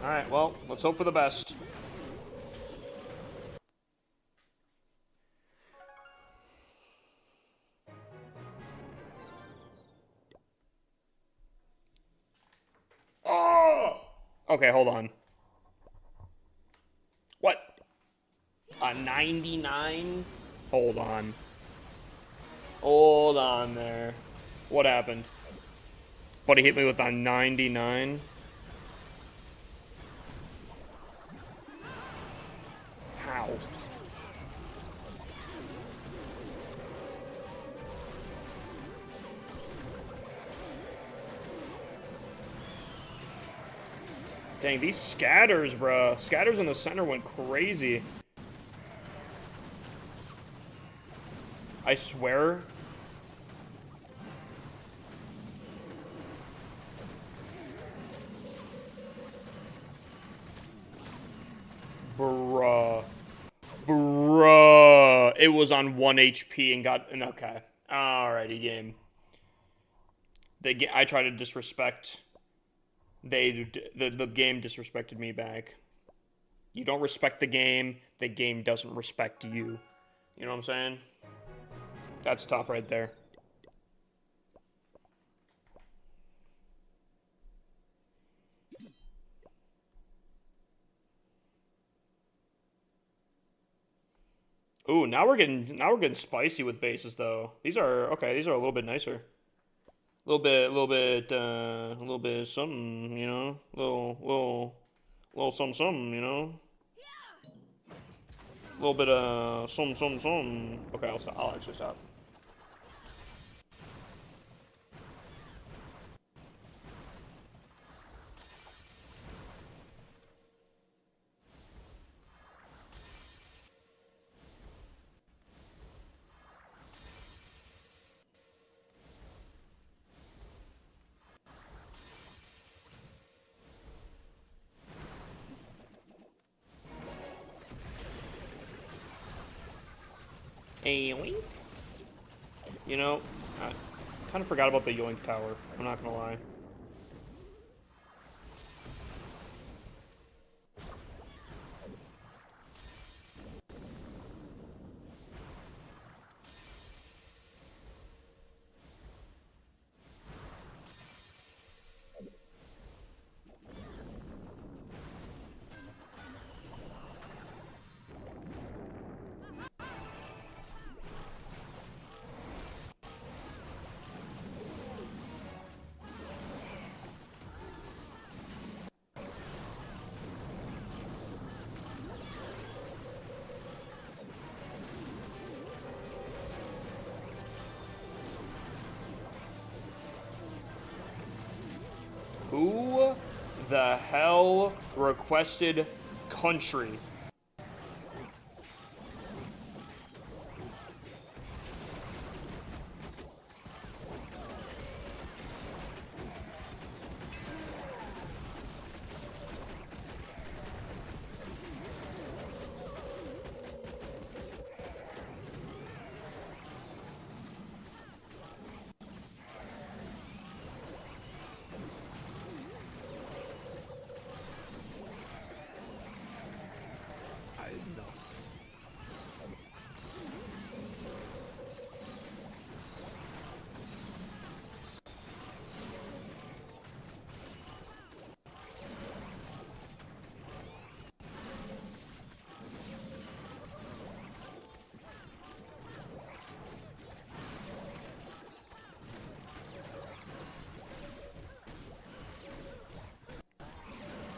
Alright, well, let's hope for the best. Oh! Okay, hold on. What? A 99? Hold on. Hold on there. What happened? Buddy hit me with a 99. How? Dang, these scatters, bruh. Scatters in the center went crazy. I swear. Bruh. Bruh. It was on 1 HP and got... Okay. Alrighty, game. I try to disrespect... The game disrespected me back. You don't respect the game doesn't respect you. You know what I'm saying? That's tough right there. Ooh, now we're getting spicy with bases though. These are okay. These are a little bit nicer. A little bit something, you know. Little something, you know. A little bit of some. Okay, I'll actually stop. A yoink. You know, I kind of forgot about the yoink tower. I'm not gonna lie. Who the hell requested country?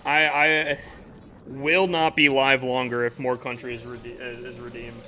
I will not be live longer if more country is redeemed.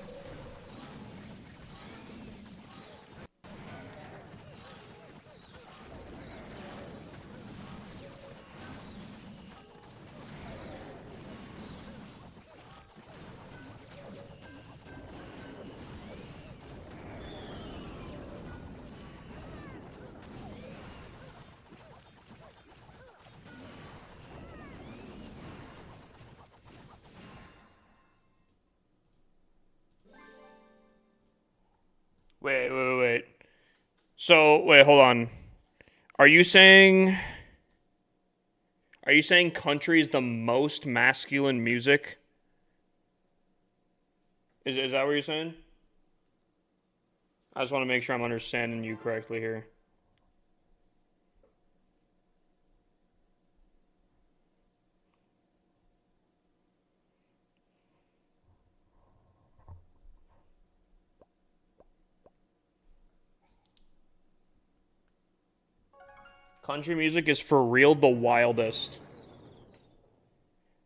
Wait. So, wait, hold on. Are you saying Are you saying country is the most masculine music? Is that what you're saying? I just want to make sure I'm understanding you correctly here. Country music is for real the wildest.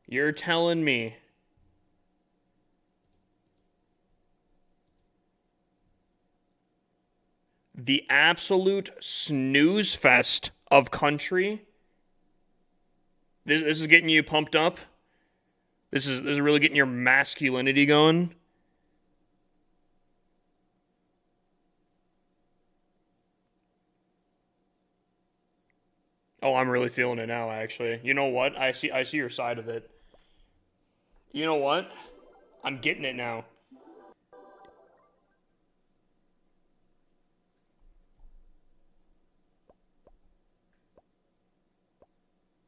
You're telling me. The absolute snooze fest of country. This is getting you pumped up. This is really getting your masculinity going. Oh, I'm really feeling it now, actually. You know what? I see your side of it. You know what? I'm getting it now.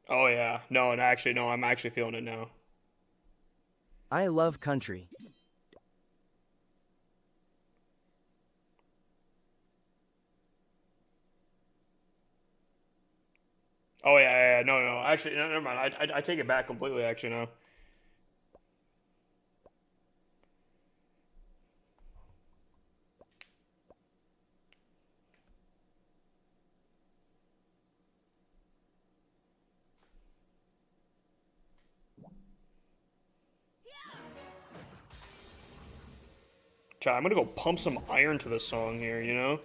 Oh yeah. No, and actually no, I'm actually feeling it now. I love country. Oh yeah. No. Actually, no, never mind. I take it back completely. Actually, no. Chat, I'm gonna go pump some iron to this song here. You know.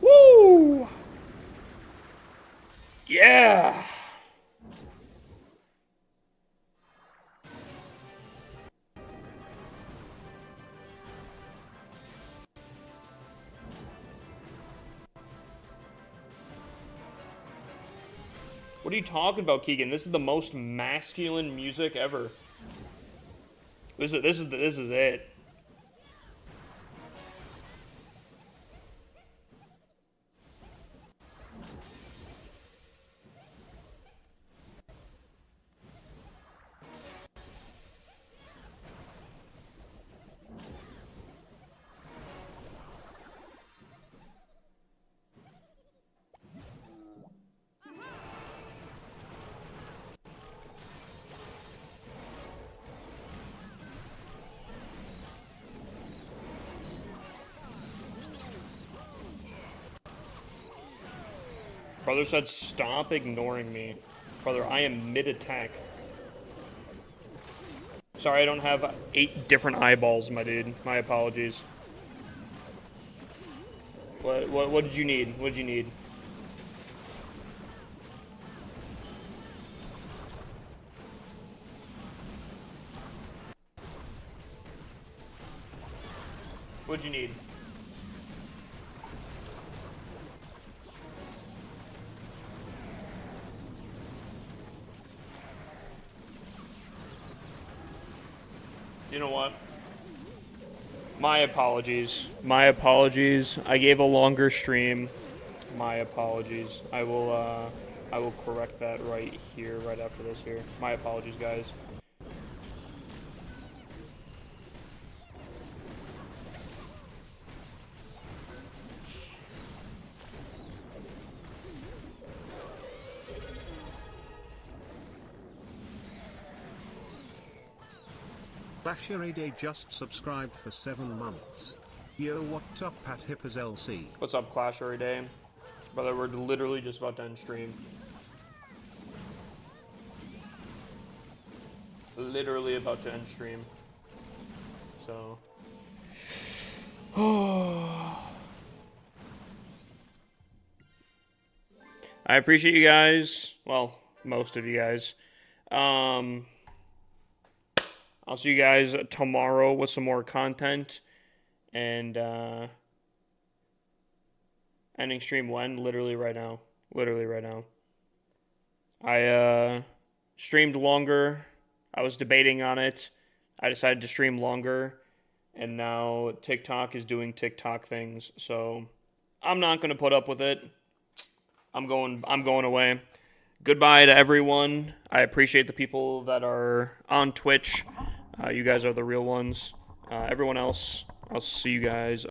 Woo! Yeah. What are you talking about, Keegan? This is the most masculine music ever. This is it. Brother said, stop ignoring me. Brother, I am mid-attack. Sorry, I don't have 8 different eyeballs, my dude. My apologies. What did you need? What did you need? What'd you need? You know what? My apologies. My apologies. I gave a longer stream. My apologies. I will correct that right here, right after this here. My apologies, guys. Bashiri Day just subscribed for 7 months. Yo, what's up, Pat Hippers LC? What's up, Clash every day? Brother, we're literally just about to end stream. Literally about to end stream. So. I appreciate you guys. Well, most of you guys. I'll see you guys tomorrow with some more content. And ending stream when? Literally right now. Literally right now. I streamed longer. I was debating on it. I decided to stream longer. And now TikTok is doing TikTok things. So I'm not going to put up with it. I'm going away. goodbye to everyone. I appreciate the people that are on Twitch. You guys are the real ones. Everyone else, I'll see you guys